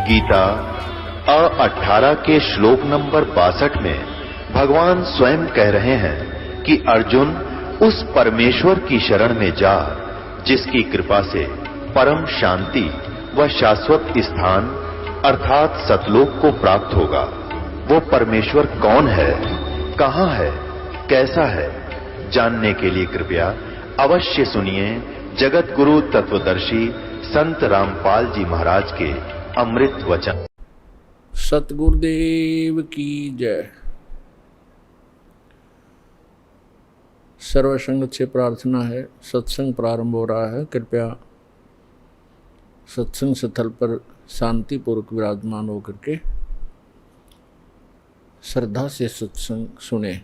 गीता 18 के श्लोक नंबर 62 में भगवान स्वयं कह रहे हैं कि अर्जुन उस परमेश्वर की शरण में जा जिसकी कृपा से परम शांति व शाश्वत स्थान अर्थात सतलोक को प्राप्त होगा। वो परमेश्वर कौन है, कहां है, कैसा है, जानने के लिए कृपया अवश्य सुनिए जगत गुरु तत्वदर्शी संत रामपाल जी महाराज के अमृत वचन। सतगुरुदेव की जय। सर्वसंगत से प्रार्थना है, सत्संग प्रारंभ हो रहा है। कृपया सत्संग स्थल पर शांतिपूर्वक विराजमान होकर के श्रद्धा से सत्संग सुने।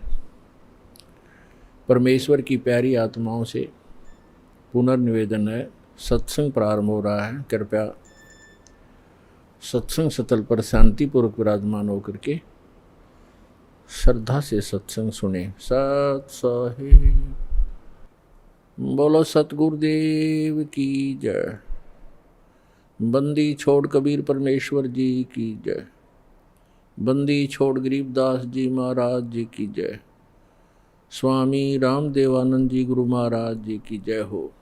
परमेश्वर की प्यारी आत्माओं से पुनर्निवेदन है, सत्संग प्रारंभ हो रहा है। कृपया सत्संग स्थल पर शांतिपूर्वक विराजमान होकर के श्रद्धा से सत्संग सुने। सत साहिब बोलो सतगुरुदेव की जय। बंदी छोड़ कबीर परमेश्वर जी की जय। बंदी छोड़ गरीबदास जी महाराज जी की जय। स्वामी रामदेवानंद जी गुरु महाराज जी की जय हो।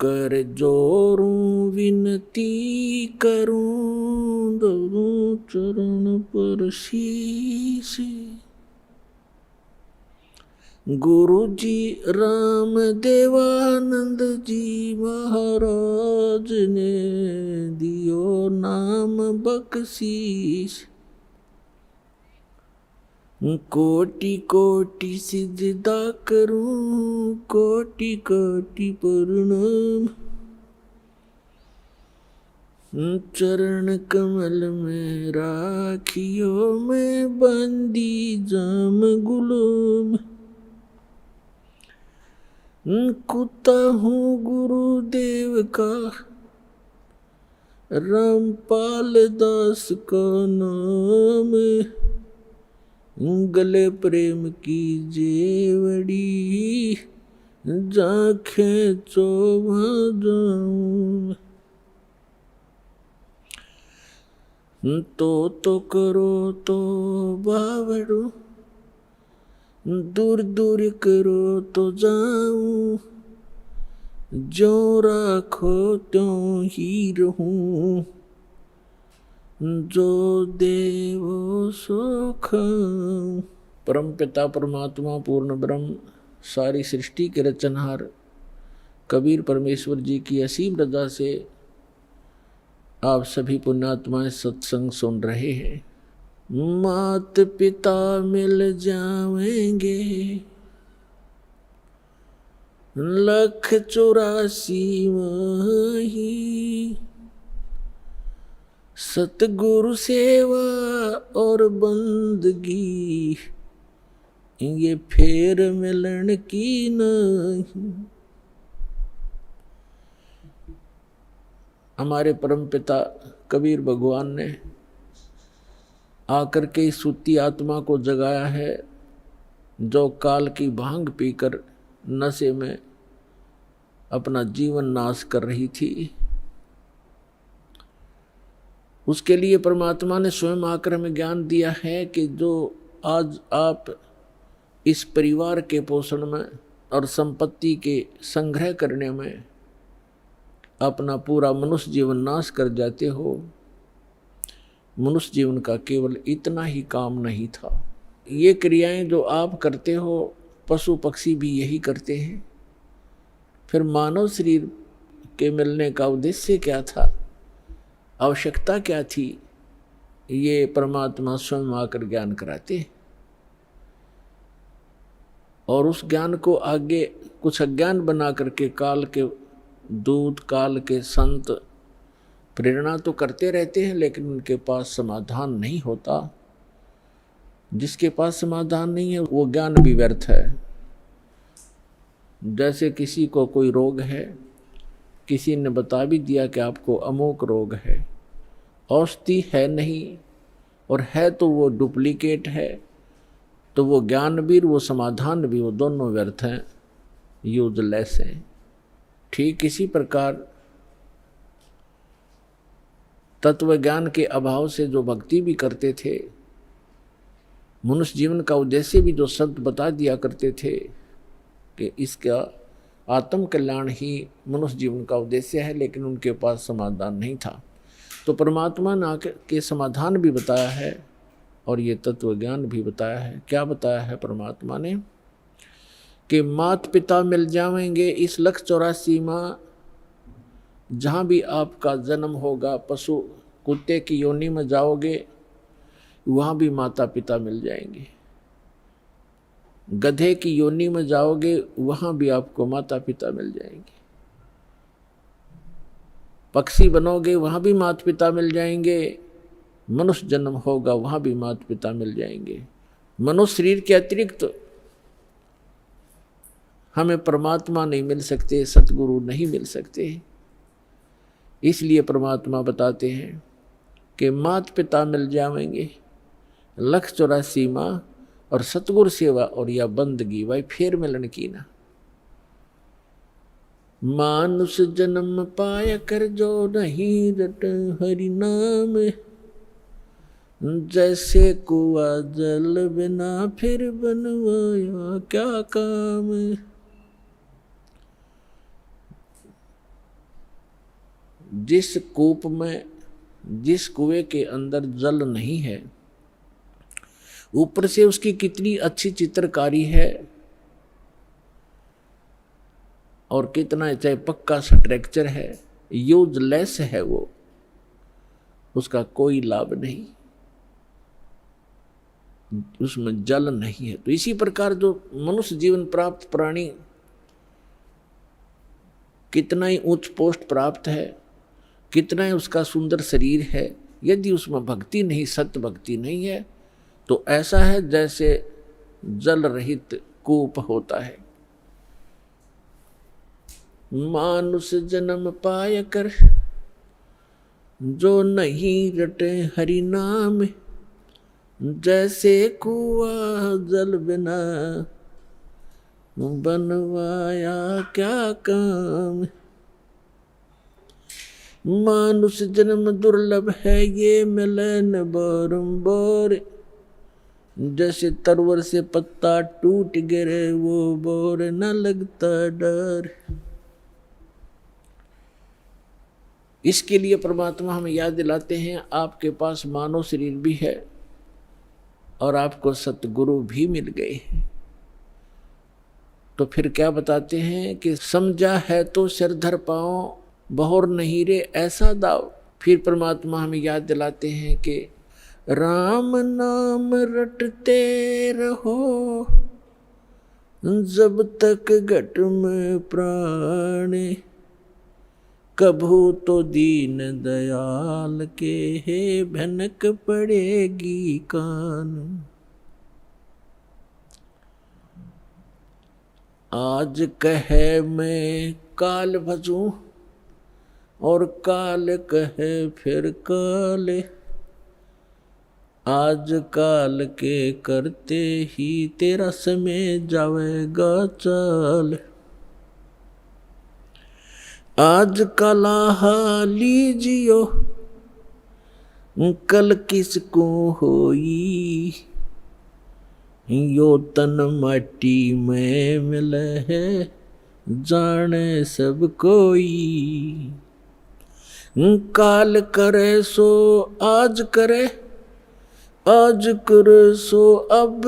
कर जोरूं विनती करूं दोनों चरण पर शीश। गुरु जी राम देवानंद जी महाराज ने दियो नाम बख्शीश। कोटि कोटि सिजदा करूं कोटि कोटि प्रणाम। चरण कमल में राखियो मैं बंदी जाम गुलाम। कुत्ता हूँ गुरुदेव का रामपाल दास का नाम। गले प्रेम की जेवड़ी जाखे चोभा जाऊं। तो करो तो बावड़ो दूर दूर करो तो जाऊं। जो राखो त्यों ही रहूं जो देवो सो खाऊं। परम पिता परमात्मा पूर्ण ब्रह्म सारी सृष्टि के रचनहार कबीर परमेश्वर जी की असीम रजा से आप सभी पुण्यात्माएं सत्संग सुन रहे हैं। मात पिता मिल जाएंगे 184 माही। सतगुरु सेवा और बंदगी ये फेर मिलन की नहीं। हमारे परम पिता कबीर भगवान ने आकर के इस सूती आत्मा को जगाया है जो काल की भांग पीकर नशे में अपना जीवन नाश कर रही थी। उसके लिए परमात्मा ने स्वयं आकर हमें ज्ञान दिया है कि जो आज आप इस परिवार के पोषण में और संपत्ति के संग्रह करने में अपना पूरा मनुष्य जीवन नाश कर जाते हो, मनुष्य जीवन का केवल इतना ही काम नहीं था। ये क्रियाएं जो आप करते हो पशु पक्षी भी यही करते हैं। फिर मानव शरीर के मिलने का उद्देश्य क्या था, आवश्यकता क्या थी, ये परमात्मा स्वयं आकर ज्ञान कराते हैं। और उस ज्ञान को आगे कुछ अज्ञान बना करके काल के दूत काल के संत प्रेरणा तो करते रहते हैं, लेकिन उनके पास समाधान नहीं होता। जिसके पास समाधान नहीं है वो ज्ञान भी व्यर्थ है। जैसे किसी को कोई रोग है, किसी ने बता भी दिया कि आपको अमोक रोग है, औषधि है नहीं और है तो वो डुप्लीकेट है, तो वो ज्ञान भी वो समाधान भी वो दोनों व्यर्थ हैं, यूजलेस हैं। ठीक इसी प्रकार तत्व ज्ञान के अभाव से जो भक्ति भी करते थे, मनुष्य जीवन का उद्देश्य भी जो शब्द बता दिया करते थे कि इसका आत्म कल्याण ही मनुष्य जीवन का उद्देश्य है, लेकिन उनके पास समाधान नहीं था। तो परमात्मा ने के समाधान भी बताया है और ये तत्व ज्ञान भी बताया है। क्या बताया है परमात्मा ने कि मात पिता मिल जाएंगे इस 184 माह, जहाँ भी आपका जन्म होगा, पशु कुत्ते की योनि में जाओगे वहाँ भी माता पिता मिल जाएंगे, गधे की योनि में जाओगे वहाँ भी आपको माता पिता मिल जाएंगे, पक्षी बनोगे वहाँ भी माता पिता मिल जाएंगे, मनुष्य जन्म होगा वहाँ भी माता पिता मिल जाएंगे। मनुष्य शरीर के अतिरिक्त हमें परमात्मा नहीं मिल सकते, सतगुरु नहीं मिल सकते। इसलिए परमात्मा बताते हैं कि माता पिता मिल जाएंगे 184 माह और सतगुरु सेवा और या बंदगी भाई फिर मिलन की ना। मानुष जन्म पाया कर जो नहीं रट हरि नाम, जैसे कुआ जल बिना फिर बनवाया क्या काम। जिस कूप में, जिस कुएं के अंदर जल नहीं है, ऊपर से उसकी कितनी अच्छी चित्रकारी है और कितना चाहे पक्का स्ट्रक्चर है, यूजलेस है वो, उसका कोई लाभ नहीं, उसमें जल नहीं है। तो इसी प्रकार जो मनुष्य जीवन प्राप्त प्राणी कितना ही उच्च पोस्ट प्राप्त है, कितना ही उसका सुंदर शरीर है, यदि उसमें भक्ति नहीं, सत्य भक्ति नहीं है, तो ऐसा है जैसे जल रहित कूप होता है। मानुष जन्म पाय कर जो नहीं रटे हरि नाम, जैसे कुआ जल बिना बनवाया क्या काम। मानुष जन्म दुर्लभ है ये मिले न बारंबार, जैसे तरवर से पत्ता टूट गिरे वो बोर न लगता डर। इसके लिए परमात्मा हमें याद दिलाते हैं आपके पास मानव शरीर भी है और आपको सतगुरु भी मिल गए हैं। तो फिर क्या बताते हैं कि समझा है तो सिर धर पाओ, बहुर नहीं रे ऐसा दाव। फिर परमात्मा हमें याद दिलाते हैं कि राम नाम रटते रहो जब तक घट में प्राण, कभू तो दीन दयाल के है भनक पड़ेगी कान। आज कहे मैं काल भजूं और काल कहे फिर काल, आज काल के करते ही तेरा समय जावेगा चाल। आज कला लीजियो कल किसको होई, यो तन माटी में मिले है जाने सब कोई। काल करे सो आज करे, आज करे सो अब,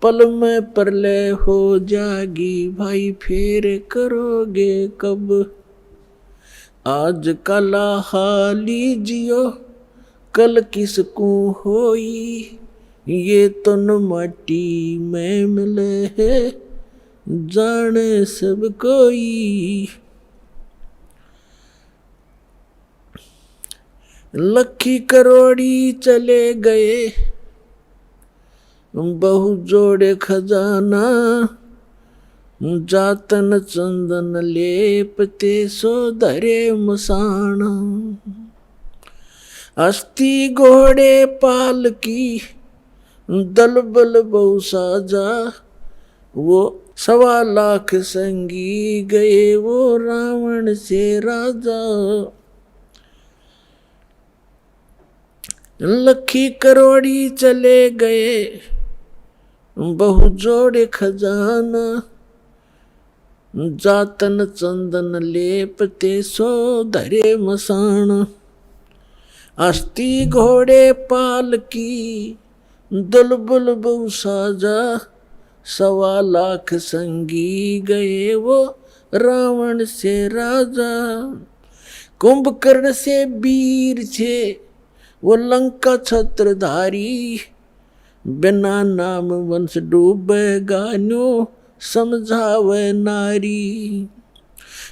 पल में प्रलय हो जागी भाई फिर करोगे कब। आज कला लीजियो कल किसको होई, ये तो न माटी में मिले है जाने सब कोई। लखी करोड़ी चले गए बहु जोड़े खजाना, जातन चंदन लेपते सो धरे मसाना। अस्थि घोड़े पाल की दल बल बहु साजा, वो 1.25 लाख संगी गए वो रावण से राजा। लखी करोड़ी चले गए बहु जोड़े खजाना। जातन चंदन लेपते सो धरे मसान। अस्थि घोड़े पालकी दुलबुल बहु साजा। 1.25 लाख संगी गए वो रावण से राजा। कुंभकर्ण से वीर छे वो लंका छत्रधारी। बिना नाम वंश डूबेगा न्यो समझावे नारी।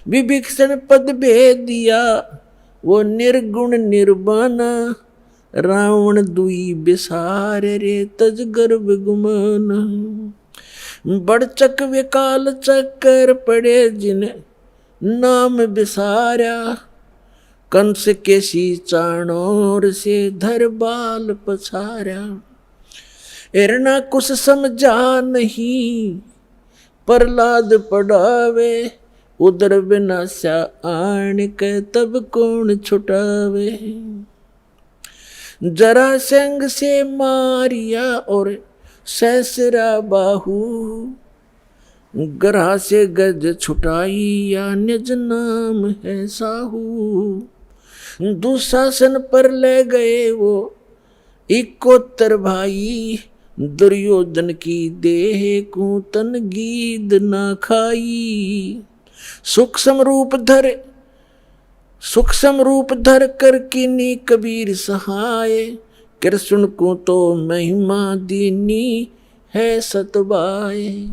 विभीषण पद भेद दिया वो निर्गुण निर्वाणा। रावण दुई बिसार रे तज गर्भ गुमान। बड़चक विकाल चक्कर पड़े जिन नाम बिसारा। कंस के सी चाणोर से धर बाल पछारा। हिरणा कुछ समझा नहीं प्रहलाद पढ़ावे। उदर विनाशा आन के तब कौन छुटावे। जरासंध से मारिया और सहसरा बाहु। ग्रह से गज छुटाई या निज नाम है साहू। दुशासन पर ले गए वो 71 भाई। दुर्योधन की देह कूतन गीद ना खाई। सूक्ष्म रूप धर कर किनी कबीर सहाय। कृष्ण को तो महिमा दीनी है सतबाए।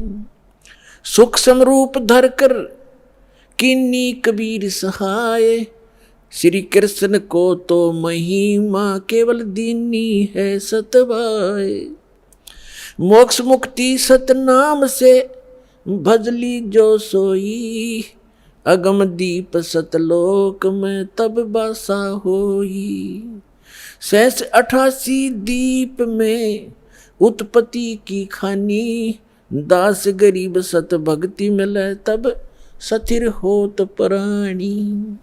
सूक्ष्म रूप धर कर किन्नी कबीर सहाय। श्री कृष्ण को तो महिमा केवल दीनी है सतबाए। मोक्ष मुक्ति सतनाम से भजली जो सोई। अगम दीप सतलोक में तब बासा होई। 88 दीप में उत्पत्ति की खानी। दास गरीब सत भक्ति मिले तब सथिर होत प्राणी।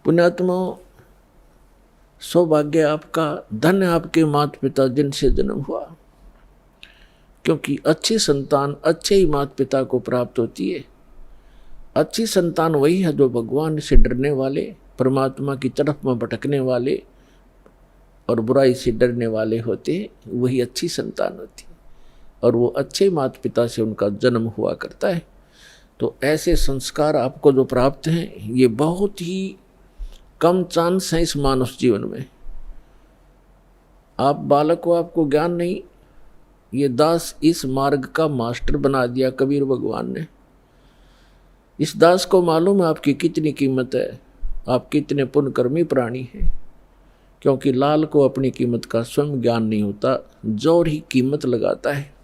पुण्यात्मा सौभाग्य आपका, धन्य आपके माता पिता जिनसे जन्म हुआ, क्योंकि अच्छी संतान अच्छे ही माता पिता को प्राप्त होती है। अच्छी संतान वही है जो भगवान से डरने वाले, परमात्मा की तरफ में भटकने वाले और बुराई से डरने वाले होते हैं, वही अच्छी संतान होती है। और वो अच्छे माता पिता से उनका जन्म हुआ करता है। तो ऐसे संस्कार आपको जो प्राप्त हैं, ये बहुत ही कम चांस है इस मानव जीवन में। आप बालक को आपको ज्ञान नहीं, ये दास इस मार्ग का मास्टर बना दिया कबीर भगवान ने। इस दास को मालूम है आपकी कितनी कीमत है, आप कितने पुण्यकर्मी प्राणी हैं, क्योंकि लाल को अपनी कीमत का स्वयं ज्ञान नहीं होता, जोर ही कीमत लगाता है।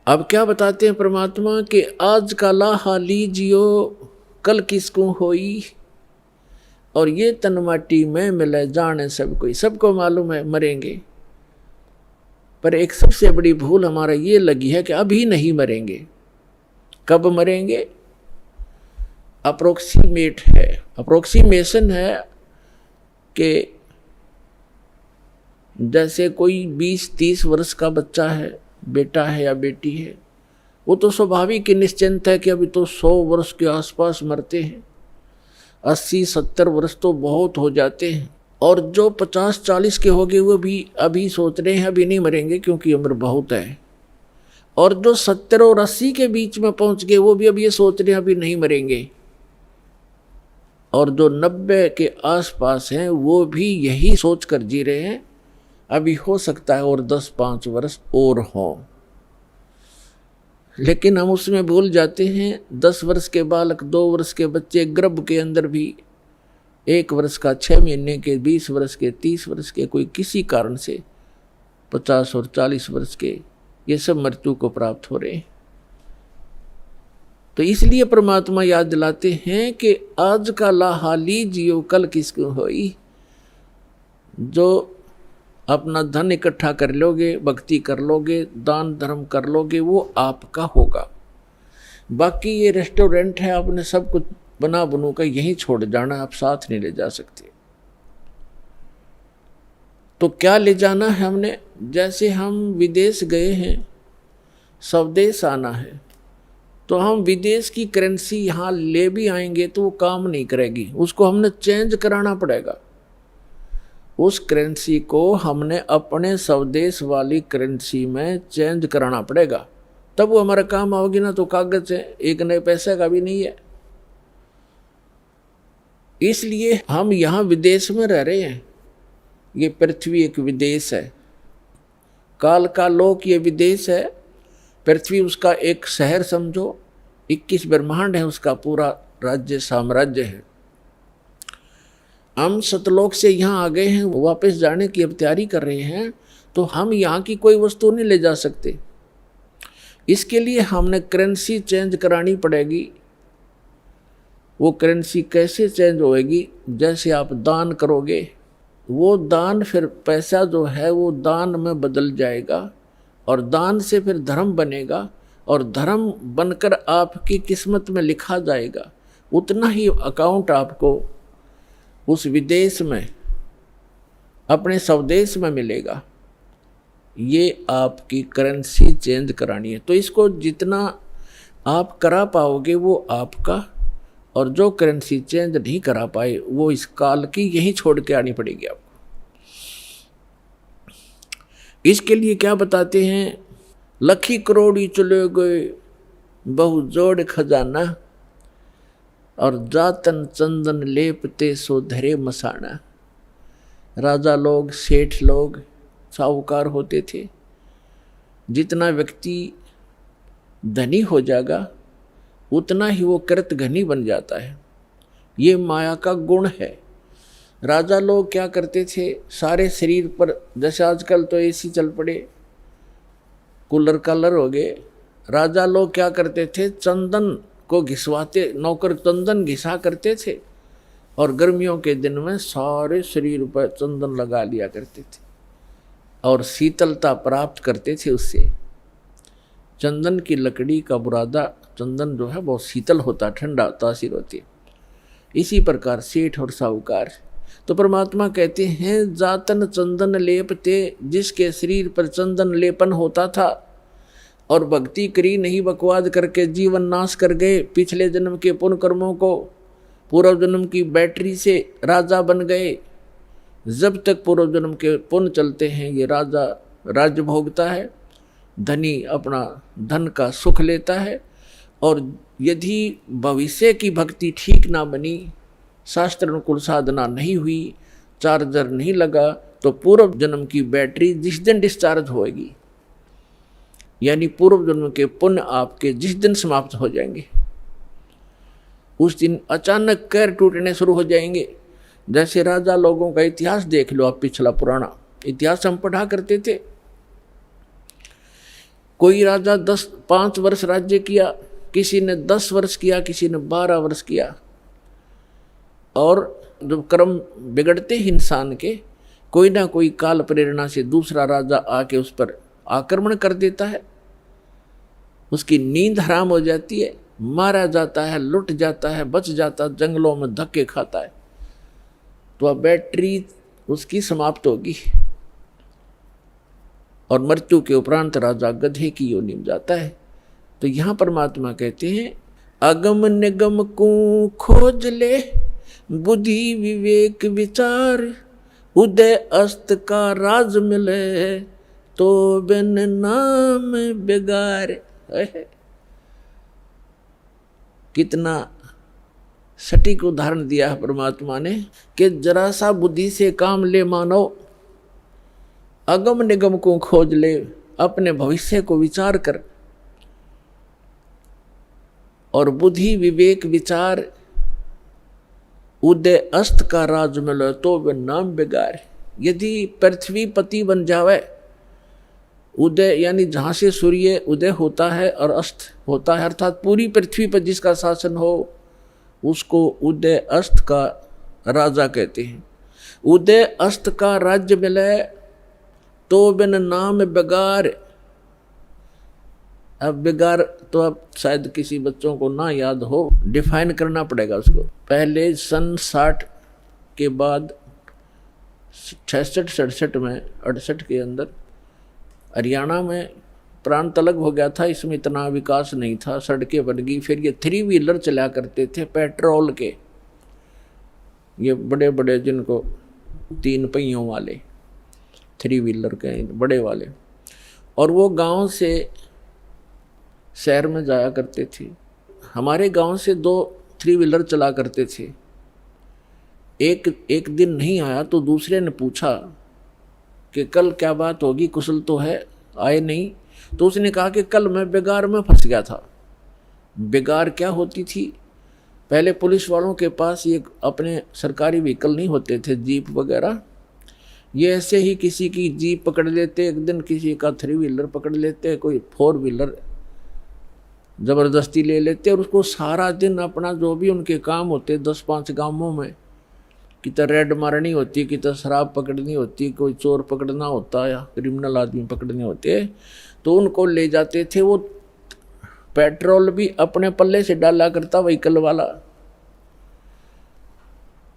अब क्या बताते हैं परमात्मा कि आज का लाहा लीजियो कल किसको होई। और ये तन माटी में मिले जाने सब कोई, सबको मालूम है मरेंगे। पर एक सबसे बड़ी भूल हमारा ये लगी है कि अभी नहीं मरेंगे। कब मरेंगे? अप्रोक्सीमेट है, अप्रोक्सीमेशन है कि जैसे कोई 20-30 वर्ष का बच्चा है, बेटा है या बेटी है, वो तो स्वाभाविक ही निश्चिंत है कि अभी तो 100 वर्ष के आसपास मरते हैं। 80-70 वर्ष तो बहुत हो जाते हैं। और जो 50-40 के हो गए वो भी अभी सोच रहे हैं अभी नहीं मरेंगे क्योंकि उम्र बहुत है। और जो 70 और 80 के बीच में पहुंच गए वो भी अब ये सोच रहे हैं अभी नहीं मरेंगे। और जो 90 के आसपास हैं वो भी यही सोच कर जी रहे हैं अभी हो सकता है और 10-5 वर्ष और हों। लेकिन हम उसमें भूल जाते हैं 10 वर्ष के बालक, 2 वर्ष के बच्चे गर्भ के अंदर भी, 1 वर्ष का 6 महीने के, 20 वर्ष के, 30 वर्ष के, कोई किसी कारण से 50 और 40 वर्ष के, ये सब मृत्यु को प्राप्त हो रहे हैं। तो इसलिए परमात्मा याद दिलाते हैं कि आज का लाहा लीजियो कल किसको होई। जो अपना धन इकट्ठा कर लोगे, भक्ति कर लोगे, दान धर्म कर लोगे, वो आपका होगा। बाकी ये रेस्टोरेंट है, आपने सब कुछ बना बनू का यहीं छोड़ जाना, आप साथ नहीं ले जा सकते। तो क्या ले जाना है हमने? जैसे हम विदेश गए हैं, स्वदेश आना है, तो हम विदेश की करेंसी यहाँ ले भी आएंगे तो वो काम नहीं करेगी, उसको हमने चेंज कराना पड़ेगा। उस करेंसी को हमने अपने स्वदेश वाली करेंसी में चेंज कराना पड़ेगा, तब वो हमारा काम आओगी ना। तो कागज है, एक नए पैसे का भी नहीं है। इसलिए हम यहाँ विदेश में रह रहे हैं। ये पृथ्वी एक विदेश है, काल का लोक ये विदेश है। पृथ्वी उसका एक शहर समझो, 21 ब्रह्मांड है उसका पूरा राज्य साम्राज्य है। हम सतलोक से यहाँ आ गए हैं, वापस जाने की अब तैयारी कर रहे हैं, तो हम यहाँ की कोई वस्तु नहीं ले जा सकते। इसके लिए हमने करेंसी चेंज करानी पड़ेगी। वो करेंसी कैसे चेंज होएगी? जैसे आप दान करोगे, वो दान फिर पैसा जो है वो दान में बदल जाएगा, और दान से फिर धर्म बनेगा, और धर्म बनकर आपकी किस्मत में लिखा जाएगा। उतना ही अकाउंट आपको उस विदेश में, अपने स्वदेश में मिलेगा। ये आपकी करेंसी चेंज करानी है। तो इसको जितना आप करा पाओगे वो आपका, और जो करेंसी चेंज नहीं करा पाए वो इस काल की यहीं छोड़ के आनी पड़ेगी आपको। इसके लिए क्या बताते हैं? लखी करोड़ी चले गए बहु जोड़ खजाना, और जातन चंदन लेपते सो धरे मसाना। राजा लोग, सेठ लोग, साहूकार होते थे। जितना व्यक्ति धनी हो जाएगा उतना ही वो कृत घनी बन जाता है। ये माया का गुण है। राजा लोग क्या करते थे? सारे शरीर पर, जैसे आजकल तो एसी चल पड़े, कूलर कालर हो गए, राजा लोग क्या करते थे? चंदन को घिसवाते, नौकर चंदन घिसा करते थे, और गर्मियों के दिन में सारे शरीर पर चंदन लगा लिया करते थे, और शीतलता प्राप्त करते थे उससे। चंदन की लकड़ी का बुरादा, चंदन जो है बहुत शीतल होता, ठंडा तासीर होती है। इसी प्रकार सेठ और साहूकार। तो परमात्मा कहते हैं, जातन चंदन लेपते, जिसके शरीर पर चंदन लेपन होता था और भक्ति करी नहीं, बकवाद करके जीवन नाश कर गए, पिछले जन्म के पुण्य कर्मों को पूर्व जन्म की बैटरी से राजा बन गए। जब तक पूर्व जन्म के पुण्य चलते हैं ये राजा राज्य भोगता है, धनी अपना धन का सुख लेता है। और यदि भविष्य की भक्ति ठीक ना बनी, शास्त्र अनुकूल साधना नहीं हुई, चार्जर नहीं लगा, तो पूर्व जन्म की बैटरी जिस दिन डिस्चार्ज होएगी, यानी पूर्व जन्म के पुण्य आपके जिस दिन समाप्त हो जाएंगे, उस दिन अचानक कैर टूटने शुरू हो जाएंगे। जैसे राजा लोगों का इतिहास देख लो आप, पिछला पुराना इतिहास हम पढ़ा करते थे। कोई राजा 5 वर्ष राज्य किया, किसी ने 10 वर्ष किया, किसी ने 12 वर्ष किया। और जब कर्म बिगड़ते ही इंसान के, कोई ना कोई काल प्रेरणा से दूसरा राजा आके उस पर आक्रमण कर देता है, उसकी नींद हराम हो जाती है, मारा जाता है, लुट जाता है, बच जाता, जंगलों में धक्के खाता है, तो अब बैटरी उसकी समाप्त होगी, और मृत्यु के उपरांत राजा गधे की योनि में जाता है। तो यहाँ परमात्मा कहते हैं, अगम निगम को खोज ले, बुद्धि विवेक विचार, उदय अस्त का राज मिले, तो बिन नाम बेगार। कितना सटीक उदाहरण दिया है परमात्मा ने कि जरा सा बुद्धि से काम ले मानव, अगम निगम को खोज ले, अपने भविष्य को विचार कर, और बुद्धि विवेक विचार, उदय अस्त का राज मिले, तो वे नाम बेगार। यदि पृथ्वी पति बन जावे, उदय यानी जहाँ से सूर्य उदय होता है और अस्त होता है, अर्थात पूरी पृथ्वी पर जिसका शासन हो, उसको उदय अस्त का राजा कहते हैं। उदय अस्त का राज्य मिले, तो बिन नाम बेगार। अब बेगार तो अब शायद किसी बच्चों को ना याद हो, डिफाइन करना पड़ेगा उसको। पहले सन 60 के बाद 66-67 में 68 के अंदर हरियाणा में प्रांत अलग हो गया था, इसमें इतना विकास नहीं था, सड़कें बन गई। फिर ये 3 व्हीलर चला करते थे पेट्रोल के, ये बड़े बड़े जिनको 3 पहियों वाले 3 व्हीलर के बड़े वाले, और वो गांव से शहर में जाया करते थे। हमारे गांव से 2 3 व्हीलर चला करते थे। एक दिन नहीं आया तो दूसरे ने पूछा कि कल क्या बात होगी, कुशल तो है, आए नहीं। तो उसने कहा कि कल मैं बेगार में फंस गया था। बेगार क्या होती थी, पहले पुलिस वालों के पास ये अपने सरकारी व्हीकल नहीं होते थे, जीप वगैरह, ये ऐसे ही किसी की जीप पकड़ लेते, एक दिन किसी का 3 व्हीलर पकड़ लेते, कोई 4 व्हीलर ज़बरदस्ती ले लेते, और उसको सारा दिन अपना जो भी उनके काम होते 10-5 गांवों में, कितना रेड मारनी होती, कितना शराब पकड़नी होती, कोई चोर पकड़ना होता या क्रिमिनल आदमी पकड़ने होते, तो उनको ले जाते थे। वो पेट्रोल भी अपने पल्ले से डाला करता व्हीकल वाला,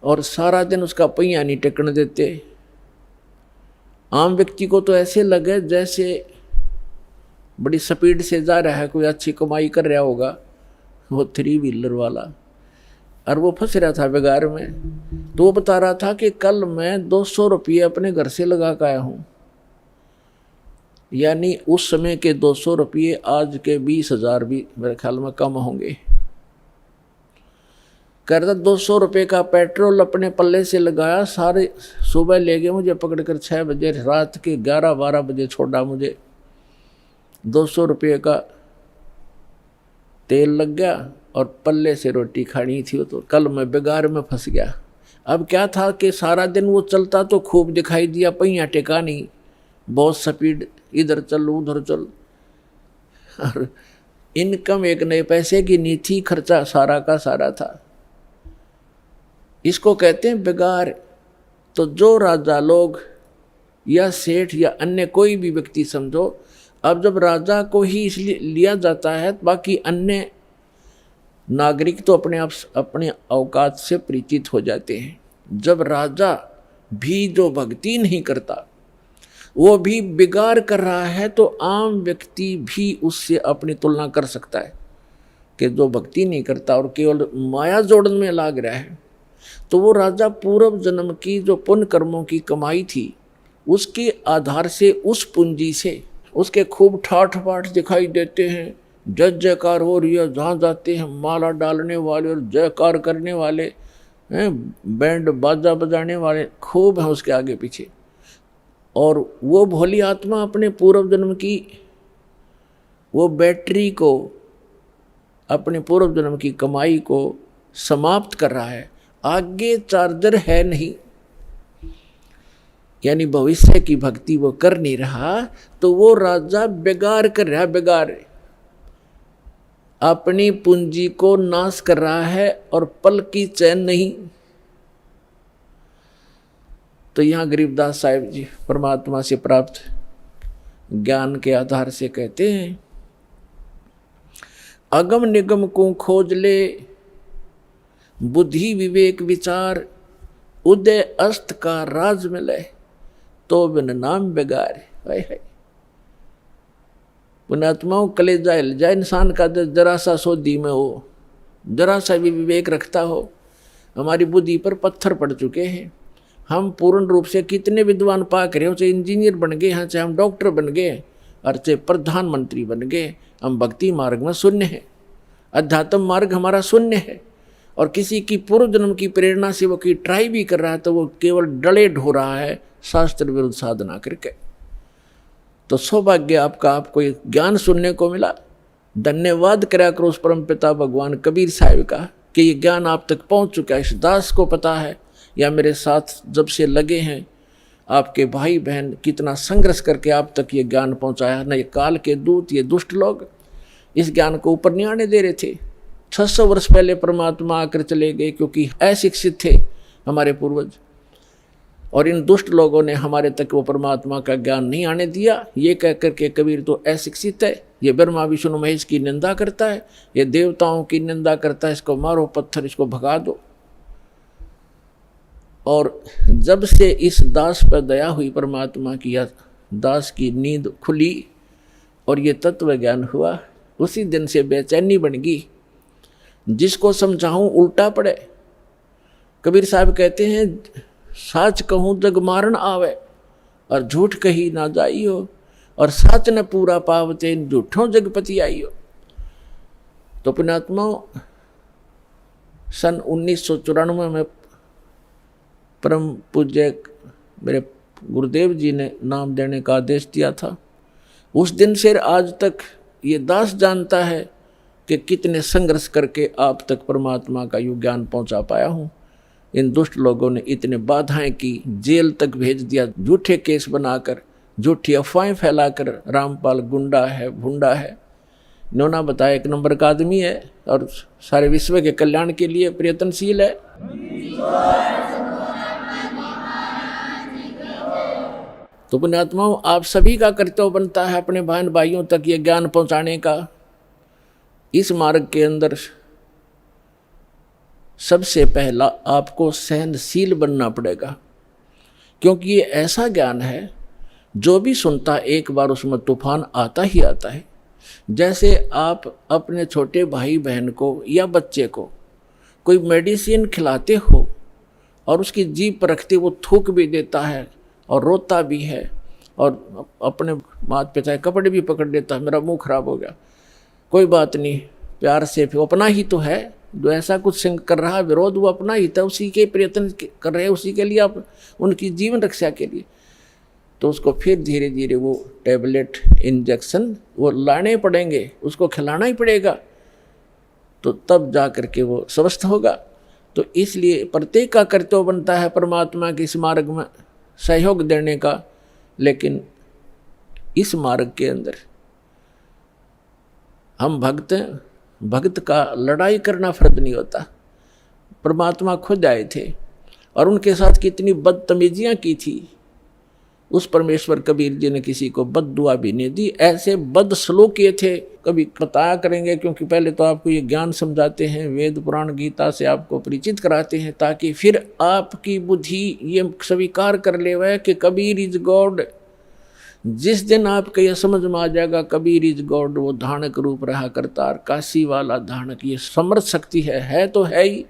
और सारा दिन उसका पहिया नहीं टेकने देते। आम व्यक्ति को तो ऐसे लगे जैसे बड़ी स्पीड से जा रहा है, कोई अच्छी कमाई कर रहा होगा वो 3 व्हीलर वाला, और वो फंस रहा था बेगार में। तो वो बता रहा था कि कल मैं 200 रुपये अपने घर से लगा कर आया हूँ, यानी उस समय के 200 रुपये आज के 20,000 भी मेरे ख्याल में कम होंगे। कह रहा था 200 रुपये का पेट्रोल अपने पल्ले से लगाया, सारे सुबह ले गए मुझे पकड़कर 6 बजे, रात के 11-12 बजे छोड़ा मुझे। 200 रुपये का तेल लग गया और पल्ले से रोटी खानी थी। तो कल मैं बेगार में फंस गया। अब क्या था कि सारा दिन वो चलता तो खूब दिखाई दिया, पहिया टेका नहीं, बहुत स्पीड, इधर चल उधर चल, और इनकम एक नए पैसे की नहीं थी, खर्चा सारा का सारा था। इसको कहते हैं बेगार। तो जो राजा लोग या सेठ या अन्य कोई भी व्यक्ति समझो, अब जब राजा को ही इसलिए लिया जाता है, बाकी अन्य नागरिक तो अपने आप अपने औकात से परिचित हो जाते हैं। जब राजा भी जो भक्ति नहीं करता, वो भी बिगाड़ कर रहा है, तो आम व्यक्ति भी उससे अपनी तुलना कर सकता है कि जो भक्ति नहीं करता और केवल माया जोड़न में लाग रहा है, तो वो राजा पूर्व जन्म की जो पुण्य कर्मों की कमाई थी, उसके आधार से, उस पूंजी से उसके खूब ठाठ बाट दिखाई देते हैं, जय जयकार हो रही है, जहाँ जाते हैं माला डालने वाले और जयकार करने वाले हैं, बैंड बाजा बजाने वाले खूब हैं उसके आगे पीछे। और वो भोली आत्मा अपने पूर्व जन्म की वो बैटरी को, अपने पूर्व जन्म की कमाई को समाप्त कर रहा है, आगे चार्जर है नहीं, यानी भविष्य की भक्ति वो कर नहीं रहा। तो वो राजा बेगार कर रहा है, बेगार अपनी पूंजी को नाश कर रहा है और पल की चैन नहीं। तो यहाँ गरीबदास साहिब जी परमात्मा से प्राप्त ज्ञान के आधार से कहते हैं, अगम निगम को खोज ले, बुद्धि विवेक विचार, उदय अस्त का राज मिले, तो बिन नाम बेगार। है पुण्यात्माओं, कलेजा हिल जाए इंसान का, जरा सा सोधी में हो, जरा सा भी विवेक रखता हो। हमारी बुद्धि पर पत्थर पड़ चुके हैं। हम पूर्ण रूप से कितने विद्वान पाक रहे हो, चाहे इंजीनियर बन गए हैं, चाहे हम डॉक्टर बन गए और चाहे प्रधानमंत्री बन गए, हम भक्ति मार्ग में शून्य है, अध्यात्म मार्ग हमारा शून्य है। और किसी की पूर्व जन्म की प्रेरणा से वो की ट्राई भी कर रहा है, तो वो केवल डले ढो रहा है शास्त्र विरुद्ध साधना करके। तो सौभाग्य आपका, आपको ये ज्ञान सुनने को मिला। धन्यवाद करा करो उस परम पिता भगवान कबीर साहिब का कि ये ज्ञान आप तक पहुंच चुका है। इस दास को पता है, या मेरे साथ जब से लगे हैं आपके भाई बहन, कितना संघर्ष करके आप तक ये ज्ञान पहुंचाया। न ये काल के दूत, ये दुष्ट लोग इस ज्ञान को ऊपर नहीं आने दे रहे थे। 600 वर्ष पहले परमात्मा आकर चले गए, क्योंकि अशिक्षित थे हमारे पूर्वज। और इन दुष्ट लोगों ने हमारे तक वो परमात्मा का ज्ञान नहीं आने दिया। ये कह कर के कबीर तो अशिक्षित है, ये ब्रह्मा विष्णु महेश की निंदा करता है, ये देवताओं की निंदा करता है, इसको मारो पत्थर, इसको भगा दो। और जब से इस दास पर दया हुई परमात्मा की, या दास की नींद खुली और ये तत्व ज्ञान हुआ, उसी दिन से बेचैनी बन गई। जिसको समझाऊं उल्टा पड़े। कबीर साहब कहते हैं, साच कहूँ जग मारन आवे और झूठ कही ना जाइयो, और साच न पूरा पावते झूठों जगपति आइयो। तो पुण्यात्मा, सन 1994 में परम पूज्य मेरे गुरुदेव जी ने नाम देने का आदेश दिया था। उस दिन से आज तक ये दास जानता है कि कितने संघर्ष करके आप तक परमात्मा का यू ज्ञान पहुंचा पाया हूँ। इन दुष्ट लोगों ने इतने बाधाएं की, जेल तक भेज दिया, झूठे केस बनाकर, झूठी अफवाहें फैलाकर। रामपाल गुंडा है, भुंडा है, इन्होंने बताया 1 नंबर का आदमी है और सारे विश्व के कल्याण के लिए प्रयत्नशील है। तो पुण्यात्माओं, आप सभी का कर्तव्य बनता है अपने बहन भाइयों तक ये ज्ञान पहुंचाने का। इस मार्ग के अंदर सबसे पहला आपको सहनशील बनना पड़ेगा, क्योंकि ये ऐसा ज्ञान है जो भी सुनता एक बार उसमें तूफान आता ही आता है। जैसे आप अपने छोटे भाई बहन को या बच्चे को कोई मेडिसिन खिलाते हो और उसकी जीभ पर रखते वो थूक भी देता है और रोता भी है, और अपने माता पिता के कपड़े भी पकड़ लेता है, मेरा मुंह खराब हो गया, कोई बात नहीं, प्यार से, वो अपना ही तो है, जो ऐसा कुछ कर रहा है विरोध, वो अपना ही था, उसी के प्रयत्न कर रहे हैं, उसी के लिए आप उनकी जीवन रक्षा के लिए। तो उसको फिर धीरे धीरे वो टैबलेट, इंजेक्शन वो लाने पड़ेंगे, उसको खिलाना ही पड़ेगा, तो तब जा कर के वो स्वस्थ होगा। तो इसलिए प्रत्येक का कर्तव्य बनता है परमात्मा के इस मार्ग में सहयोग देने का। लेकिन इस मार्ग के अंदर हम भक्त हैं, भक्त का लड़ाई करना फर्ज नहीं होता। परमात्मा खुद आए थे और उनके साथ कितनी बदतमीजियाँ की थी, उस परमेश्वर कबीर जी ने किसी को बद्दुआ भी नहीं दी। ऐसे बदसलूक किए थे, कभी बताया करेंगे, क्योंकि पहले तो आपको ये ज्ञान समझाते हैं, वेद पुराण गीता से आपको परिचित कराते हैं, ताकि फिर आपकी बुद्धि ये स्वीकार कर ले वह कि कबीर इज गॉड। जिस दिन आपको यह समझ में आ जाएगा कबीर इज गॉड, वो धानक रूप रहा करतार, काशी वाला धानक, ये समर्थ शक्ति है तो है ही,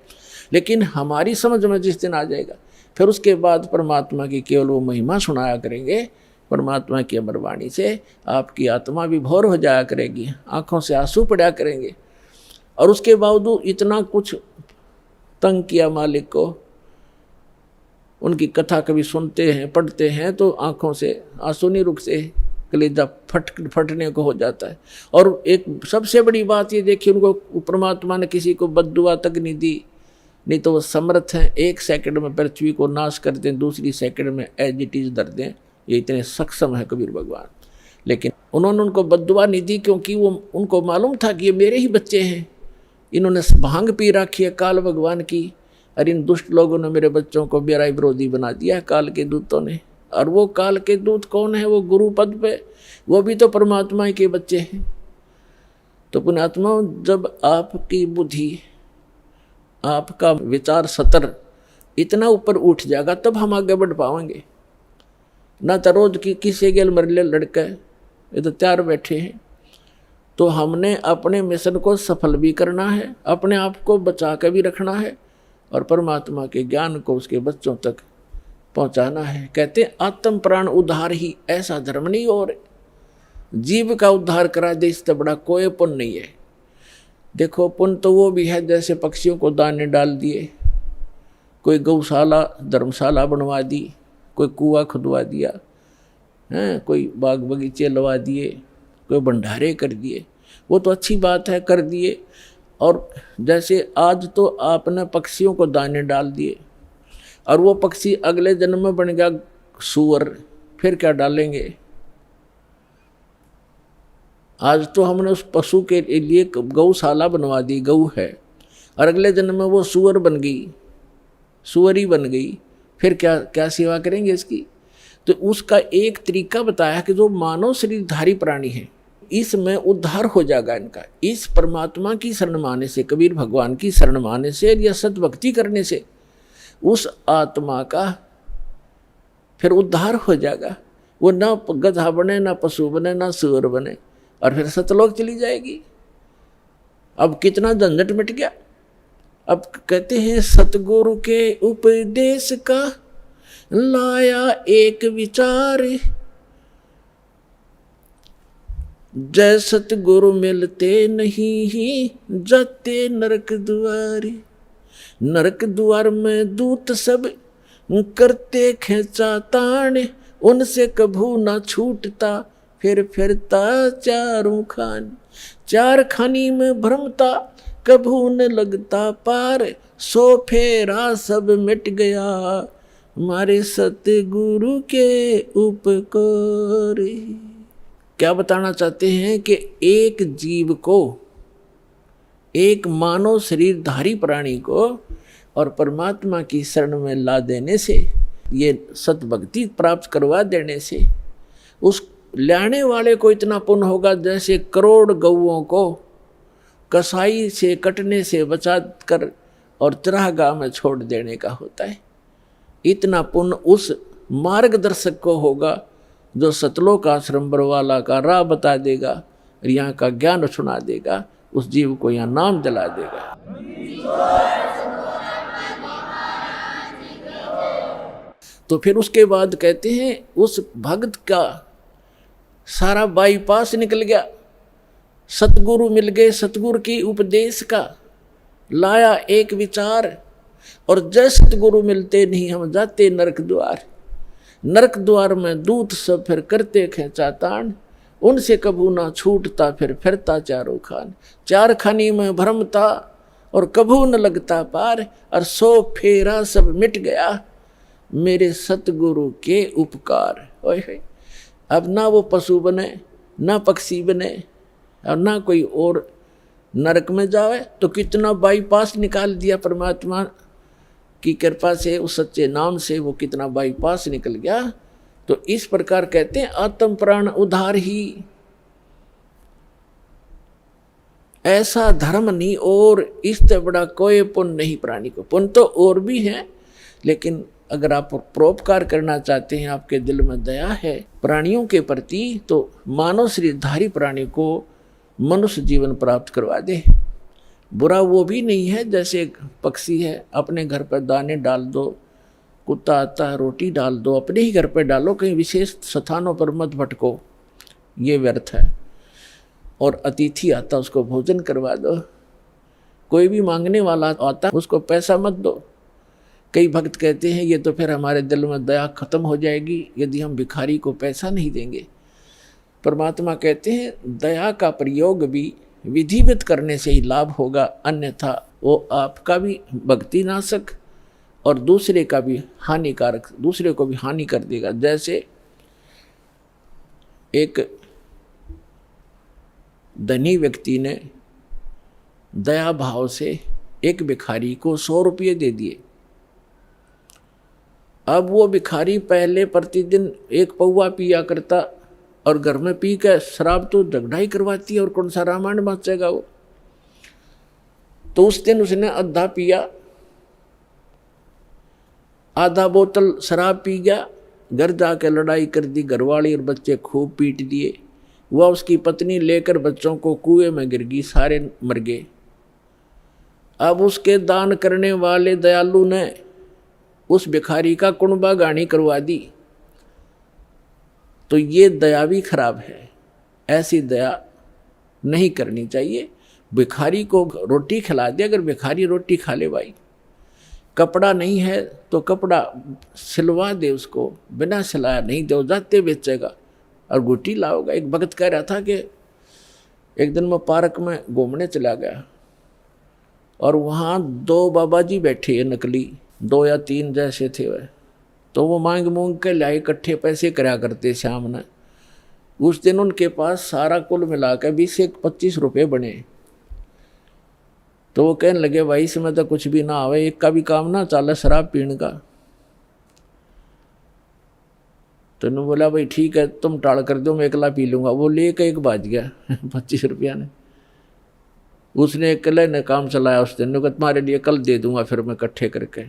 लेकिन हमारी समझ में जिस दिन आ जाएगा, फिर उसके बाद परमात्मा की केवल वो महिमा सुनाया करेंगे। परमात्मा की अमर वाणी से आपकी आत्मा विभोर हो जाया करेगी, आंखों से आंसू पड़ा करेंगे। और उसके बावजूद इतना कुछ तंग किया मालिक को, उनकी कथा कभी सुनते हैं, पढ़ते हैं, तो आंखों से आंसू नहीं रुकते, कलेजा फटने को हो जाता है। और एक सबसे बड़ी बात ये देखिए, उनको परमात्मा ने किसी को बद्दुआ तक नहीं दी, नहीं तो वो समर्थ हैं 1 सेकंड में पृथ्वी को नाश कर दें, दूसरी सेकंड में एज इट इज धर दें, ये इतने सक्षम है कबीर भगवान। लेकिन उन्होंने उनको बद्दुआ नहीं दी, क्योंकि वो उनको मालूम था कि ये मेरे ही बच्चे हैं, इन्होंने भांग पी रखी है काल भगवान की, और इन दुष्ट लोगों ने मेरे बच्चों को बेरा विरोधी बना दिया काल के दूतों ने। और वो काल के दूत कौन है? वो गुरु पद पे, वो भी तो परमात्मा के बच्चे हैं। तो पुण्यात्मा, जब आपकी बुद्धि, आपका विचार सतर इतना ऊपर उठ जाएगा, तब हम आगे बढ़ पाएंगे। ना तो रोज की किसी गेल मरले लड़के ये तो तैयार बैठे हैं। तो हमने अपने मिशन को सफल भी करना है, अपने आप को बचा कर भी रखना है, और परमात्मा के ज्ञान को उसके बच्चों तक पहुंचाना है। कहते हैं आत्म प्राण उद्धार ही ऐसा धर्म नहीं, और जीव का उद्धार करा दे इससे बड़ा कोई पुण्य नहीं है। देखो, पुण्य तो वो भी है जैसे पक्षियों को दाने डाल दिए, कोई गौशाला धर्मशाला बनवा दी, कोई कुआं खुदवा दिया है, कोई बाग बगीचे लगा दिए, कोई भंडारे कर दिए, वो तो अच्छी बात है, कर दिए। और जैसे आज तो आपने पक्षियों को दाने डाल दिए, और वो पक्षी अगले जन्म में बन गया सूअर, फिर क्या डालेंगे? आज तो हमने उस पशु के लिए गौशाला बनवा दी, गऊ है, और अगले जन्म में वो सूअर बन गई, सूअरी बन गई, फिर क्या क्या सेवा करेंगे इसकी। तो उसका एक तरीका बताया कि जो मानव शरीरधारी प्राणी है इसमें उद्धार हो जाएगा इनका, इस परमात्मा की शरण माने से, कबीर भगवान की शरण माने से या सत भक्ति करने से उस आत्मा का फिर उद्धार हो जाएगा। वो ना गधा बने, ना पशु बने, ना सूअर बने, और फिर सतलोक चली जाएगी। अब कितना झंझट मिट गया। अब कहते हैं सतगुरु के उपदेश का लाया एक विचार, जय सतगुरु मिलते नहीं ही जाते नरक द्वार। नरक द्वार में दूत सब करते खेचा ताण, उनसे कभू ना छूटता फिर फिरता चारों खान। चार खानी में भ्रमता कभू न लगता पार, सो फेरा सब मिट गया हमारे सतगुरु के उपकार। क्या बताना चाहते हैं कि एक जीव को, एक मानव शरीरधारी प्राणी को और परमात्मा की शरण में ला देने से, ये सतभक्ति प्राप्त करवा देने से उस लाने वाले को इतना पुण्य होगा जैसे करोड़ गौओं को कसाई से कटने से बचा कर और चरागाह में छोड़ देने का होता है। इतना पुण्य उस मार्गदर्शक को होगा जो सतलोक आश्रम बरवाला का राह बता देगा और यहाँ का ज्ञान सुना देगा, उस जीव को यहाँ नाम दिला देगा। तो फिर उसके बाद कहते हैं उस भक्त का सारा बाईपास निकल गया, सतगुरु मिल गए, सतगुरु की उपदेश का लाया एक विचार, और जय सतगुरु मिलते नहीं हम जाते नरक द्वार। नरक द्वार में दूत सब फिर करते खेचा ताण, उनसे कभू ना छूटता फिर फिरता चारों खान। चार खानी में भ्रमता और कभू न लगता पार, और सो फेरा सब मिट गया मेरे सतगुरु के उपकार। ओए अब ना वो पशु बने, ना पक्षी बने, और ना कोई और नरक में जावे। तो कितना बाईपास निकाल दिया परमात्मा की कृपा से, उस सच्चे नाम से वो कितना बाईपास निकल गया। तो इस प्रकार कहते हैं आत्म प्राण उद्धार ही, ऐसा धर्म नहीं और इससे बड़ा कोई पुण्य नहीं प्राणी को। पुण्य तो और भी है, लेकिन अगर आप परोपकार करना चाहते हैं, आपके दिल में दया है प्राणियों के प्रति, तो मानव शरीरधारी प्राणी को मनुष्य जीवन प्राप्त करवा दे। बुरा वो भी नहीं है जैसे एक पक्षी है, अपने घर पर दाने डाल दो, कुत्ता आता है रोटी डाल दो, अपने ही घर पर डालो, कहीं विशेष स्थानों पर मत भटको, ये व्यर्थ है। और अतिथि आता उसको भोजन करवा दो, कोई भी मांगने वाला आता उसको पैसा मत दो। कई भक्त कहते हैं ये तो फिर हमारे दिल में दया खत्म हो जाएगी यदि हम भिखारी को पैसा नहीं देंगे। परमात्मा कहते हैं दया का प्रयोग भी विधिवत करने से ही लाभ होगा, अन्यथा वो आपका भी भक्ति नाशक और दूसरे का भी हानिकारक, दूसरे को भी हानि कर देगा। जैसे एक धनी व्यक्ति ने दया भाव से एक भिखारी को 100 रुपये दे दिए। अब वो भिखारी पहले प्रतिदिन एक पौवा पिया करता और घर में पी कर शराब तो झगड़ा ही करवाती है और कौन सा रामायण बाँचेगा वो। तो उस दिन उसने आधा पिया, आधा बोतल शराब पी गया, घर जाकर लड़ाई कर दी, घरवाली और बच्चे खूब पीट दिए। वह उसकी पत्नी लेकर बच्चों को कुएं में गिर गई, सारे मर गए। अब उसके दान करने वाले दयालु ने उस भिखारी का कुणबा गानी करवा दी। तो ये दया भी खराब है, ऐसी दया नहीं करनी चाहिए। भिखारी को रोटी खिला दे, अगर भिखारी रोटी खा ले भाई, कपड़ा नहीं है तो कपड़ा सिलवा दे उसको, बिना सिलाया नहीं दो जाते बेचेगा और गुटी लाओगा। एक भगत कह रहा था कि एक दिन मैं पार्क में घूमने चला गया और वहाँ 2 बाबा जी बैठे, नकली 2 या 3 जैसे थे वह। तो वो मांग मूंग के लाए, इकट्ठे पैसे कराया करते शाम ने। उस दिन उनके पास सारा कुल मिलाकर 20 से 25 रुपये बने। तो वो कहने लगे भाई इसमें तो कुछ भी ना आवे, एक का भी काम ना चले शराब पीने का। तो इन्होंने बोला भाई ठीक है तुम टाल कर दो, मैं अकेला पी लूँगा। वो ले के एक बाज गया 25 रुपया ने। उसने अकेले ने काम चलाया उस दिन, कहा तुम्हारे लिए कल दे दूंगा फिर मैं इकट्ठे करके।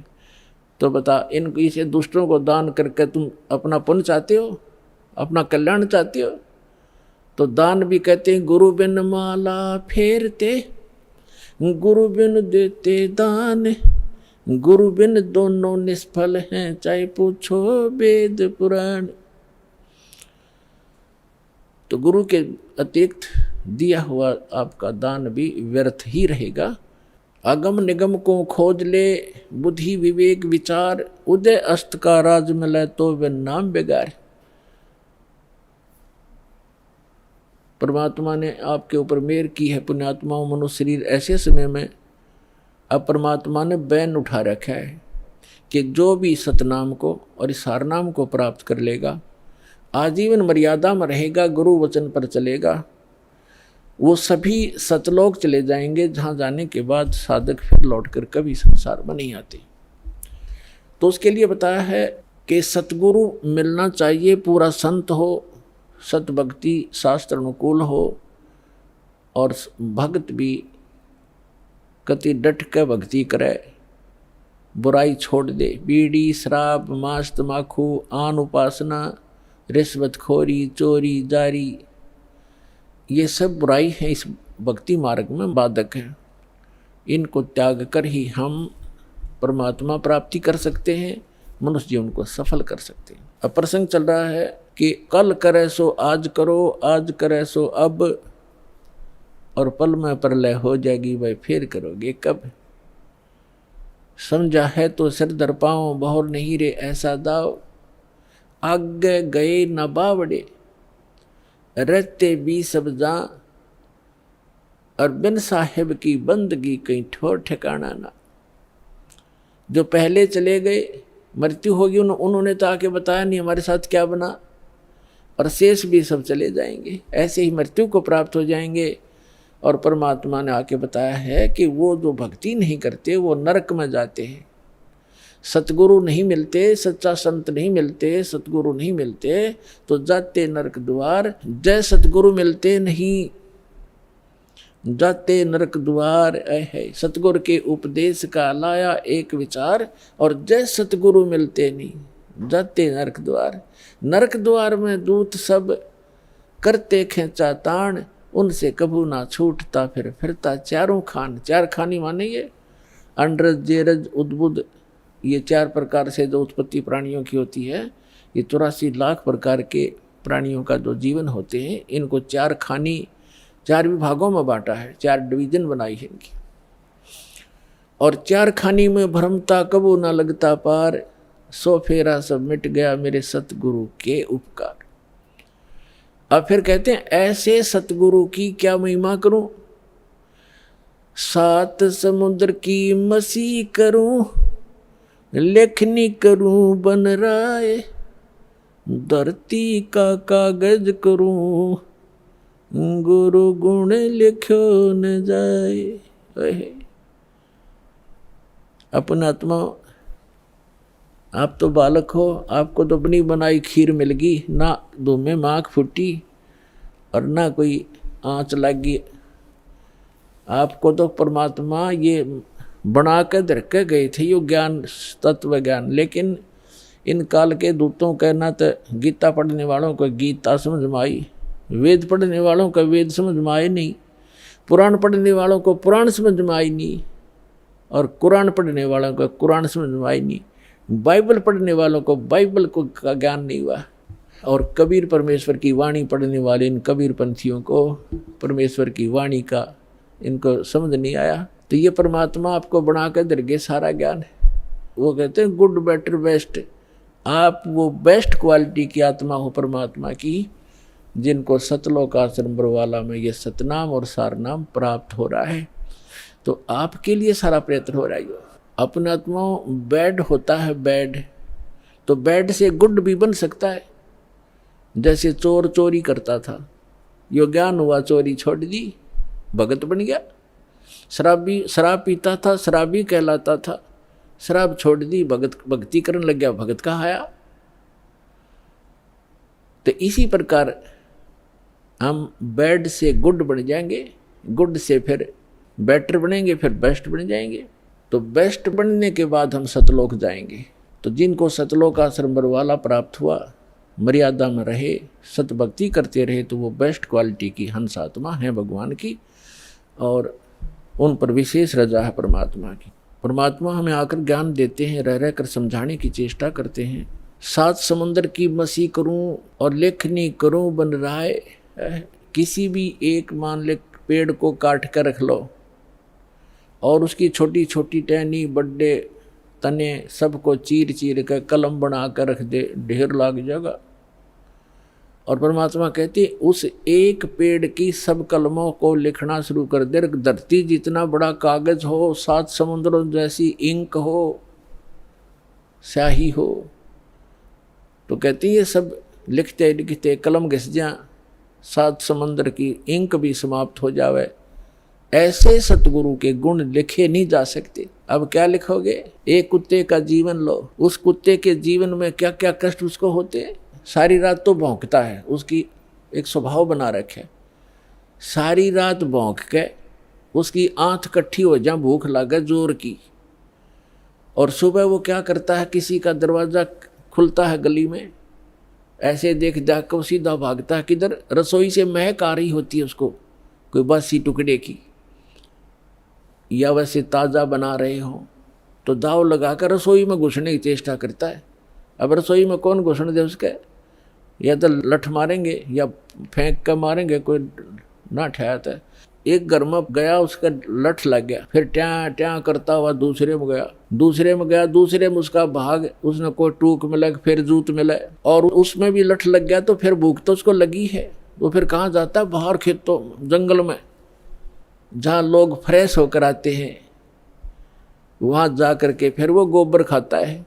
तो बता, इन इसे दूसरों को दान करके तुम अपना पुण्य चाहते हो, अपना कल्याण चाहते हो? तो दान भी कहते हैं गुरु बिन माला फेरते, गुरु बिन देते दान, गुरु बिन दोनों निष्फल हैं, चाहे पूछो वेद पुराण। तो गुरु के अतिरिक्त दिया हुआ आपका दान भी व्यर्थ ही रहेगा। अगम निगम को खोज ले, बुद्धि विवेक विचार, उदय अस्त का राज मिले तो वे नाम बेगार। परमात्मा ने आपके ऊपर मेहर की है पुण्यात्माओं। मनुष्य शरीर ऐसे समय में अब परमात्मा ने बैन उठा रखा है कि जो भी सतनाम को और इस हारनाम को प्राप्त कर लेगा, आजीवन मर्यादा में रहेगा, गुरु वचन पर चलेगा, वो सभी सतलोक चले जाएंगे, जहाँ जाने के बाद साधक फिर लौटकर कभी संसार में नहीं आते। तो उसके लिए बताया है कि सतगुरु मिलना चाहिए, पूरा संत हो, सत भक्ति शास्त्र अनुकूल हो, और भक्त भी कति डट के भक्ति करे, बुराई छोड़ दे। बीड़ी शराब मांस तमाकू आन उपासना रिश्वतखोरी चोरी जारी, ये सब बुराई है, इस भक्ति मार्ग में बाधक है। इनको त्याग कर ही हम परमात्मा प्राप्ति कर सकते हैं, मनुष्य जीवन को सफल कर सकते हैं। अब प्रसंग चल रहा है कि कल करे सो आज करो, आज करे सो अब, और पल में प्रलय हो जाएगी, भाई फिर करोगे कब। समझा है तो सिर दर पाओ, बहुर नहीं रे ऐसा दाव, आगे गए न बावड़े, रहते भी सब जा, और बिन साहिब की बंदगी कहीं ठोर ठिकाना ना। जो पहले चले गए, मृत्यु होगी, उन्होंने तो आके बताया नहीं हमारे साथ क्या बना, और शेष भी सब चले जाएंगे, ऐसे ही मृत्यु को प्राप्त हो जाएंगे। और परमात्मा ने आके बताया है कि वो जो भक्ति नहीं करते वो नरक में जाते हैं। सतगुरु नहीं मिलते, सच्चा संत नहीं मिलते, सतगुरु नहीं मिलते तो जाते नरक द्वार। जय सतगुरु मिलते नहीं, जाते नरक द्वार। है सतगुरु के उपदेश का लाया एक विचार, और जय सतगुरु मिलते नहीं, जाते नरक द्वार। नरक द्वार में दूत सब करते खेचा ताण, उनसे कभू ना छूटता फिर फिरता चारों खान। चार खानी माने ये अंडरज जेरज उद्बुद, ये 4 प्रकार से जो उत्पत्ति प्राणियों की होती है, ये 84 लाख प्रकार के प्राणियों का जो जीवन होते हैं, इनको 4 खानी 4 विभागों में बांटा है, 4 डिवीजन बनाई है इनकी। और 4 खानी में भ्रमता कबू ना लगता पार, सो फेरा सब मिट गया मेरे सतगुरु के उपकार। अब फिर कहते हैं ऐसे सतगुरु की क्या महिमा करूं, 7 समुद्र की मसी करूं, लेखनी करूं बन राय, धरती का कागज करूं, गुरु गुण लिखो न जाए। अपना आत्मा, आप तो बालक हो, आपको तो अपनी बनाई खीर मिल गई, ना दो में माख फूटी और ना कोई आँच लगी। आपको तो परमात्मा ये बना के धर के गए थे, यो ज्ञान तत्व ज्ञान। लेकिन इन काल के दूतों के ना तो गीता पढ़ने वालों को गीता समझ में आई, वेद पढ़ने वालों को वेद समझ में आए नहीं, पुराण पढ़ने वालों को पुराण समझ में आई नहीं, और कुरान पढ़ने वालों को कुरान समझ में आई नहीं, बाइबल पढ़ने वालों को बाइबल को का ज्ञान नहीं हुआ, और कबीर परमेश्वर की वाणी पढ़ने वाले इन कबीर पंथियों को परमेश्वर की वाणी का इनको समझ नहीं आया। तो ये परमात्मा आपको बना कर दरगे सारा ज्ञान है। वो कहते हैं गुड बेटर बेस्ट, आप वो बेस्ट क्वालिटी की आत्मा हो परमात्मा की, जिनको सतलोक आश्रम बरवाला में ये सतनाम और सारनाम प्राप्त हो रहा है। तो आपके लिए सारा प्रयत्न हो रहा है। अपना आत्मा बैड होता है, बैड तो बैड से गुड भी बन सकता है। जैसे चोर चोरी करता था, यो ज्ञान हुआ, चोरी छोड़ दी, भगत बन गया। शराब पीता था, शराबी कहलाता था, शराब छोड़ दी, भक्ति करने लग गया, भगत कहाँ आया। तो इसी प्रकार हम बैड से गुड बन जाएंगे, गुड से फिर बेटर बनेंगे, फिर बेस्ट बन जाएंगे। तो बेस्ट बनने के बाद हम सतलोक जाएंगे। तो जिनको सतलोक आश्रम बरवाला प्राप्त हुआ, मर्यादा में रहे, सतभक्ति करते रहे, तो वो बेस्ट क्वालिटी की हंस आत्मा है भगवान की, और उन पर विशेष रजा है परमात्मा की। परमात्मा हमें आकर ज्ञान देते हैं, रह रह कर समझाने की चेष्टा करते हैं। 7 समुंदर की मसी करूं और लेखनी करूं बन रहा है। किसी भी एक मान ले पेड़ को काट कर रख लो और उसकी छोटी छोटी टहनी, बड़े तने सबको चीर चीर कर कलम बना कर रख दे, ढेर लग जाएगा। और परमात्मा कहते उस एक पेड़ की सब कलमों को लिखना शुरू कर दे। धरती जितना बड़ा कागज हो, 7 समुद्रों जैसी इंक हो, स्याही हो, तो कहती ये सब लिखते लिखते कलम घिस जा, 7 समंदर की इंक भी समाप्त हो जावे। ऐसे सतगुरु के गुण लिखे नहीं जा सकते। अब क्या लिखोगे? एक कुत्ते का जीवन लो, उस कुत्ते के जीवन में क्या क्या कष्ट उसको होते हैं। सारी रात तो भौंकता है, उसकी एक स्वभाव बना रखे, सारी रात भौंक के उसकी आंख कट्ठी हो जा, भूख लगे जोर की, और सुबह वो क्या करता है, किसी का दरवाजा खुलता है गली में, ऐसे देख देख कर सीधा भागता है किधर, रसोई से महक आ रही होती है उसको कोई बासी टुकड़े की, या वैसे ताज़ा बना रहे हो, तो दाव लगाकर रसोई में घुसने की चेष्टा करता है। अब रसोई में कौन घुसने दे उसके, या तो लठ मारेंगे या फेंक कर मारेंगे, कोई ना ठहरता है। एक घर में गया, उसका लठ लग गया, फिर ट्या ट्या करता हुआ दूसरे में गया, दूसरे में गया, दूसरे में उसका भाग, उसने कोई टूक मिला, फिर जूत मिला, और उसमें भी लठ लग गया, तो फिर भूख तो उसको लगी है, तो फिर कहाँ जाता है, बाहर खेतों जंगल में जहाँ लोग फ्रेश होकर आते हैं, वहाँ जा करके फिर वो गोबर खाता है।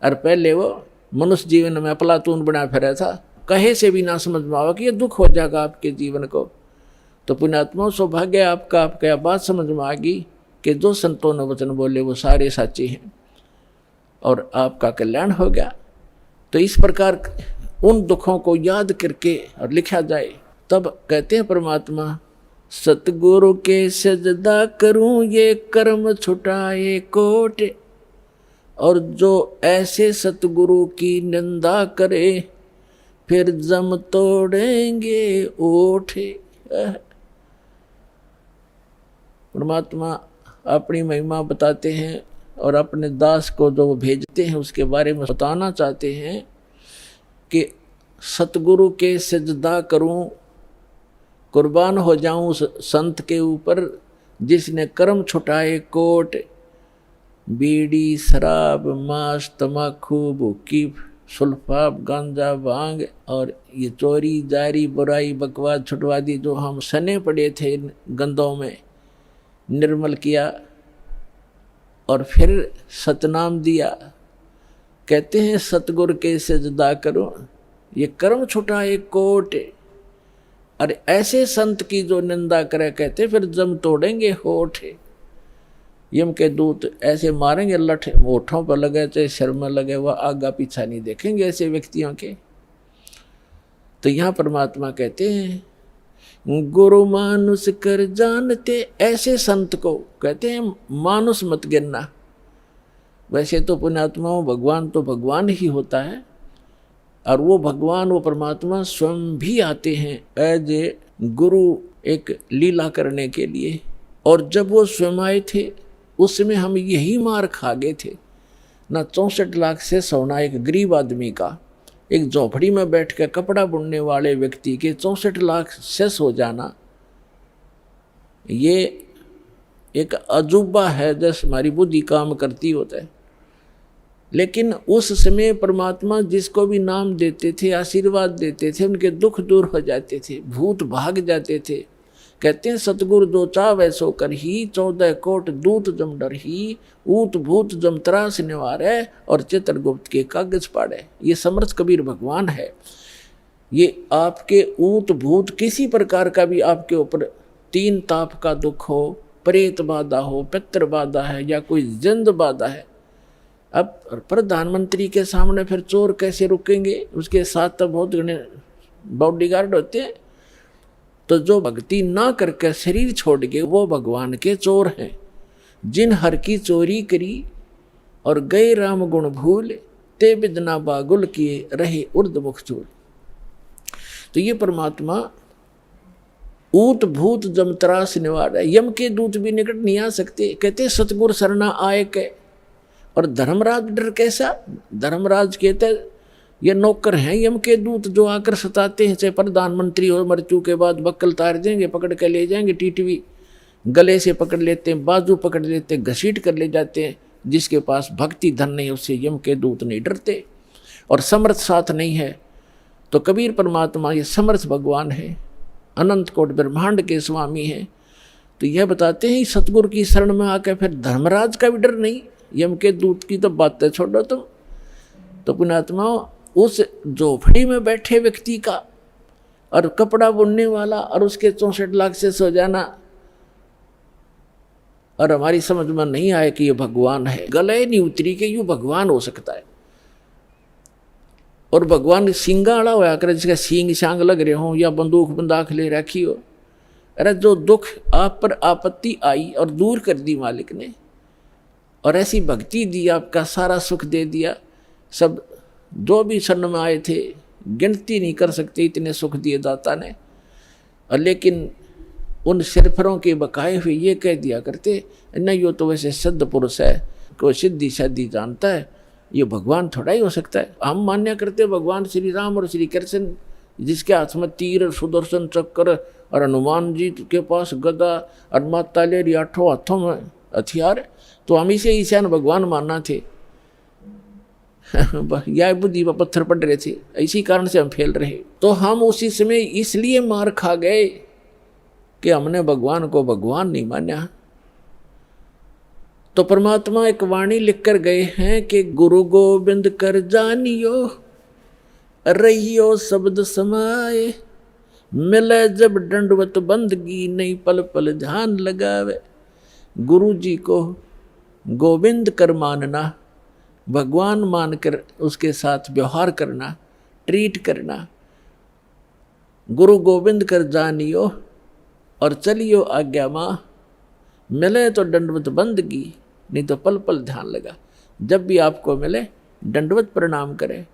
और पहले वो मनुष्य जीवन में अफलातून बना फिरा था, कहे से भी ना समझ में आवा कि ये दुख हो जाएगा आपके जीवन को। तो पुण्यात्मा सौभाग्य आपका, आपका बात समझ में आ गई कि जो संतों ने वचन बोले वो सारे साचे हैं और आपका कल्याण हो गया। तो इस प्रकार उन दुखों को याद करके और लिखा जाए, तब कहते हैं परमात्मा, सतगुरु के सजदा करूं ये कर्म छुटाए कोट, और जो ऐसे सतगुरु की निंदा करे फिर जम तोड़ेंगे ओठ। परमात्मा अपनी महिमा बताते हैं और अपने दास को जो भेजते हैं उसके बारे में बताना चाहते हैं कि सतगुरु के सजदा करूं, कुर्बान हो जाऊं उस संत के ऊपर जिसने कर्म छुटाए कोट। बीड़ी, शराब, मांस, तमाकू, भुक्की, सुल्फाब, गांजा, भांग और ये चोरी, जारी, बुराई, बकवास छुटवा दी, जो हम सने पड़े थे गंदों में, निर्मल किया और फिर सतनाम दिया। कहते हैं सतगुरु के सजदा करो ये कर्म छुटाए कोट। और ऐसे संत की जो निंदा करे, कहते फिर जम तोड़ेंगे होठ। यम के दूत ऐसे मारेंगे लठ, होठों पर लगे चाहे सिर में लगे, वह आगा पीछा नहीं देखेंगे ऐसे व्यक्तियों के। तो यहाँ परमात्मा कहते हैं गुरु मानुष कर जानते, ऐसे संत को कहते हैं मानुष मत गिनना। वैसे तो पुण्यात्माओं भगवान तो भगवान ही होता है, और वो भगवान, वो परमात्मा स्वयं भी आते हैं एज ए गुरु एक लीला करने के लिए। और जब वो स्वयं आए थे उसमें हम यही मार खा गए थे ना। 64 लाख से सोना एक गरीब आदमी का, एक झोपड़ी में बैठ कर कपड़ा बुनने वाले व्यक्ति के 64 लाख सेस हो जाना, ये एक अजूबा है जैसे हमारी बुद्धि काम करती होता है। लेकिन उस समय परमात्मा जिसको भी नाम देते थे, आशीर्वाद देते थे, उनके दुख दूर हो जाते थे, भूत भाग जाते थे। कहते हैं सतगुरु दो चाव ऐसो कर ही, 14 कोट दूत जम डर ही, ऊत भूत जम त्रास निवारे और चित्रगुप्त के कागज पाड़े। ये समर्थ कबीर भगवान है। ये आपके ऊत भूत किसी प्रकार का भी आपके ऊपर 3 ताप का दुख हो, प्रेत बाधा हो, पितृ बाधा है या कोई जिंद बाधा है, अब प्रधानमंत्री के सामने फिर चोर कैसे रुकेंगे? उसके साथ तो बहुत घने बॉडीगार्ड होते हैं। तो जो भक्ति ना करके शरीर छोड़ के वो भगवान के चोर हैं। जिन हर की चोरी करी और गए राम गुण भूल, ते बिदना बागुल किए रहे उर्द मुख चूर। तो ये परमात्मा ऊत भूत जमत्रास निवार है। यम के दूत भी निकट नहीं आ सकते। कहते सतगुर सरना आए के। और धर्मराज डर कैसा? धर्मराज कहते ये नौकर हैं यम के दूत जो आकर सताते हैं। चाहे प्रधानमंत्री हो, मृत्यु के बाद बक्कल तार देंगे, पकड़ के ले जाएंगे, टीटवी गले से पकड़ लेते हैं, बाजू पकड़ लेते हैं, घसीट कर ले जाते हैं। जिसके पास भक्ति धन नहीं उससे यम के दूत नहीं डरते। और समर्थ साथ नहीं है तो कबीर परमात्मा ये समर्थ भगवान है, अनंत कोट ब्रह्मांड के स्वामी हैं। तो यह बताते हैं सतगुरु की शरण में आकर फिर धर्मराज का भी डर नहीं, यम के दूत की तो बातें छोड़ो तुम। तो पुण्यात्मा उस झोपड़ी में बैठे व्यक्ति का और कपड़ा बुनने वाला और उसके 64 लाख से सो जाना और हमारी समझ में नहीं आए कि ये भगवान है। गले नहीं उतरी कि यूँ भगवान हो सकता है। और भगवान सींगा वाला होया करे, जिसका सींग शांग लग रहे हों या बंदूक बंदाख ले रखी हो। अरे जो दुख आप पर आपत्ति आई और दूर कर दी मालिक ने, और ऐसी भक्ति दी, आपका सारा सुख दे दिया। सब जो भी शरण में आए थे गिनती नहीं कर सकते इतने सुख दिए दाता ने। और लेकिन उन सिरफरों के बकाए हुए ये कह दिया करते, नहीं यो तो वैसे सिद्ध पुरुष है, कोई सिद्धि शादी जानता है, ये भगवान थोड़ा ही हो सकता है। हम मान्य करते भगवान श्री राम और श्री कृष्ण, जिसके हाथ में तीर, सुदर्शन चक्र और हनुमान जी के पास गदा और माता ले रही 8 हाथों में हथियार, तो हम इसे ईशान भगवान मानना थे। यह बुद्धि पर पत्थर पड़ रहे थे, इसी कारण से हम फेल रहे। तो हम उसी समय इसलिए मार खा गए कि हमने भगवान को भगवान नहीं माना। तो परमात्मा एक वाणी लिख कर गए हैं कि गुरु गोविंद कर जानियो, रहियो शब्द समाए, मिले जब दंडवत बंदगी, नहीं पल पल ध्यान लगावे। गुरु जी को गोविंद कर मानना, भगवान मानकर उसके साथ व्यवहार करना, ट्रीट करना। गुरु गोविंद कर जानियो और चलियो आज्ञा माँ, मिले तो दंडवत बंदगी, नहीं तो पल पल ध्यान लगा। जब भी आपको मिले दंडवत प्रणाम करें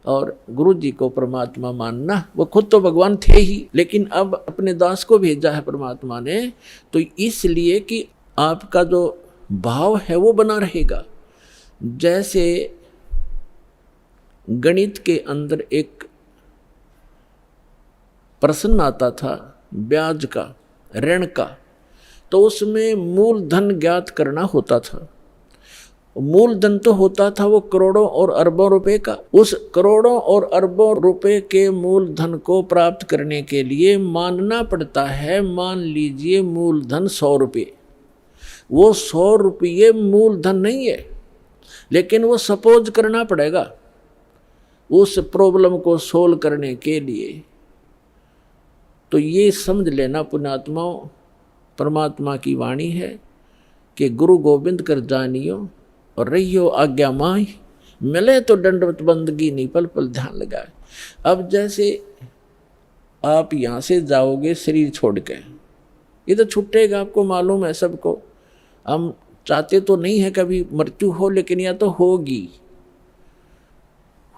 और गुरु जी को परमात्मा मानना। वो खुद तो भगवान थे ही, लेकिन अब अपने दास को भेजा है परमात्मा ने, तो इसलिए कि आपका जो भाव है वो बना रहेगा। जैसे गणित के अंदर एक प्रश्न आता था ब्याज का, ऋण का, तो उसमें मूलधन ज्ञात करना होता था। मूलधन तो होता था वो करोड़ों और अरबों रुपए का। उस करोड़ों और अरबों रुपए के मूलधन को प्राप्त करने के लिए मानना पड़ता है, मान लीजिए मूलधन 100 रुपये। वो 100 रुपये मूलधन नहीं है, लेकिन वो सपोज करना पड़ेगा उस प्रॉब्लम को सोल्व करने के लिए। तो ये समझ लेना पुण्यात्माओं, परमात्मा की वाणी है कि गुरु गोविंद कर जानियो और रहियो आज्ञा माही, मिले तो दंडवत बंदगी, नहीं पल पल ध्यान लगाए। अब जैसे आप यहाँ से जाओगे शरीर छोड़ के, ये तो छूटेगा, आपको मालूम है सबको। हम चाहते तो नहीं है कभी मृत्यु हो, लेकिन यह तो होगी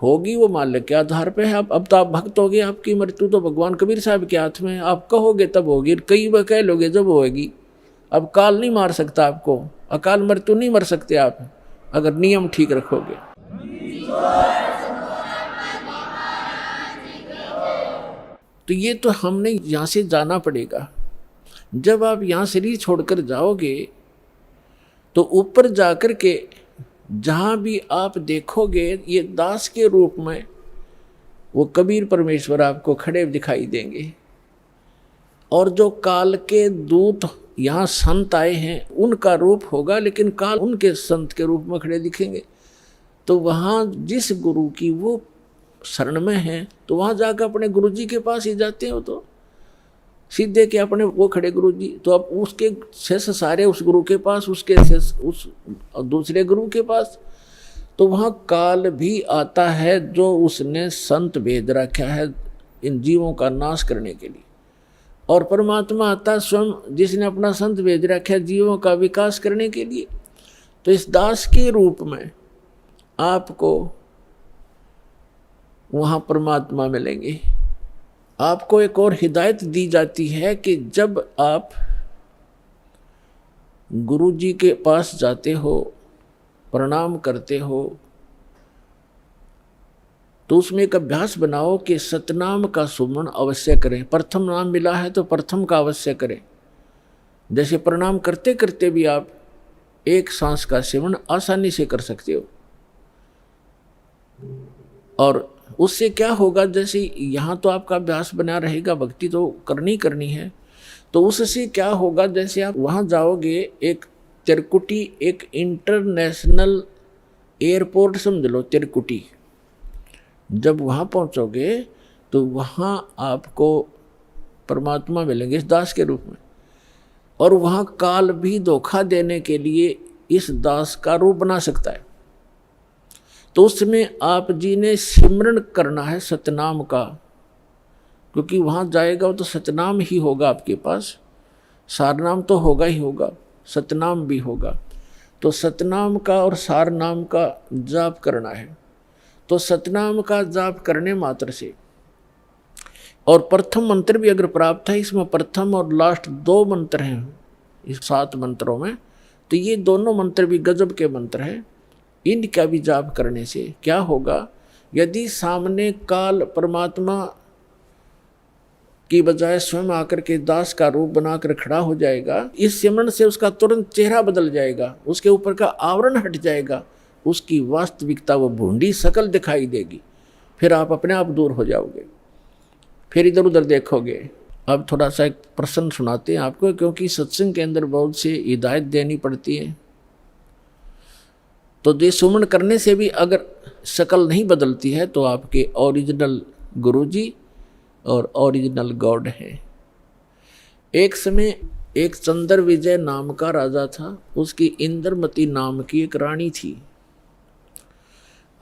होगी। वो मालिक के आधार पे है। अब तो आप भक्त हो गए, आपकी मृत्यु तो भगवान कबीर साहब के हाथ में। आप कहोगे तब होगी, कई बार कह लोगे जब होगी। अब काल नहीं मार सकता आपको, अकाल मृत्यु नहीं मर सकते आप, अगर नियम ठीक रखोगे। तो ये तो हमने यहाँ से जाना पड़ेगा। जब आप यहाँ शरीर छोड़कर जाओगे तो ऊपर जाकर के जहाँ भी आप देखोगे ये दास के रूप में वो कबीर परमेश्वर आपको खड़े दिखाई देंगे। और जो काल के दूत यहाँ संत आए हैं उनका रूप होगा, लेकिन काल उनके संत के रूप में खड़े दिखेंगे। तो वहाँ जिस गुरु की वो शरण में है तो वहाँ जाकर अपने गुरु जी के पास ही जाते हैं। वो तो सीधे के अपने वो खड़े गुरु जी, तो अब उसके शेष सारे उस गुरु के पास, उसके शेष उस दूसरे गुरु के पास। तो वहाँ काल भी आता है जो उसने संत भेज रखा है इन जीवों का नाश करने के लिए, और परमात्मा आता स्वयं जिसने अपना संत भेज रखा है जीवों का विकास करने के लिए। तो इस दास के रूप में आपको वहाँ परमात्मा मिलेंगे। आपको एक और हिदायत दी जाती है कि जब आप गुरु जी के पास जाते हो, प्रणाम करते हो, तो उसमें एक अभ्यास बनाओ कि सतनाम का सुमरण अवश्य करें। प्रथम नाम मिला है तो प्रथम का अवश्य करें। जैसे प्रणाम करते करते भी आप एक सांस का सेवन आसानी से कर सकते हो। और उससे क्या होगा, जैसे यहाँ तो आपका अभ्यास बना रहेगा, भक्ति तो करनी है, तो उससे क्या होगा, जैसे आप वहाँ जाओगे, एक तिरकुटी, एक इंटरनेशनल एयरपोर्ट समझ लो तिरकुटी, जब वहाँ पहुँचोगे तो वहाँ आपको परमात्मा मिलेंगे इस दास के रूप में। और वहाँ काल भी धोखा देने के लिए इस दास का रूप बना सकता है। तो उसमें आप जी ने सिमरन करना है सतनाम का, क्योंकि वहाँ जाएगा तो सतनाम ही होगा आपके पास, सारनाम तो होगा ही होगा, सतनाम भी होगा। तो सतनाम का और सारनाम का जाप करना है। तो सतनाम का जाप करने मात्र से, और प्रथम मंत्र भी अगर प्राप्त है, इसमें प्रथम और लास्ट 2 मंत्र हैं इस 7 मंत्रों में, तो ये दोनों मंत्र भी गजब के मंत्र हैं। इनका भी जाप करने से क्या होगा, यदि सामने काल परमात्मा की बजाय स्वयं आकर के दास का रूप बनाकर खड़ा हो जाएगा, इस सिमरन से उसका तुरंत चेहरा बदल जाएगा, उसके ऊपर का आवरण हट जाएगा, उसकी वास्तविकता वो भूंडी शकल दिखाई देगी। फिर आप अपने आप दूर हो जाओगे, फिर इधर उधर देखोगे। अब थोड़ा सा एक प्रश्न सुनाते हैं आपको, क्योंकि सत्संग के अंदर बहुत से हिदायत देनी पड़ती है। तो ये सुमन करने से भी अगर शकल नहीं बदलती है तो आपके ओरिजिनल गुरुजी और ओरिजिनल गॉड है। एक समय एक चंद्र विजय नाम का राजा था, उसकी इंद्रमती नाम की एक रानी थी,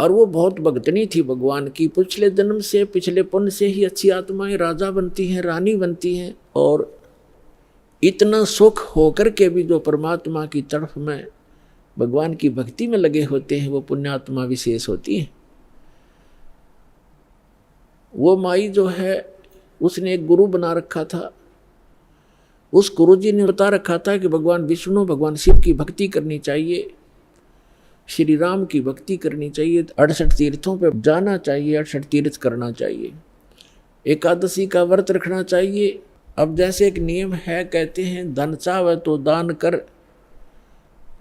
और वो बहुत भक्तनी थी भगवान की। पिछले जन्म से, पिछले पुण्य से ही अच्छी आत्माएं राजा बनती हैं, रानी बनती हैं, और इतना सुख होकर के भी जो परमात्मा की तरफ में भगवान की भक्ति में लगे होते हैं वो पुण्यात्मा विशेष होती हैं। वो माई जो है उसने एक गुरु बना रखा था। उस गुरु जी ने बता रखा था कि भगवान विष्णु, भगवान शिव की भक्ति करनी चाहिए, श्री राम की भक्ति करनी चाहिए, 68 तीर्थों पे जाना चाहिए, 68 तीर्थ करना चाहिए, एकादशी का व्रत रखना चाहिए। अब जैसे एक नियम है, कहते हैं धन चाहे तो दान कर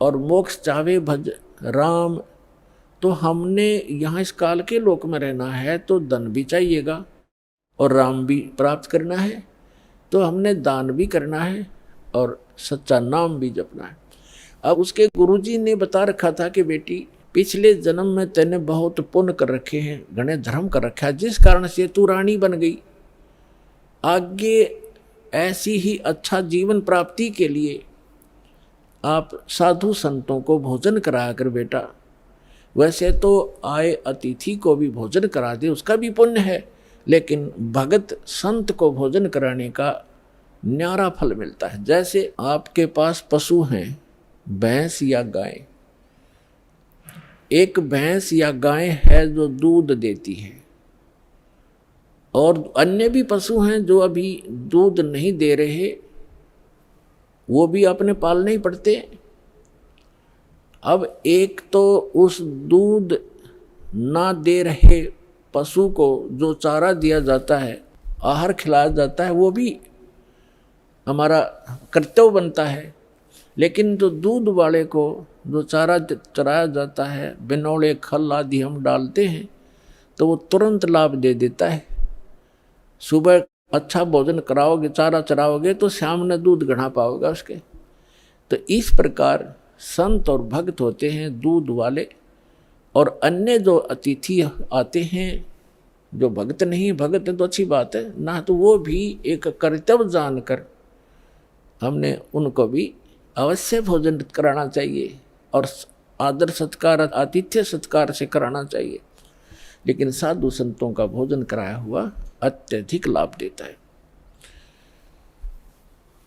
और मोक्ष चाहे भज राम। तो हमने यहाँ इस काल के लोक में रहना है तो धन भी चाहिएगा और राम भी प्राप्त करना है, तो हमने दान भी करना है और सच्चा नाम भी जपना है। अब उसके गुरुजी ने बता रखा था कि बेटी पिछले जन्म में तैने बहुत पुण्य कर रखे हैं, घने धर्म कर रखा है, जिस कारण से तू रानी बन गई। आगे ऐसी ही अच्छा जीवन प्राप्ति के लिए आप साधु संतों को भोजन करा कर बेटा, वैसे तो आए अतिथि को भी भोजन करा दे, उसका भी पुण्य है, लेकिन भगत संत को भोजन कराने का न्यारा फल मिलता है। जैसे आपके पास पशु हैं, भैंस या गाय, एक भैंस या गाय है जो दूध देती है, और अन्य भी पशु हैं जो अभी दूध नहीं दे रहे, वो भी अपने पालने ही पड़ते। अब एक तो उस दूध ना दे रहे पशु को जो चारा दिया जाता है, आहार खिलाया जाता है, वो भी हमारा कर्तव्य बनता है। लेकिन जो दूध वाले को जो चारा चराया जाता है, बिनौले खल आदि हम डालते हैं, तो वो तुरंत लाभ दे देता है। सुबह अच्छा भोजन कराओगे, चारा चराओगे, तो शाम में दूध घड़ा पाओगे उसके। तो इस प्रकार संत और भक्त होते हैं दूध वाले, और अन्य जो अतिथि आते हैं जो भक्त नहीं, भक्त है तो अच्छी बात है ना, तो वो भी एक कर्तव्य जानकर हमने उनको भी अवश्य भोजन कराना चाहिए। और आदर सत्कार, आतिथ्य सत्कार से कराना चाहिए, लेकिन साधु संतों का भोजन कराया हुआ अत्यधिक लाभ देता है।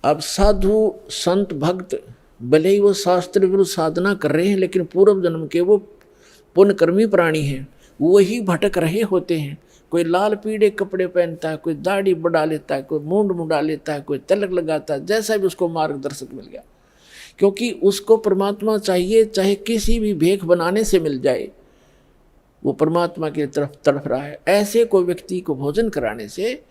अब साधु संत भक्त भले ही वो शास्त्र विरुद्ध साधना कर रहे हैं, लेकिन पूर्व जन्म के वो पुण्यकर्मी प्राणी हैं, वही भटक रहे होते हैं। कोई लाल पीले कपड़े पहनता है, कोई दाढ़ी बढ़ा लेता है, कोई मूंड मुड़ा लेता है, कोई तिलक लगाता है, जैसा भी उसको मार्गदर्शक मिल गया, क्योंकि उसको परमात्मा चाहिए, चाहे किसी भी भेख बनाने से मिल जाए, वो परमात्मा की तरफ तड़प रहा है। ऐसे कोई व्यक्ति को भोजन कराने से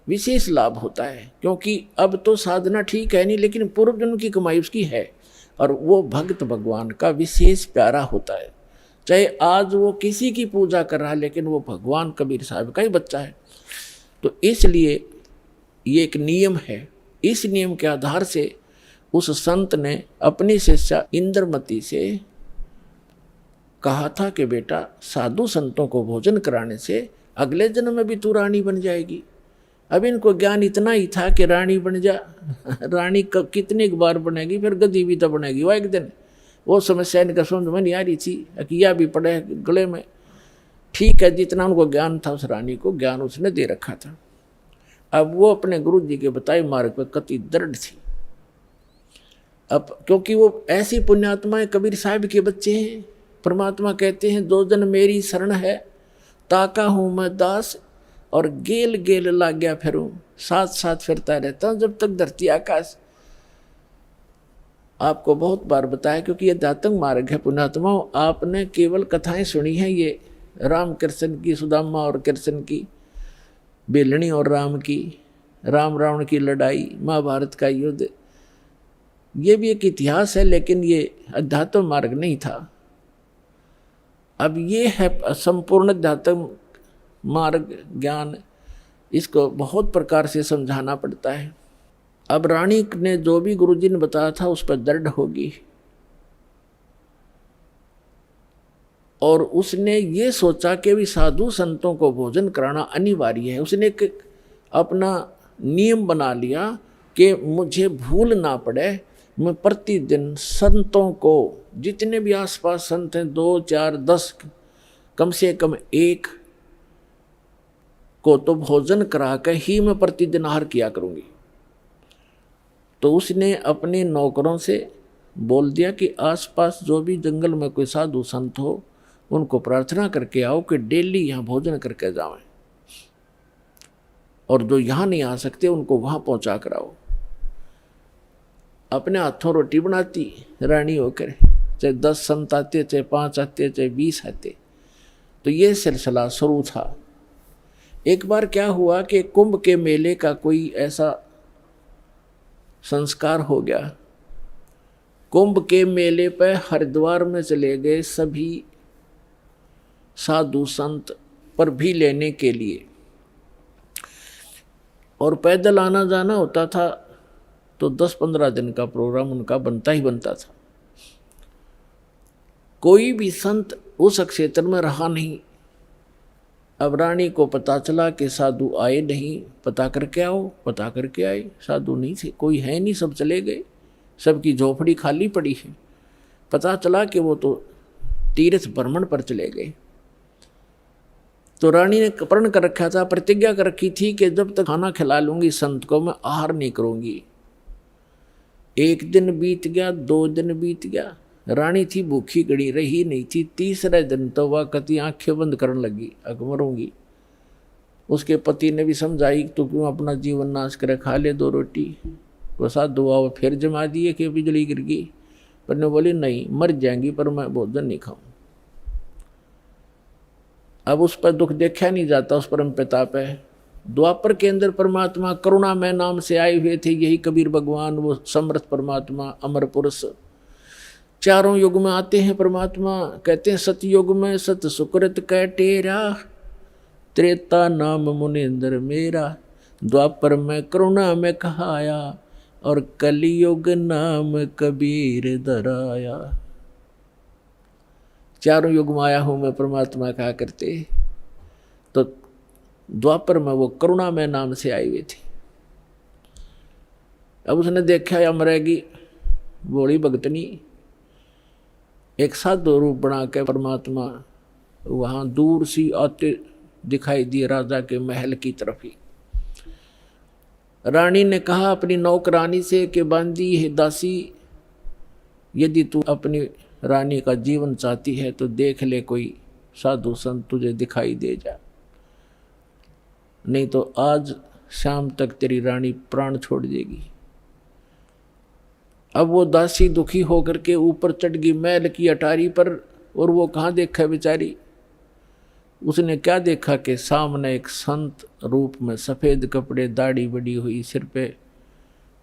विशेष लाभ होता है, क्योंकि अब तो साधना ठीक है नहीं, लेकिन पूर्व जन्म की कमाई उसकी है, और वो भक्त भगवान का विशेष प्यारा होता है। चाहे आज वो किसी की पूजा कर रहा है, लेकिन वो भगवान कबीर साहब का ही बच्चा है। तो इसलिए ये एक नियम है। इस नियम के आधार से उस संत ने अपनी शिष्या इंद्रमती से कहा था कि बेटा, साधु संतों को भोजन कराने से अगले जन्म में भी तू रानी बन जाएगी। अब इनको ज्ञान इतना ही था कि रानी बन जा, रानी कितनी बार बनेगी, फिर गद्दी भी तो बनेगी वो एक दिन। वो समस्या इनका समझ में नहीं आ रही थी, अकिया भी पड़े गले में। ठीक है, जितना उनको ज्ञान था उस रानी को ज्ञान उसने दे रखा था। अब वो अपने गुरु जी के बताए मार्ग पर कति दृढ़ थी। अब क्योंकि वो ऐसी पुण्यात्माएं कबीर साहब के बच्चे हैं, परमात्मा कहते हैं दो जन मेरी शरण है, ताका हूँ मैं दास और गेल गेल लाग गया फिरूं, साथ साथ फिरता रहता हूँ जब तक धरती आकाश। आपको बहुत बार बताया, क्योंकि ये दातंग मार्ग है पुण्यात्माओं। आपने केवल कथाएं सुनी हैं, ये राम कृष्ण की, सुदामा और कृष्ण की, बेलनी और राम की, राम रावण की लड़ाई, महाभारत का युद्ध, ये भी एक इतिहास है, लेकिन ये अध्यात्म मार्ग नहीं था। अब ये है संपूर्ण अध्यात्म मार्ग ज्ञान, इसको बहुत प्रकार से समझाना पड़ता है। अब रानी ने जो भी गुरुजी ने बताया था उस पर दृढ़ होगी, और उसने ये सोचा कि भी साधु संतों को भोजन कराना अनिवार्य है। उसने एक अपना नियम बना लिया कि मुझे भूल ना पड़े, मैं प्रतिदिन संतों को, जितने भी आसपास संत हैं, 2, 4, 10, कम से कम एक को तो भोजन करा कर ही मैं प्रतिदिन आहार किया करूंगी। तो उसने अपने नौकरों से बोल दिया कि आसपास जो भी जंगल में कोई साधु संत हो, उनको प्रार्थना करके आओ कि डेली यहाँ भोजन करके जाएं, और जो यहाँ नहीं आ सकते उनको वहाँ पहुँचा कर आओ। अपने हाथों रोटी बनाती रानी होकर, चाहे 10 संत आते, चाहे 5 आते, चाहे 20 आते। तो ये सिलसिला शुरू था। एक बार क्या हुआ कि कुंभ के मेले का कोई ऐसा संस्कार हो गया। कुंभ के मेले पर हरिद्वार में चले गए सभी साधु संत पर भी लेने के लिए, और पैदल आना जाना होता था, तो 10-15 दिन का प्रोग्राम उनका बनता ही बनता था। कोई भी संत उस क्षेत्र में रहा नहीं। अब रानी को पता चला कि साधु आए नहीं, पता करके आओ। पता करके आए, साधु नहीं थे, कोई है नहीं, सब चले गए, सबकी झोपड़ी खाली पड़ी है। पता चला कि वो तो तीर्थ भ्रमण पर चले गए। तो रानी ने प्रण कर रखा था, प्रतिज्ञा कर रखी थी कि जब तक खाना खिला लूंगी संत को, मैं आहार नहीं करूंगी। 1 दिन बीत गया, 2 दिन बीत गया, रानी थी भूखी गड़ी, रही नहीं थी। 3रे दिन तो वह कति आंखें बंद करने लगी, अब मरूंगी। उसके पति ने भी समझाई, तो क्यों अपना जीवन नाश करे, खा ले 2 रोटी। वो साधु आओ फिर जमा दिए कि बिजली गिर गई, पर ने बोली नहीं, मर जाएंगी पर मैं भोजन नहीं खाऊं। अब उस पर दुख देखा नहीं जाता, उस परम पिता पे। द्वापर के अंदर परमात्मा करुणा में नाम से आए हुए थे, यही कबीर भगवान, वो समर्थ परमात्मा, अमर पुरुष। चारों युग में आते हैं परमात्मा। कहते हैं सतयुग में सत सुकृत कह टेरा, त्रेता नाम मुनिंद्र मेरा, द्वापर में करुणा में कहाया, और कलियुग नाम कबीर धराया। चारों युग में आया हूँ मैं, परमात्मा कहा करते। तो द्वापर में वो करुणा में नाम से आए हुए थे। अब उसने देखा या मरेगी, बोली भगतनी, एक साधु रूप बना के परमात्मा वहाँ दूर सी आते दिखाई दिए राजा के महल की तरफ ही। रानी ने कहा अपनी नौकरानी से कि बांदी है दासी, यदि तू अपनी रानी का जीवन चाहती है तो देख ले कोई साधु संत तुझे दिखाई दे जा, नहीं तो आज शाम तक तेरी रानी प्राण छोड़ देगी। अब वो दासी दुखी होकर के ऊपर चढ़ गई महल की अटारी पर, और वो कहाँ देखा बेचारी, उसने क्या देखा कि सामने एक संत रूप में सफ़ेद कपड़े, दाढ़ी बड़ी हुई, सिर पे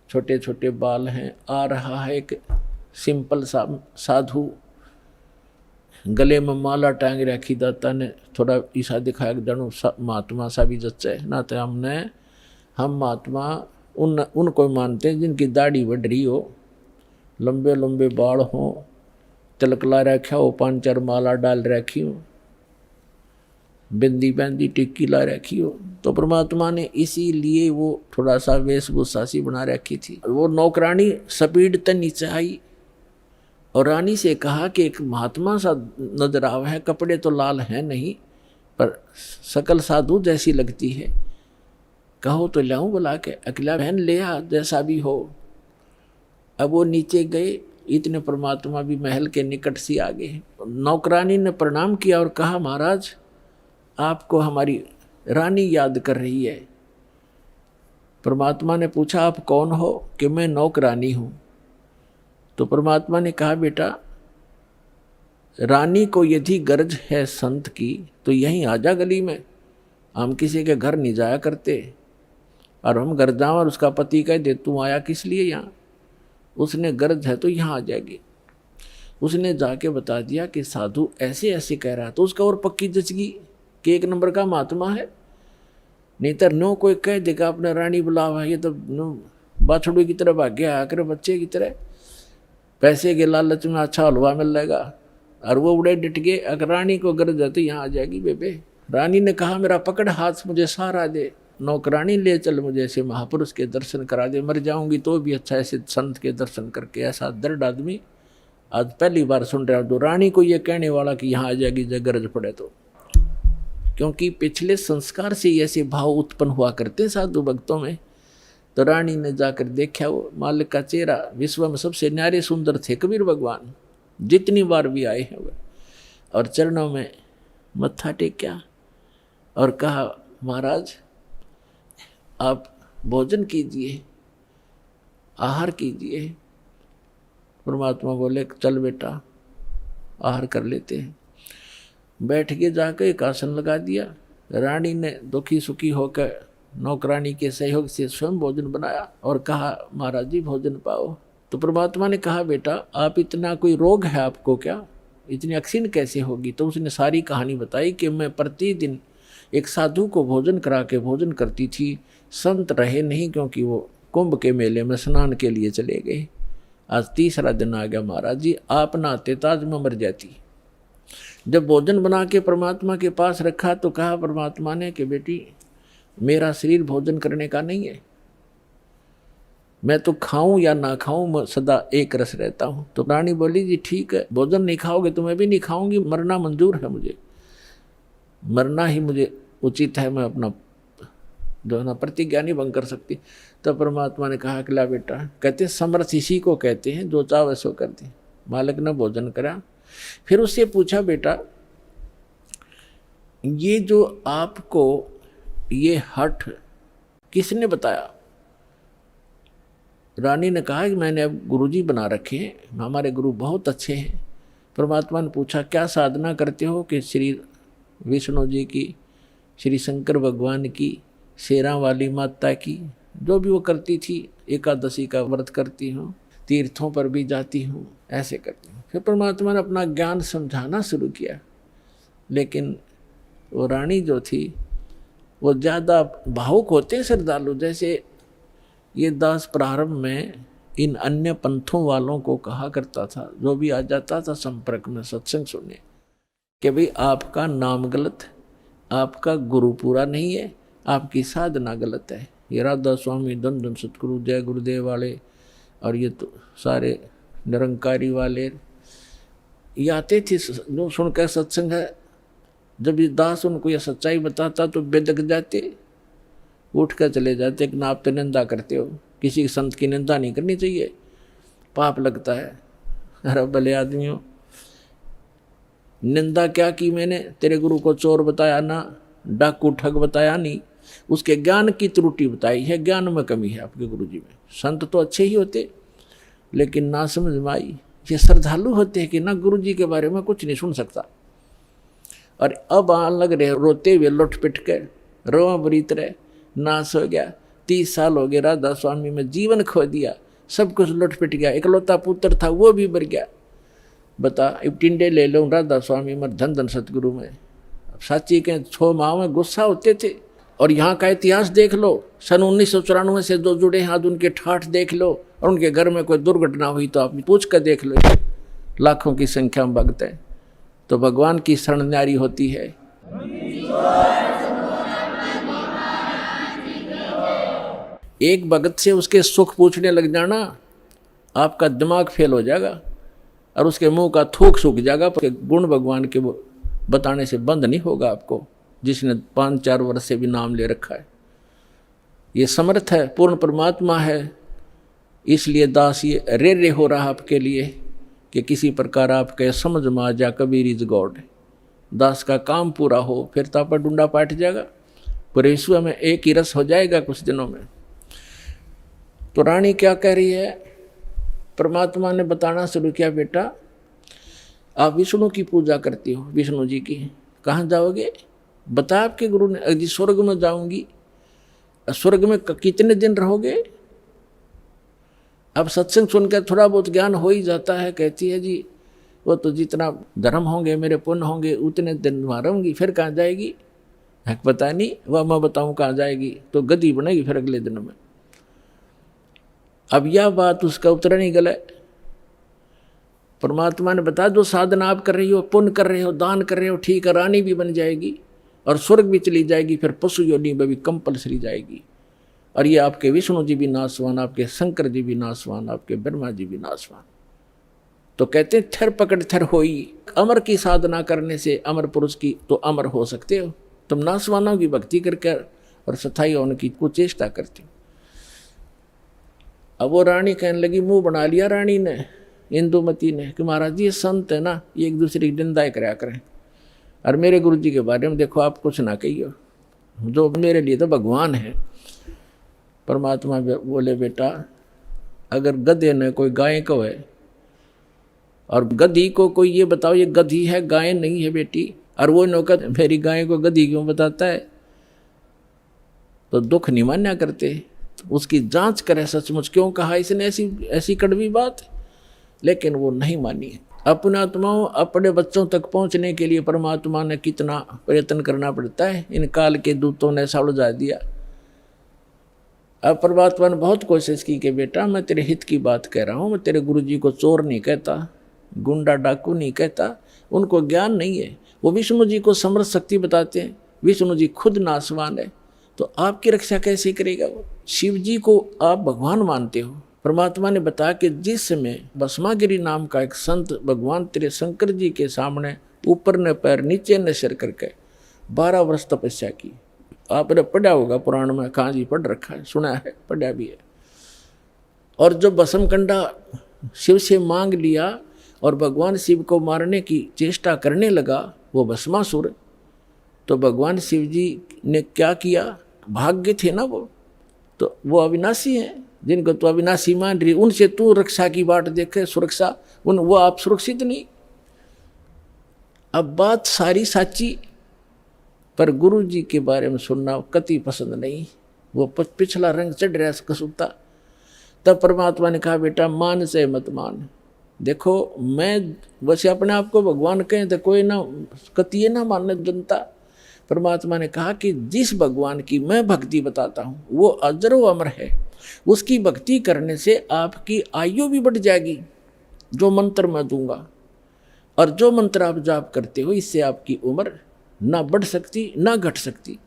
छोटे छोटे बाल हैं, आ रहा है एक सिंपल सा साधु, गले में माला टांग रखी। दाता ने थोड़ा ईसा दिखाया कि जनो महात्मा सा भी जच्चा है ना, तो हम महात्मा उनको मानते हैं जिनकी दाढ़ी बढ़ रही हो, लंबे लंबे बाल हों, तिलकला रखा हो, 5-4 माला डाल रखी हो, बिंदी बंदी टिक्की ला रखी हो। तो परमात्मा ने इसीलिए वो थोड़ा सा वेशभूषा सी बना रखी थी। वो नौकरानी स्पीड तक नीचे आई और रानी से कहा कि एक महात्मा सा नजर आवा है, कपड़े तो लाल हैं नहीं पर सकल साधु जैसी लगती है, कहो तो लाऊं बुला के, अकेला बहन ले आ जैसा भी हो। अब वो नीचे गए, इतने परमात्मा भी महल के निकट से आ गए। नौकरानी ने प्रणाम किया और कहा महाराज आपको हमारी रानी याद कर रही है। परमात्मा ने पूछा आप कौन हो, कि मैं नौकरानी हूँ। तो परमात्मा ने कहा बेटा रानी को यदि गरज है संत की तो यहीं आजा गली में, हम किसी के घर नहीं जाया करते, और हम घर जाओ और उसका पति कह दे तू आया किस लिए यहाँ, उसने गरज है तो यहाँ आ जाएगी। उसने जाके बता दिया कि साधु ऐसे ऐसे कह रहा, तो उसका और पक्की जचगी कि 1 नंबर का महात्मा है। नहीं तो नो कोई कह देगा अपना रानी बुलावा, ये तो नो बाछड़ू की तरह भाग्य आकर बच्चे की तरह, पैसे के लालच में अच्छा हलवा मिल जाएगा, और वो उड़े डिट गए। अगर रानी को गरज है तो यहाँ आ जाएगी बेबे। रानी ने कहा मेरा पकड़ हाथ मुझे सहारा दे, नौकरानी ले चल मुझे ऐसे महापुरुष के दर्शन करा दे, मर जाऊंगी तो भी अच्छा ऐसे संत के दर्शन करके। ऐसा दर्द आदमी आज पहली बार सुन रहा हूँ, तो रानी को ये कहने वाला कि यहाँ आ जाएगी जब गरज पड़े तो, क्योंकि पिछले संस्कार से ऐसे भाव उत्पन्न हुआ करते साधु भक्तों में। तो रानी ने जाकर देखा वो मालिक का चेहरा, विश्व में सबसे न्यारे सुंदर थे कबीर भगवान, जितनी बार भी आए हैं वो, और चरणों में मत्था टेका और कहा महाराज आप भोजन कीजिए, आहार कीजिए। परमात्मा बोले चल बेटा आहार कर लेते हैं। बैठ के जाकर एक आसन लगा दिया। रानी ने दुखी सुखी होकर नौकरानी के सहयोग से स्वयं भोजन बनाया और कहा महाराज जी भोजन पाओ। तो परमात्मा ने कहा बेटा आप इतना कोई रोग है आपको क्या, इतनी अक्सीन कैसे होगी। तो उसने सारी कहानी बताई कि मैं प्रतिदिन एक साधु को भोजन करा के भोजन करती थी, संत रहे नहीं क्योंकि वो कुंभ के मेले में स्नान के लिए चले गए। आज 3रा दिन आ गया महाराज जी, आप ना आते ताज में मर जाती। जब भोजन बना के परमात्मा के पास रखा तो कहा परमात्मा ने कि बेटी मेरा शरीर भोजन करने का नहीं है, मैं तो खाऊं या ना खाऊं मैं सदा एक रस रहता हूं। तो रानी बोली जी ठीक है, भोजन नहीं खाओगे तो मैं भी नहीं खाऊंगी, मरना मंजूर है मुझे, मरना ही मुझे उचित है, मैं अपना जो है ना प्रतिज्ञा नहीं भंग कर सकती। तो परमात्मा ने कहा कि ला बेटा, कहते समर्थ इसी को कहते हैं जो चाहे सो कर दे। मालिक ने भोजन करा, फिर उससे पूछा बेटा ये जो आपको ये हठ किसने बताया। रानी ने कहा कि मैंने अब गुरुजी बना रखे हैं, हमारे गुरु बहुत अच्छे हैं। परमात्मा ने पूछा क्या साधना करते हो, कि श्री विष्णु जी की, श्री शंकर भगवान की, शेरा वाली माता की, जो भी वो करती थी, एकादशी का व्रत करती हूँ, तीर्थों पर भी जाती हूँ, ऐसे करती हूँ। फिर परमात्मा ने अपना ज्ञान समझाना शुरू किया, लेकिन वो रानी जो थी वो ज़्यादा भावुक होते हैं श्रद्धालु। जैसे ये दास प्रारंभ में इन अन्य पंथों वालों को कहा करता था, जो भी आ जाता था संपर्क में सत्संग सुनने, कि भाई आपका नाम गलत, आपका गुरु पूरा नहीं है, आपकी साधना गलत है। ये राधा स्वामी, धन धन सतगुरु, जय गुरुदेव वाले और ये तो सारे निरंकारी वाले ये आते थे जो सुनकर सत्संग है, जब ये दास उनको यह सच्चाई बताता तो बेदक जाते, उठ कर चले जाते कि ना आप तो निंदा करते हो, किसी संत की निंदा नहीं करनी चाहिए, पाप लगता है। अरे भले आदमियों, निंदा क्या की मैंने? तेरे गुरु को चोर बताया ना, डाकू ठग बताया नहीं, उसके ज्ञान की त्रुटि बताई है, ज्ञान में कमी है आपके गुरु जी में। संत तो अच्छे ही होते लेकिन ना समझ में आई। ये श्रद्धालु होते हैं कि ना गुरु जी के बारे में कुछ नहीं सुन सकता। और अब आन लग रहे रोते हुए लुट पिट के, रोआ बरीत रहे, नाश हो गया, 30 साल हो गए राधा स्वामी में जीवन खो दिया, सब कुछ लुट पिट गया, इकलौता पुत्र था वो भी मर गया। बता, अब टिंडे ले लो राधा स्वामी में, धन धन सतगुरु में। अब साची के 6 माह में गुस्सा होते थे। और यहाँ का इतिहास देख लो, सन 1994 से जो जुड़े हैं, उनके ठाठ देख लो, और उनके घर में कोई दुर्घटना हुई तो आप पूछ कर देख लो, लाखों की संख्या में भक्त हैं। तो भगवान की शरण न्यारी होती है। एक भगत से उसके सुख पूछने लग जाना, आपका दिमाग फेल हो जाएगा और उसके मुंह का थूक सूख जाएगा। गुण भगवान के बताने से बंद नहीं होगा आपको, जिसने 5-4 वर्ष से भी नाम ले रखा है। ये समर्थ है, पूर्ण परमात्मा है, इसलिए दास ये रे हो रहा आपके लिए कि किसी प्रकार आपके समझ में आ जा कबीर इज गॉड। दास का काम पूरा हो, फिर तो आप डूंडा पाट जाएगा, पूरे विश्व में एक ही रस हो जाएगा कुछ दिनों में। तो रानी क्या कह रही है? परमात्मा ने बताना शुरू किया, बेटा आप विष्णु की पूजा करती हो, विष्णु जी की, कहाँ जाओगे? बता आपके गुरु ने। जी स्वर्ग में जाऊंगी। स्वर्ग में कितने दिन रहोगे? अब सत्संग सुनकर थोड़ा बहुत ज्ञान हो ही जाता है। कहती है जी वो तो जितना धर्म होंगे, मेरे पुण्य होंगे, उतने दिन वहाँ रहूंगी, फिर कहाँ जाएगी? पता नहीं, वह मैं बताऊँ कहाँ जाएगी, तो गद्दी बनेगी फिर अगले दिन में। अब यह बात उसका उत्तर नहीं गला। परमात्मा ने बताया जो साधना आप कर रही हो, पुण्य कर रहे हो, दान कर रहे हो, ठीक है, रानी भी बन जाएगी और स्वर्ग भी चली जाएगी, फिर पशु योनि में भी कंपलसरी जाएगी। और ये आपके विष्णु जी भी नाशवान, आपके शंकर जी भी नाशवान, आपके ब्रह्मा जी भी नाशवान। तो कहते हैं थर पकड़ थर होई, अमर की साधना करने से अमर पुरुष की तो अमर हो सकते हो। तुम नाशवानों की भक्ति करके और सथाई होने की कुचेष्टा करती हो। अब वो रानी कहने लगी, मुंह बना लिया रानी ने, इंदुमती ने, कि महाराज जी ये संत है ना, ये एक दूसरे की निंदाएं कराया करें, और मेरे गुरु जी के बारे में देखो आप कुछ ना कहियो, जो मेरे लिए तो भगवान है। परमात्मा बोले, बेटा अगर गधे ने कोई गाय को है और गधी को कोई ये बताओ ये गधी है गाय नहीं है बेटी, और वो नौकर मेरी गाय को गधी क्यों बताता है, तो दुख नहीं मान्या करते। उसकी जांच करे सचमुच क्यों कहा इसने ऐसी कड़वी बात, लेकिन वो नहीं मानी। अपने आत्माओं, अपने बच्चों तक पहुंचने के लिए परमात्मा ने कितना प्रयत्न करना पड़ता है। इन काल के दूतों ने ऐसा उलझा दिया। अब परमात्मा ने बहुत कोशिश की कि बेटा मैं तेरे हित की बात कह रहा हूँ, मैं तेरे गुरु जी को चोर नहीं कहता, गुंडा डाकू नहीं कहता, उनको ज्ञान नहीं है, वो विष्णु जी को समर्थ शक्ति बताते हैं, विष्णु जी खुद नाशवान है, तो आपकी रक्षा कैसे करेगा वो? शिव जी को आप भगवान मानते हो। परमात्मा ने बताया कि जिस समय भस्मागिरी नाम का एक संत भगवान तेरे शंकर जी के सामने ऊपर ने पैर नीचे ने सिर करके 12 वर्ष तपस्या की। आपने पढ़ा होगा पुराण में, कहाँ जी पढ़ रखा है, सुना है, पढ़ा भी है। और जो भस्म कंडा शिव से मांग लिया और भगवान शिव को मारने की चेष्टा करने लगा वो भस्मासुर, तो भगवान शिव जी ने क्या किया? भाग्य थे ना वो, तो वो अविनाशी हैं, जिनको तो अविनाशी मान रही, उनसे तू रक्षा की बाट देखे, सुरक्षा, वो आप सुरक्षित नहीं। अब बात सारी साची, पर गुरु जी के बारे में सुनना कति पसंद नहीं, वो पिछला रंग चढ़ रहा कसूता। तब परमात्मा ने कहा, बेटा मान से मत मान। देखो मैं वैसे अपने आप को भगवान कहें तो कोई ना कतिये ना मानने जनता। परमात्मा ने कहा कि जिस भगवान की मैं भक्ति बताता हूँ वो अजर व अमर है, उसकी भक्ति करने से आपकी आयु भी बढ़ जाएगी, जो मंत्र मैं दूंगा, और जो मंत्र आप जाप करते हो इससे आपकी उम्र ना बढ़ सकती ना घट सकती,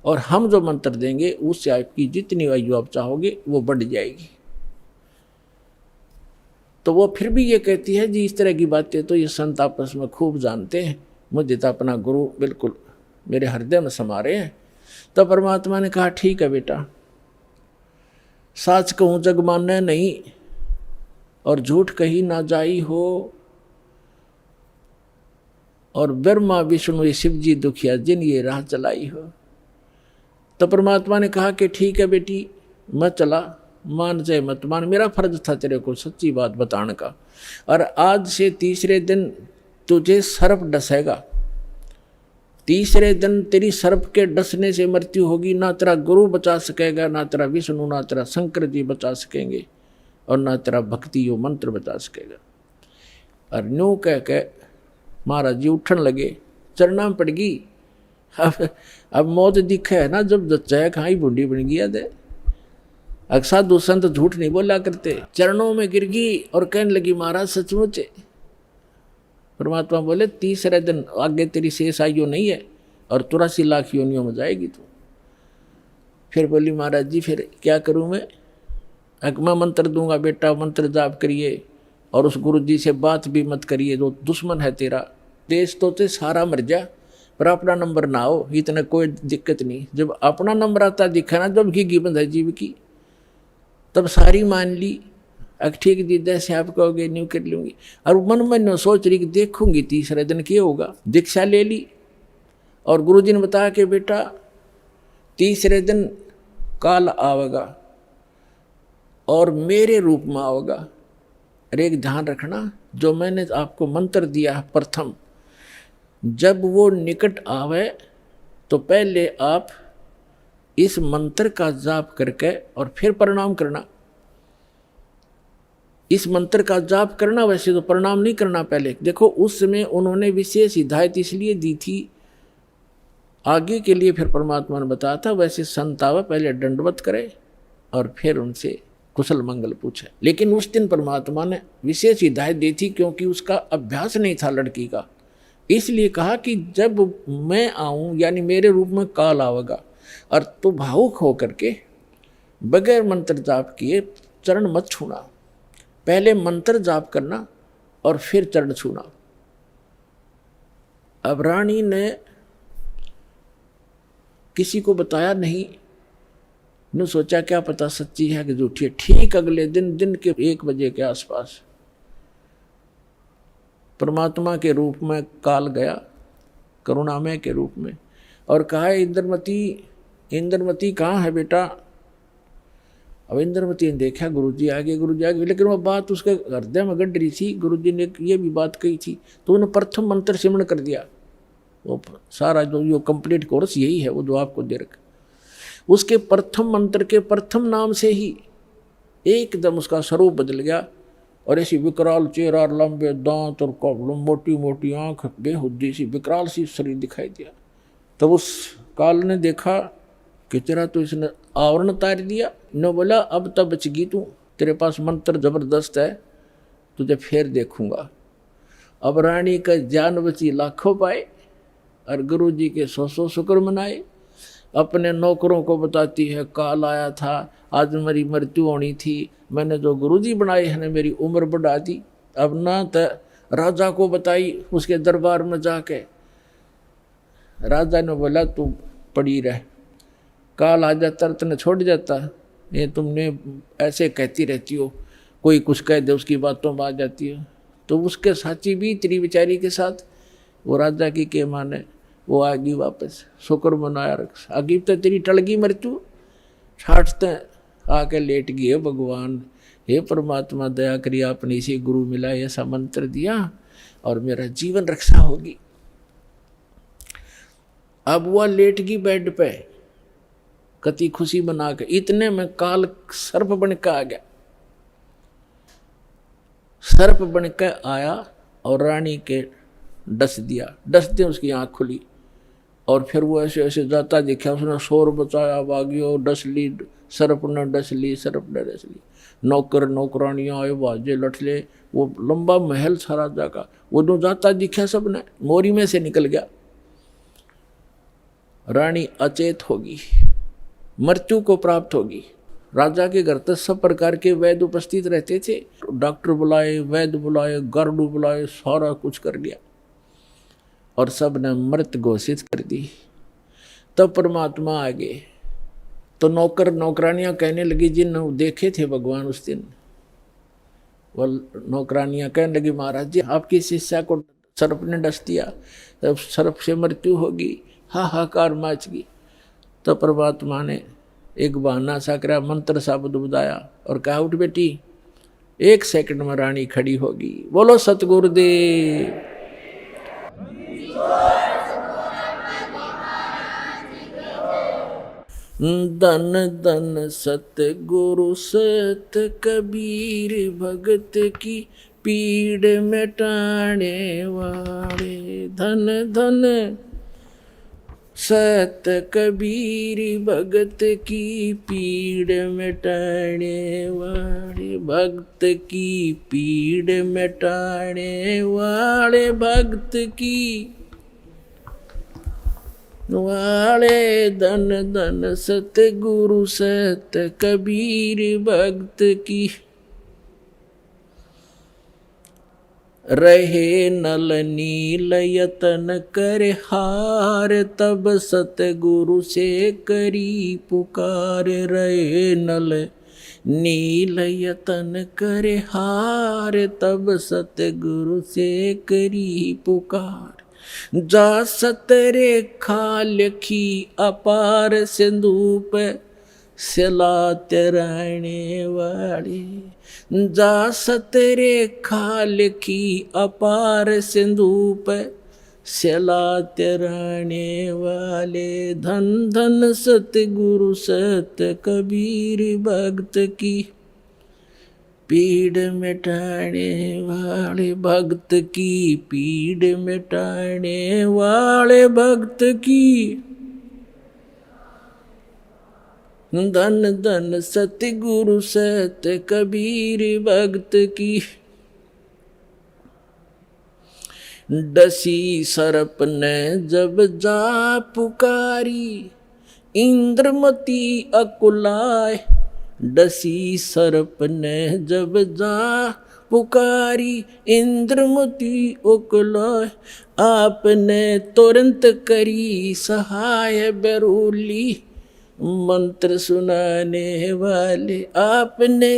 और हम जो मंत्र देंगे उससे आपकी जितनी आयु आप चाहोगे वो बढ़ जाएगी। तो वो फिर भी ये कहती है जी इस तरह की बातें तो ये संत आपस में खूब जानते हैं, मुझे तो अपना गुरु बिल्कुल मेरे हृदय में समा रहे हैं। तो परमात्मा ने कहा ठीक है बेटा, साच कहूँ जग माने नहीं और झूठ कही ना जाई हो, और ब्रह्मा विष्णु शिव जी दुखिया जिन ये राह चलाई हो। तो परमात्मा ने कहा कि ठीक है बेटी, मैं चला, मान चाहे मत मान, मेरा फर्ज था तेरे को सच्ची बात बताने का। और आज से तीसरे दिन तुझे सर्प डसेगा, तीसरे दिन तेरी सर्प के डसने से मृत्यु होगी। ना तेरा गुरु बचा सकेगा, ना तेरा विष्णु, ना तेरा शंकर जी बचा सकेंगे, और ना तेरा भक्ति यो मंत्र बचा सकेगा। और न्यू कह के महाराज जी उठन लगे, चरना पड़ गई। अब मौत दिखे है ना, जब जच्चा खाई बूढ़ी बन गया दे। साधु संत झूठ नहीं बोला करते। चरणों में गिर गई और कहने लगी महाराज सचमुच। परमात्मा बोले तीसरे दिन आगे तेरी शेष आयु नहीं है और 83 लाख योनियों में जाएगी तू। फिर बोली महाराज जी फिर क्या करूं मैं? मैं मंत्र दूंगा बेटा, मंत्र जाप करिए और उस गुरु जी से बात भी मत करिए, जो दुश्मन है तेरा। देश तो ते सारा मर जा पर अपना नंबर ना हो, इतना कोई दिक्कत नहीं। जब अपना नंबर आता दिखा ना, जब घी बंद है जीव की, तब सारी मान ली। ठीक दी जैसे आप कहोगे न्यू कर लूंगी। और मन में सोच रही कि देखूंगी तीसरे दिन क्या होगा। दीक्षा ले ली और गुरु जी ने बताया कि बेटा तीसरे दिन काल आवेगा और मेरे रूप में आवेगा। अरे एक ध्यान रखना, जो मैंने आपको मंत्र दिया है प्रथम, जब वो निकट आवे तो पहले आप इस मंत्र का जाप करके और फिर प्रणाम करना। इस मंत्र का जाप करना, वैसे तो प्रणाम नहीं करना पहले। देखो उस समय उन्होंने विशेष हिदायत इसलिए दी थी आगे के लिए, फिर परमात्मा ने बताया था वैसे संत आवे पहले दंडवत करे और फिर उनसे कुशल मंगल पूछे। लेकिन उस दिन परमात्मा ने विशेष हिदायत दी थी क्योंकि उसका अभ्यास नहीं था लड़की का। इसलिए कहा कि जब मैं आऊं यानी मेरे रूप में काल आवेगा और तू भावुक होकर के बगैर मंत्र जाप किए चरण मत छूना, पहले मंत्र जाप करना और फिर चरण छूना। अब रानी ने किसी को बताया नहीं, ने सोचा क्या पता सच्ची है कि झूठी है। ठीक अगले दिन के 1 बजे के आसपास परमात्मा के रूप में काल गया, करुणामय के रूप में, और कहा इंद्रमती कहाँ है बेटा? अब इंद्रमती ने देखा गुरुजी आगे, लेकिन वो बात उसके हृदय में गड़ रही थी। गुरुजी ने ये भी बात कही थी तो उन्होंने प्रथम मंत्र सिमरण कर दिया। वो सारा जो कंप्लीट कोर्स यही है वो जो आपको दे रखा। उसके प्रथम मंत्र के प्रथम नाम से ही एकदम उसका स्वरूप बदल गया और ऐसी विकराल चेहरा, लंबे दांत और मोटी मोटी आंख, बेहुद्दी सी विकराल सी शरीर दिखाई दिया। तब उस काल ने देखा कि तेरा तो इसने आवरण उतार दिया। न बोला अब तब बच गई तू, तेरे पास मंत्र जबरदस्त है, तुझे फिर देखूंगा। अब रानी का जान बची लाखों पाए और गुरु जी के 100 शुक्र मनाए। अपने नौकरों को बताती है काल आया था, आज मेरी मृत्यु होनी थी, मैंने जो गुरुजी बनाए हैं मेरी उम्र बढ़ा दी। अब ना तो राजा को बताई, उसके दरबार में जाके राजा ने बोला तू पड़ी रह, काल आ जाता तने छोड़ जाता, ये तुमने ऐसे कहती रहती हो, कोई कुछ कह दे उसकी बातों में आ जाती हो। तो उसके साथी भी तेरी बेचारी के साथ वो राजा की के माने वो आ गई वापस, शुक्र मनाया रख आगी तो तेरी टल गई मृत्यु। छाटते आके लेट गई है भगवान, हे परमात्मा दया करिए आपने इसी गुरु मिला, ऐसा मंत्र दिया और मेरा जीवन रक्षा होगी। अब वह लेट गई बेड पे कति खुशी बना के, इतने में काल सर्प बन के आ गया। सर्प बन के आया और रानी के डस दिया, डसते उसकी आंख खुली और फिर वो ऐसे ऐसे जाता दिखा। उसने शोर बचाया, भागियो, डस ली, सर्प ने डस ली, सर्प ने डस ली। नौकर नौकरानियाँ आए, बाजे लठले, वो लंबा महल था राजा का, वो जो जाता दिखा सबने, मोरी में से निकल गया। रानी अचेत होगी, मृत्यु को प्राप्त होगी। राजा के घर तक सब प्रकार के वैद्य उपस्थित रहते थे। डॉक्टर बुलाए, वैद्य बुलाए, गार्डू बुलाए, सारा कुछ कर लिया और सब ने मृत घोषित कर दी। तब परमात्मा आ गए तो नौकर नौकरानियां कहने लगी, जिन देखे थे भगवान उस दिन, वो नौकरानियां कहने लगी, महाराज जी आपकी शिष्या को सर्प ने डस दिया, तब सर्प से मृत्यु होगी, हाहाकार मच गई। तो परमात्मा ने एक बहाना सा करा, मंत्र शब्द बुझाया और कहा, उठ बेटी, 1 सेकंड में रानी खड़ी होगी। बोलो सतगुरुदेव। धन धन सतगुरु सत कबीर, भगत की पीड़ मिटाने वाले। धन धन सत कबीर, भगत की पीड़ मिटाने वाले। भक्त की पीड़ मिटाने वाले, भक्त की वाले। धन धन सतगुरु सत कबीर, भक्त की रहे नल नील यतन कर हार, तब सतगुरु से करी पुकार। रहे नल नील यतन कर हार, तब सतगुरु से करी पुकार। जा सतरेखा लिखी अपार, सिंधु पे सिला तैराने वाले। जा सतरेखा लिखी अपार, सिंधु पे सिला तैराने वाले। धन धन सतगुरु सत कबीर, भक्त की पीड़ मिटाने वाले। भक्त की पीड़ मिटाने वाले, भक्त की। धन धन सतगुरु सत कबीर, भक्त की। डसी सर्प ने जब जा पुकारी, इंद्रमती अकुलाए। डसी सर्प ने जब जा पुकारी, इंद्रमती अकुलाए। आपने तुरंत करी सहाय, बेरूली मंत्र सुनाने वाले। आपने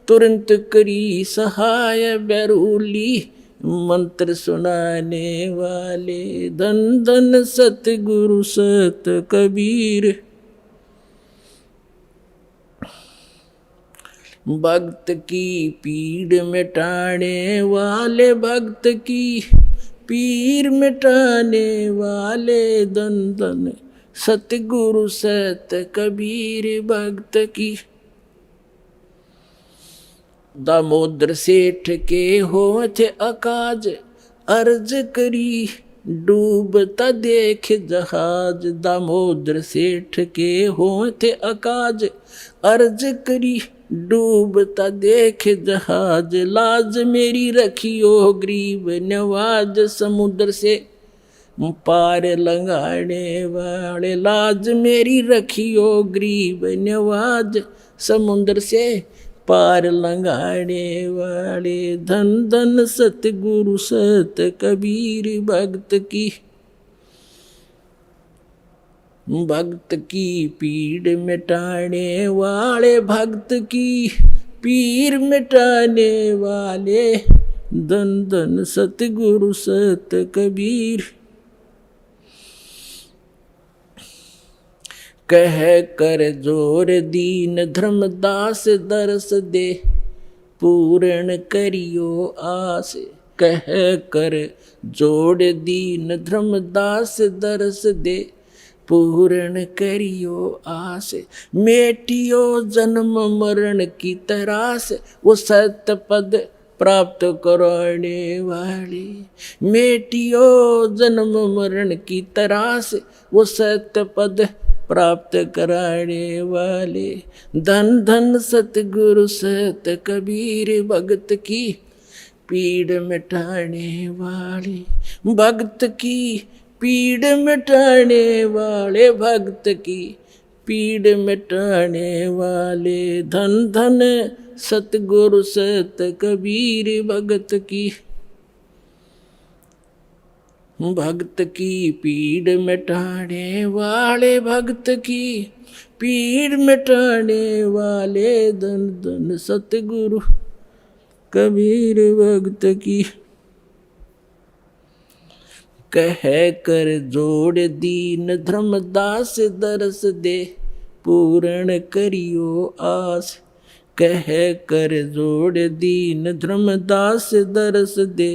तुरंत करी सहाय, बेरूली मंत्र सुनाने वाले। धन धन सतगुरु सत कबीर, भक्त की पीड़ मिटाने वाले। भक्त की पीड़ मिटाने वाले। धन धन सतगुरु सत कबीर, भक्त की। दामोदर सेठ के होठ अकाज, अर्ज करी डूबता देख जहाज। दामोदर सेठ के होठ अकाज, अर्ज करी डूबता देख जहाज। लाज मेरी रखियो गरीब नवाज, समुद्र से पार लंघाने वाले। लाज मेरी रखियो गरीब नवाज, समुद्र से पार लंघाने वाले। धन धन सतगुरु सत कबीर, भक्त की भक्त की पीड़ मिटाने वाले। भक्त की पीड़ मिटाने वाले। धन धन सतगुरु सत कबीर। कह कर जोर दीन धर्मदास, दरस दे पूर्ण करियो आस। कह कर जोड़ दीन धर्मदास, दरस दे पूर्ण करियो आस। मेटियो जन्म मरण की तरास, वो सत्य पद प्राप्त कराने वाले। मेटियो जन्म मरण की तरास, वो सत्य पद प्राप्त कराने वाले। धन धन सतगुरु सत कबीर, भक्त की पीड़ मिटाने वाले। भक्त की पीड़ मिटाने वाले। भक्त की पीड़ मिटाने वाले, धन धन सतगुरु सत कबीर भगत की। भगत की पीड़ मिटाने वाले, भगत की पीड़ मिटाने वाले, धन धन सतगुरु कबीर भगत की। कह कर जोड़ दीन धर्मदास दरस दे, पूर्ण करियो आस। कह कर जोड़ दीन धर्मदास दरस दे,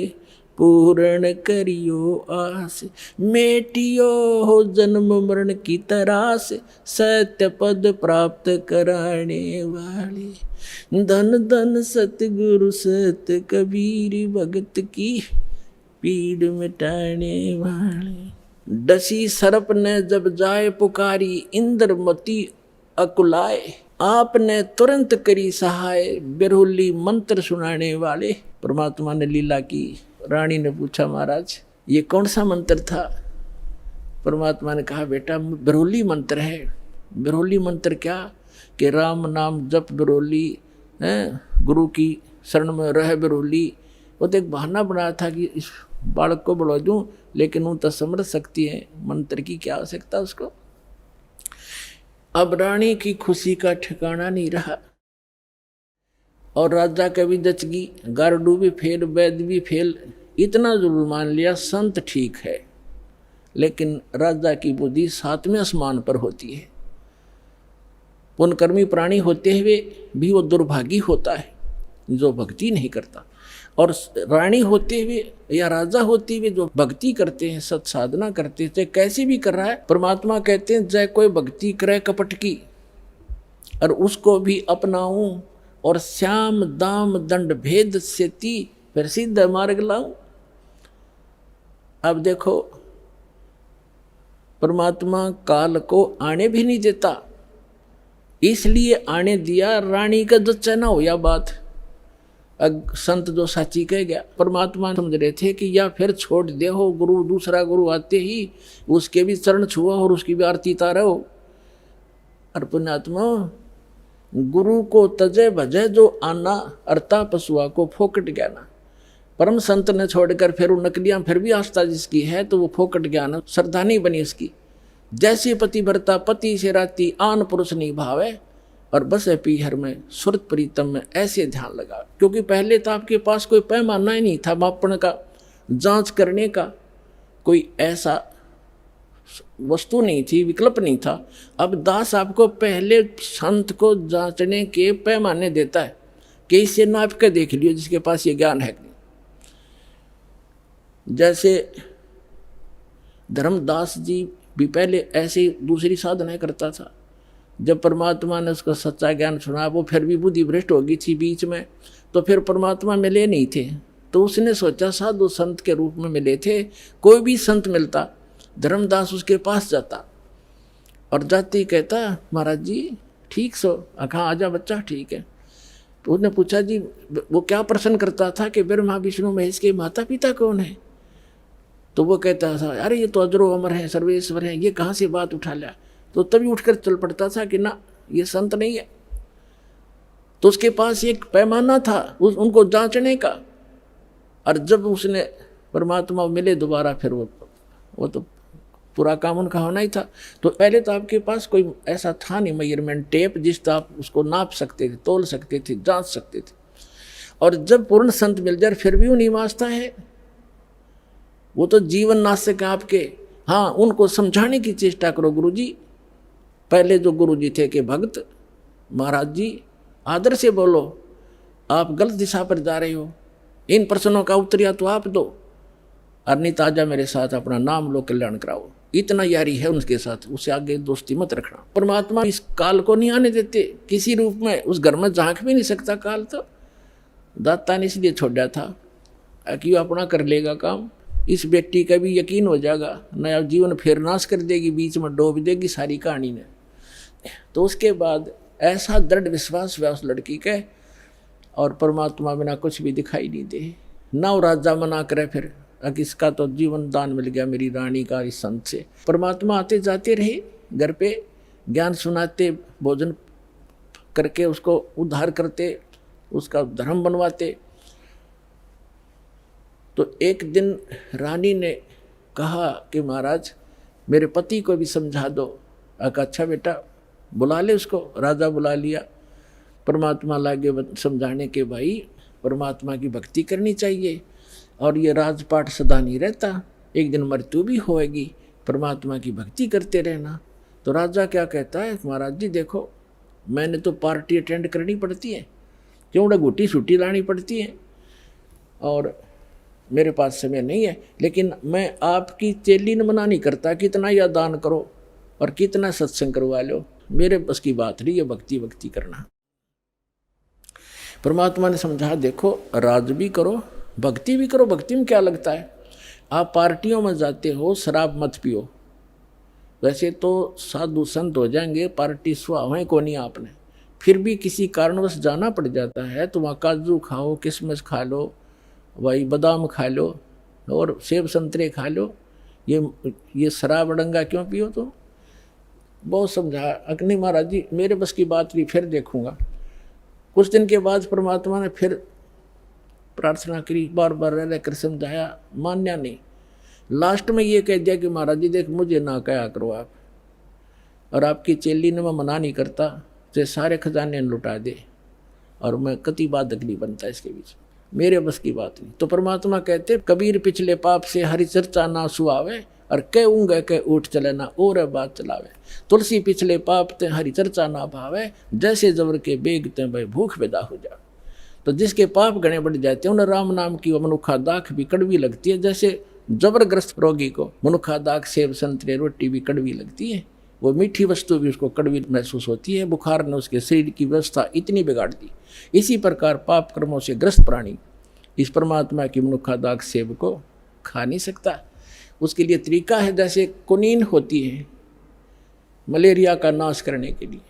पूर्ण करियो आस। मेटियो हो जन्म मरण की तरास, सत्य पद प्राप्त कराने वाले, धन धन सतगुरु सत कबीर भगत की। पीड़ मिटाने वाले। डसी सर्प ने जब जाए पुकारी, इंद्रमती अकुलाए, आपने तुरंत करी सहाय, बिरहुली मंत्र सुनाने वाले। परमात्मा ने लीला की। रानी ने पूछा महाराज ये कौन सा मंत्र था? परमात्मा ने कहा बेटा बिरहुली मंत्र है। बिरहुली मंत्र क्या कि राम नाम जप बिरहुली, गुरु की शरण में रह बिरहुली। वो तो एक बहाना बनाया था कि इस बालक को बढ़ा दूं, लेकिन वो तो समझ सकती है मंत्र की क्या आवश्यकता उसको। अब रानी की खुशी का ठिकाना नहीं रहा और राजा का भी दचगी, गारडू भी फेल, वैद्य भी फेल। इतना जरूर मान लिया संत ठीक है, लेकिन राजा की बुद्धि 7वें आसमान पर होती है। पुण्यकर्मी प्राणी होते हुए भी वो दुर्भागी होता है जो भक्ति नहीं करता, और रानी होते हुए या राजा होते हुए जो भक्ति करते हैं, सत साधना करते हैं, चाहे कैसे भी कर रहा है। परमात्मा कहते हैं चाहे कोई भक्ति करे कपट की और उसको भी अपनाऊं, और श्याम दाम दंड भेद से ती फिर सिद्ध मार्ग लाऊं। अब देखो परमात्मा काल को आने भी नहीं देता, इसलिए आने दिया रानी का जो चना हो या बात। संत जो साची कह गया, परमात्मा समझ रहे थे कि या फिर छोड़ दे हो गुरु, दूसरा गुरु आते ही उसके भी चरण छुआ और उसकी भी आरती तारा हो। और पुण्यात्मा गुरु को तजे भजे जो आना, अर्ता पशुआ को फोकट ज्ञाना। परम संत ने छोड़कर फिर वो नकलियां फिर भी आस्था जिसकी है तो वो फोकट ज्ञान श्रद्धा नहीं बनी उसकी। जैसे पति भरता पति से राती, आन पुरुष नहीं भावे, और बस है पीहर में सुरत प्रीतम में ऐसे ध्यान लगा। क्योंकि पहले तो आपके पास कोई पैमाना ही नहीं था मापन का, जांच करने का कोई ऐसा वस्तु नहीं थी, विकल्प नहीं था। अब दास आपको पहले संत को जांचने के पैमाने देता है कि इससे नाप के देख लियो जिसके पास ये ज्ञान है। जैसे धर्मदास जी भी पहले ऐसे दूसरी साधनाएं करता था। जब परमात्मा ने उसको सच्चा ज्ञान सुना, वो फिर भी बुद्धि भ्रष्ट हो गई थी बीच में, तो फिर परमात्मा मिले नहीं थे। तो उसने सोचा साधु संत के रूप में मिले थे, कोई भी संत मिलता धर्मदास उसके पास जाता और जाते ही कहता महाराज जी ठीक सो, कहाँ आजा बच्चा ठीक है। तो उसने पूछा जी वो क्या प्रश्न करता था कि ब्रह्मा विष्णु महेश के माता पिता कौन है? तो वो कहता था अरे ये तो अजरो अमर है, सर्वेश्वर है, ये कहाँ से बात उठा लिया। तो तभी उठकर चल पड़ता था कि ना ये संत नहीं है। तो उसके पास एक पैमाना था उनको जांचने का। और जब उसने परमात्मा मिले दोबारा, फिर वो तो पूरा काम उनका होना ही था। तो पहले तो आपके पास कोई ऐसा था नहीं मेजरमेंट टेप जिससे आप उसको नाप सकते थे, तोल सकते थे, जांच सकते थे। और जब पूर्ण संत मिल जाए फिर भी वो नहीं वास्ता है, वो तो जीवन नाशक है आपके। हाँ, उनको समझाने की चेष्टा करो गुरु जी। पहले जो गुरु जी थे कि भक्त महाराज जी आदर से बोलो, आप गलत दिशा पर जा रहे हो, इन प्रश्नों का उत्तर तो आप दो, और नहीं ताजा मेरे साथ अपना नाम लो, कल्याण कराओ। इतना यारी है उनके साथ, उससे आगे दोस्ती मत रखना। परमात्मा इस काल को नहीं आने देते किसी रूप में, उस घर में झांक भी नहीं सकता काल। तो दाता ने इसलिए छोड़ा था कि अपना कर लेगा काम। इस बेटी का भी यकीन हो जाएगा, नया जीवन फिर नाश कर देगी, बीच में डूब देगी सारी कहानी ने। तो उसके बाद ऐसा दृढ़ विश्वास हुआ उस लड़की के, और परमात्मा बिना कुछ भी दिखाई नहीं दे। ना वो राजा मना करे फिर, इसका तो जीवन दान मिल गया मेरी रानी का इस संत से। परमात्मा आते जाते रहे घर पे, ज्ञान सुनाते, भोजन करके उसको उद्धार करते, उसका धर्म बनवाते। तो एक दिन रानी ने कहा कि महाराज मेरे पति को भी समझा दो। अच्छा बेटा बुला ले उसको। राजा बुला लिया। परमात्मा लागे समझाने के भाई परमात्मा की भक्ति करनी चाहिए और ये राजपाट सदा नहीं रहता, एक दिन मृत्यु भी होएगी, परमात्मा की भक्ति करते रहना। तो राजा क्या कहता है, महाराज जी देखो मैंने तो पार्टी अटेंड करनी पड़ती है, क्यों गुटी सूटी लानी पड़ती है और मेरे पास समय नहीं है, लेकिन मैं आपकी चेली ने मना नहीं करता, कितना या दान करो और कितना सत्संग करवा लो, मेरे बस की बात नहीं है भक्ति करना। परमात्मा ने समझा देखो राज भी करो भक्ति भी करो। भक्ति में क्या लगता है, आप पार्टियों में जाते हो शराब मत पियो, वैसे तो साधु संत हो जाएंगे, पार्टी सुहावें को नहीं आपने, फिर भी किसी कारणवश जाना पड़ जाता है तो वहाँ काजू खाओ, किशमिश खा लो, भाई बादाम खा लो और सेब संतरे खा लो, ये शराब अड़ंगा क्यों पियो। तो बहुत समझा, अग्नि महाराज जी मेरे बस की बात नहीं, फिर देखूंगा। कुछ दिन के बाद परमात्मा ने फिर प्रार्थना करी, बार बार रह कर समझाया, मान्या नहीं। लास्ट में ये कह दिया कि महाराज जी देख मुझे ना कहा करो आप, और आपकी चेली ने मैं मना नहीं करता, तो सारे खजाने लुटा दे और मैं कति बाधक नहीं बनता इसके बीच, मेरे बस की बात नहीं। तो परमात्मा कहते कबीर पिछले पाप से हरि चर्चा ना सुहावे और कह ऊँगे कह उठ चले ना और बात चलावे। तुलसी पिछले पाप ते हरि चर्चा ना भावे, जैसे जबर के बेग ते भाई भूख पैदा हो जा। तो जिसके पाप गणे बढ़ जाते हैं उन्हें राम नाम की मनुखा दाख भी कड़वी लगती है, जैसे जबरग्रस्त रोगी को मनुखा दाख सेब संतरे रोटी भी कड़वी लगती है, वो मीठी वस्तु भी उसको कड़वी महसूस होती है। बुखार ने उसके शरीर की व्यवस्था इतनी बिगाड़ दी। इसी प्रकार पाप कर्मों से ग्रस्त प्राणी इस परमात्मा की मनुखा दाख सेब को खा नहीं सकता। उसके लिए तरीका है, जैसे कुनीन होती है मलेरिया का नाश करने के लिए,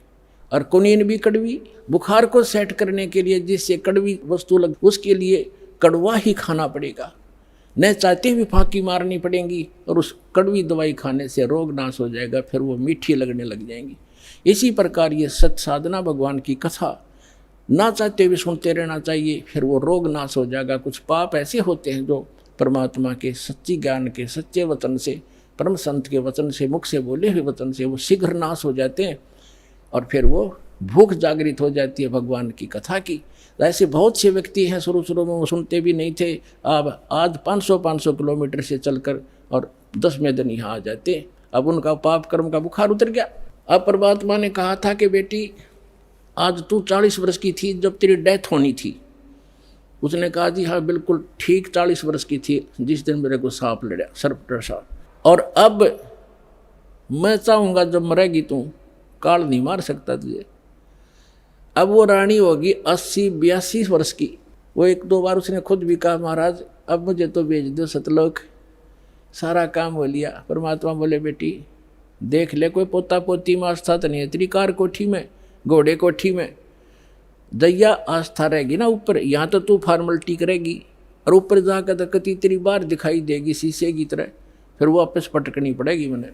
और कुनीन भी कड़वी, बुखार को सेट करने के लिए जिससे कड़वी वस्तु लग, उसके लिए कड़वा ही खाना पड़ेगा, न चाहते भी फांकी मारनी पड़ेंगी, और उस कड़वी दवाई खाने से रोग नाश हो जाएगा, फिर वो मीठी लगने लग जाएंगी। इसी प्रकार ये सत साधना भगवान की कथा ना चाहते भी सुनते रहना चाहिए, फिर वो रोग नाश हो जाएगा। कुछ पाप ऐसे होते हैं जो परमात्मा के सच्ची ज्ञान के सच्चे वचन से, परम संत के वचन से, मुख से बोले हुए वचन से वो शीघ्र नाश हो जाते हैं, और फिर वो भूख जागृत हो जाती है भगवान की कथा की। ऐसे बहुत से व्यक्ति हैं शुरू में वो सुनते भी नहीं थे, अब आज 500 किलोमीटर से चलकर और 10 में दिन यहाँ आ जाते, अब उनका पाप कर्म का बुखार उतर गया। अब परमात्मा ने कहा था कि बेटी आज तू 40 वर्ष की थी जब तेरी डेथ होनी थी। उसने कहा जी हाँ बिल्कुल ठीक 40 वर्ष की थी जिस दिन मेरे को सांप लड़ा, सर्प डसा, और अब मैं चाहूँगा जब मरेगी तू काल नहीं मार सकता तुझे। अब वो रानी होगी 80-82 वर्ष की। वो 1-2 बार उसने खुद भी कहा महाराज अब मुझे तो भेज दो सतलोक, सारा काम हो लिया। परमात्मा बोले बेटी देख ले कोई पोता पोती में आस्था तो नहीं है, त्रिकार कोठी में घोड़े कोठी में दैया आस्था रहेगी ना ऊपर, यहाँ तो तू फॉर्मलिटी करेगी और ऊपर जाकर तो कति तेरी बार दिखाई देगी शीशे की तरह, फिर वो वापस पटकनी पड़ेगी। मैंने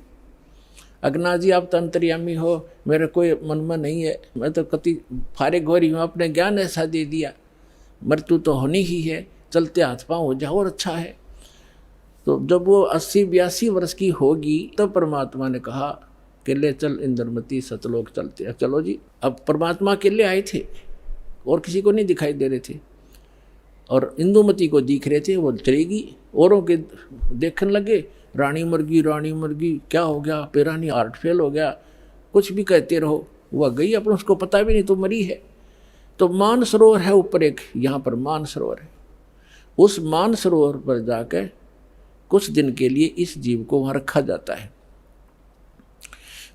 अगना जी आप तो अंतर्यामी हो, मेरे कोई मन में नहीं है, मैं तो कति फारिग हो रही हूँ, अपने ज्ञान ऐसा दे दिया, मृत्यु तो होनी ही है, चलते हाथ पाँव हो जाओ और अच्छा है। तो जब वो 80-82 वर्ष की होगी तब परमात्मा ने कहा कि ले चल इंद्रमती सतलोक चलते हैं। चलो जी, अब परमात्मा अकेले आए थे और किसी को नहीं दिखाई दे रहे थे, और इंदुमती को दिख रहे थे, वो चलेगी। औरों के देखने लगे रानी मर गई, क्या हो गया, पेरानी हार्ट फेल हो गया, कुछ भी कहते रहो, वह गई अपन उसको पता भी नहीं तो मरी है। तो मान सरोवर है ऊपर एक, यहाँ पर मान सरोवर है, उस मान सरोवर पर जाकर कुछ दिन के लिए इस जीव को वहाँ रखा जाता है।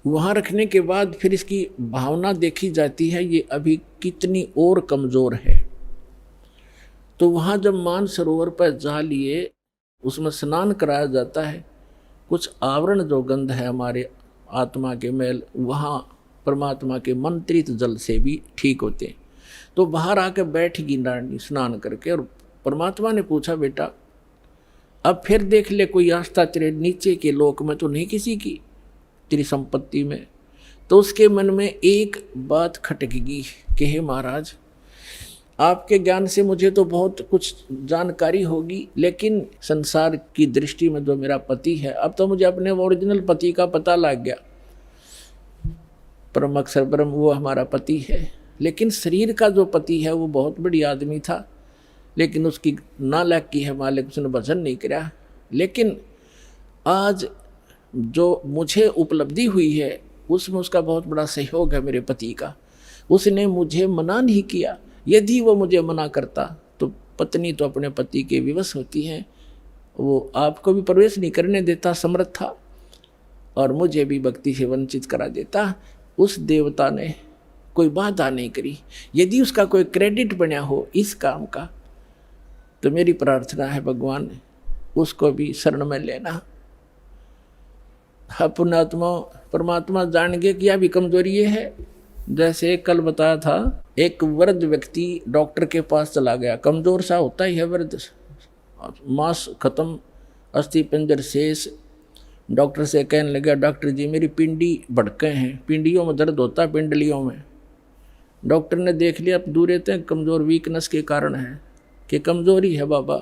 वहाँ रखने के बाद फिर इसकी भावना देखी जाती है ये अभी कितनी और कमज़ोर है। तो वहाँ जब मान सरोवर पर जा लिए उसमें स्नान कराया जाता है, कुछ आवरण जो गंध है हमारे आत्मा के मैल वहाँ परमात्मा के मंत्रित जल से भी ठीक होते हैं। तो बाहर आकर बैठगी रानी स्नान करके, और परमात्मा ने पूछा बेटा अब फिर देख ले कोई आस्था तेरे नीचे के लोक में तो नहीं किसी की, तेरी संपत्ति में, तो उसके मन में एक बात खटकेगी कि हे महाराज, आपके ज्ञान से मुझे तो बहुत कुछ जानकारी होगी, लेकिन संसार की दृष्टि में जो मेरा पति है, अब तो मुझे अपने ओरिजिनल पति का पता लग गया। परम अक्षर ब्रह्म वो हमारा पति है, लेकिन शरीर का जो पति है वो बहुत बड़ी आदमी था, लेकिन उसकी नालायकी है मालिक, उसने भजन नहीं किया। लेकिन आज जो मुझे उपलब्धि हुई है उसमें उसका बहुत बड़ा सहयोग है मेरे पति का। उसने मुझे मना नहीं किया। यदि वो मुझे मना करता तो पत्नी तो अपने पति के विवश होती हैं, वो आपको भी प्रवेश नहीं करने देता समर्थ था, और मुझे भी भक्ति से वंचित करा देता। उस देवता ने कोई बाधा नहीं करी। यदि उसका कोई क्रेडिट बना हो इस काम का, तो मेरी प्रार्थना है भगवान उसको भी शरण में लेना। पुण्यात्मा परमात्मा जान गए कि यह भी कमजोरी है। जैसे कल बताया था, एक वृद्ध व्यक्ति डॉक्टर के पास चला गया, कमजोर सा होता ही है वृद्ध, मांस खत्म, अस्थि पिंजर शेष। डॉक्टर से कहने लगा, डॉक्टर जी मेरी पिंडी भड़के हैं, पिंडियों में दर्द होता है, पिंडलियों में। डॉक्टर ने देख लिया, अब दूर रहते हैं, कमजोर वीकनेस के कारण है कि कमजोरी है बाबा।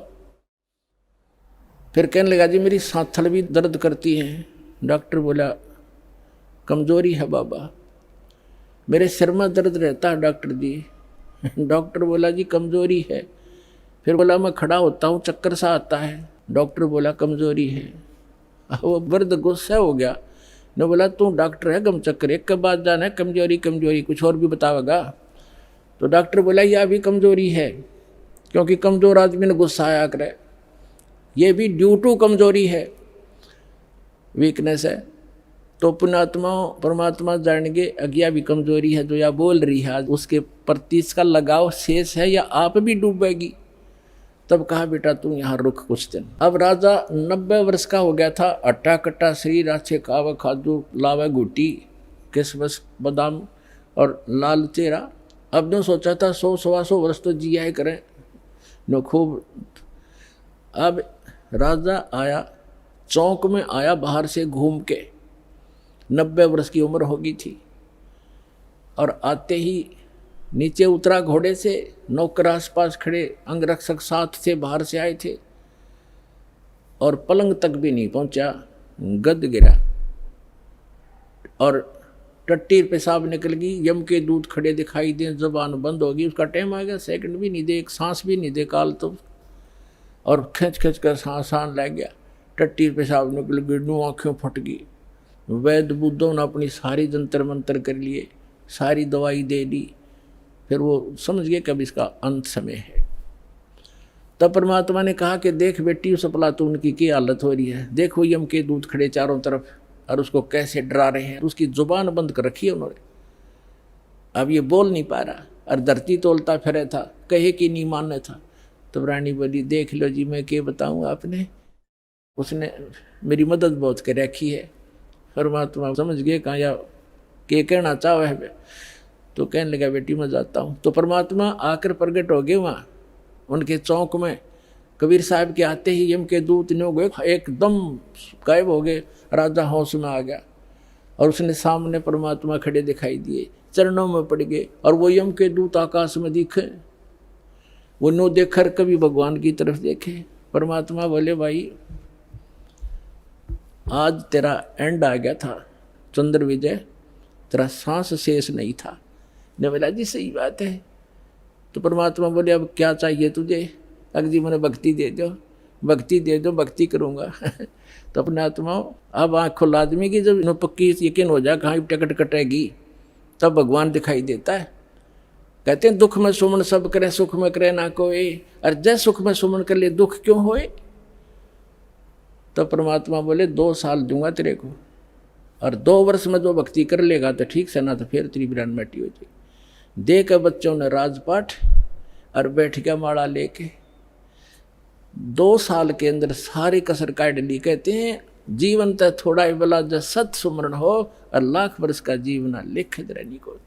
फिर कहने लगा जी मेरी सांथल भी दर्द करती है। डॉक्टर बोला कमजोरी है बाबा। मेरे सिर में दर्द रहता है डॉक्टर जी। डॉक्टर बोला जी कमजोरी है। फिर बोला मैं खड़ा होता हूँ चक्कर सा आता है। डॉक्टर बोला कमजोरी है। वो वृद्ध गुस्सा हो गया, ने बोला तू डॉक्टर है गम चक्कर, एक के बाद जाना है कमजोरी कमजोरी, कुछ और भी बतावेगा। तो डॉक्टर बोला यह भी कमजोरी है, क्योंकि कमजोर आदमी ने गुस्सा आया करे, ये भी ड्यू टू कमजोरी है, वीकनेस है। तो पुण्यात्मा परमात्मा जानेंगे अज्ञा भी कमजोरी है जो या बोल रही है, उसके प्रति इसका लगाव शेष है या आप भी डूबेगी। तब कहा बेटा तू यहाँ रुक कुछ दिन। अब राजा 90 वर्ष का हो गया था, अट्टा कट्टा शरीर, अच्छे खावा खादू लावा गुटी किसमस बादाम और लाल चेहरा। अब ने सोचा था 100-125 वर्ष तो जिया ही करें न खूब। अब राजा आया, चौक में आया बाहर से घूम के, 90 वर्ष की उम्र होगी थी, और आते ही नीचे उतरा घोड़े से, नौकर आसपास खड़े, अंगरक्षक साथ थे, बाहर से आए थे, और पलंग तक भी नहीं पहुंचा, गद गिरा और टट्टी पेशाब निकल गई, यम के दूध खड़े दिखाई दे, जबान बंद होगी, उसका टाइम आ गया, सेकंड भी नहीं दे, एक सांस भी नहीं दे काल तो, और खिंच खिंच कर सांस लग गया, टट्टी पेशाब निकल गई, आँखें फट गई। वैद्य बुद्धों ने अपनी सारी जंतर मंतर कर लिए, सारी दवाई दे दी, फिर वो समझ गए कब इसका अंत समय है। तब परमात्मा ने कहा कि देख बेटी उस अफलातून की क्या हालत हो रही है, देखो यम के दूध खड़े चारों तरफ और उसको कैसे डरा रहे हैं, उसकी जुबान बंद कर रखी है उन्होंने, अब ये बोल नहीं पा रहा, और धरती तोलता फिरे था, कहे कि नहीं मानने था। तो रानी बोली देख लो जी मैं क्या बताऊँ आपने, उसने मेरी मदद बहुत कर रखी है। परमात्मा समझ गए कहाँ या के कहना चाहो है। तो कहने लगा बेटी मैं जाता हूँ। तो परमात्मा आकर प्रकट हो गए वहाँ उनके चौक में। कबीर साहब के आते ही यम के दूत ने हो गए, एकदम गायब हो गए। राजा होश में आ गया और उसने सामने परमात्मा खड़े दिखाई दिए, चरणों में पड़ गए, और वो यम के दूत आकाश में दिखे। वो नो देखकर कभी भगवान की तरफ देखे। परमात्मा बोले भाई आज तेरा एंड आ गया था चंद्र विजय, तेरा सांस शेष नहीं था। ने बोला जी सही बात है। तो परमात्मा बोले अब क्या चाहिए तुझे? अगर जी मैंने भक्ति दे दो, भक्ति दे दो, भक्ति करूँगा। तो अपने आत्मा अब आँख खुल आदमी की जब पक्की यकीन हो जाए कहाँ टिकट कटेगी, तब भगवान दिखाई देता है। कहते हैं दुख में सुमन सब करे, सुख में करे ना कोई, और जय सुख में सुमन कर ले दुख क्यों होए। तो परमात्मा बोले 2 साल दूंगा तेरे को, और 2 वर्ष में जो भक्ति कर लेगा तो ठीक से, ना तो फिर तेरी बिरान मिट्टी हो जाएगी। दे के बच्चों ने राजपाठ और बैठ गया माला लेके। 2 साल के अंदर सारी कसर काट ली। कहते हैं जीवन तय थोड़ा ही बला जब सत सुमरण हो, और लाख वर्ष का जीवना लिखित रहनी को।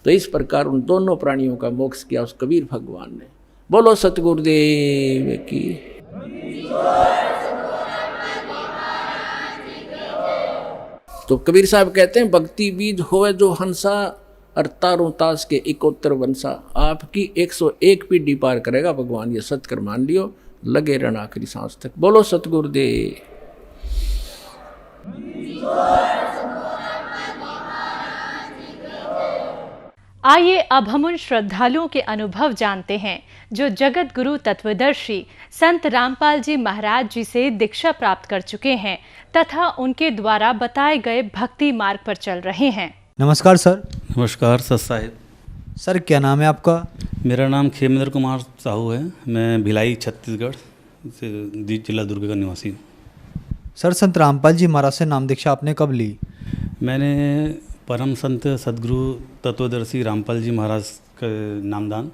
तो इस प्रकार उन दोनों प्राणियों का मोक्ष किया उस कबीर भगवान ने। बोलो सतगुरुदेव की। तो कबीर साहब कहते हैं भक्ति बीज होवे जो हंसा और तारों ताश के इकोत्तर वंशा। आपकी 101 पीढ़ी पार करेगा भगवान, ये सत्कर मान लियो, लगे रहना आखिरी सांस तक। बोलो सतगुरुदेव। आइए अब हम उन श्रद्धालुओं के अनुभव जानते हैं जो जगत गुरु तत्वदर्शी संत रामपाल जी महाराज जी से दीक्षा प्राप्त कर चुके हैं तथा उनके द्वारा बताए गए भक्ति मार्ग पर चल रहे हैं। नमस्कार सर। नमस्कार सत साहिब। सर क्या नाम है आपका? मेरा नाम खेमेंद्र कुमार साहू है। मैं भिलाई छत्तीसगढ़ से जिला दुर्ग का निवासी हूँ। सर संत रामपाल जी महाराज से नाम दीक्षा आपने कब ली? मैंने परम संत सदगुरु तत्वदर्शी रामपाल जी महाराज का नामदान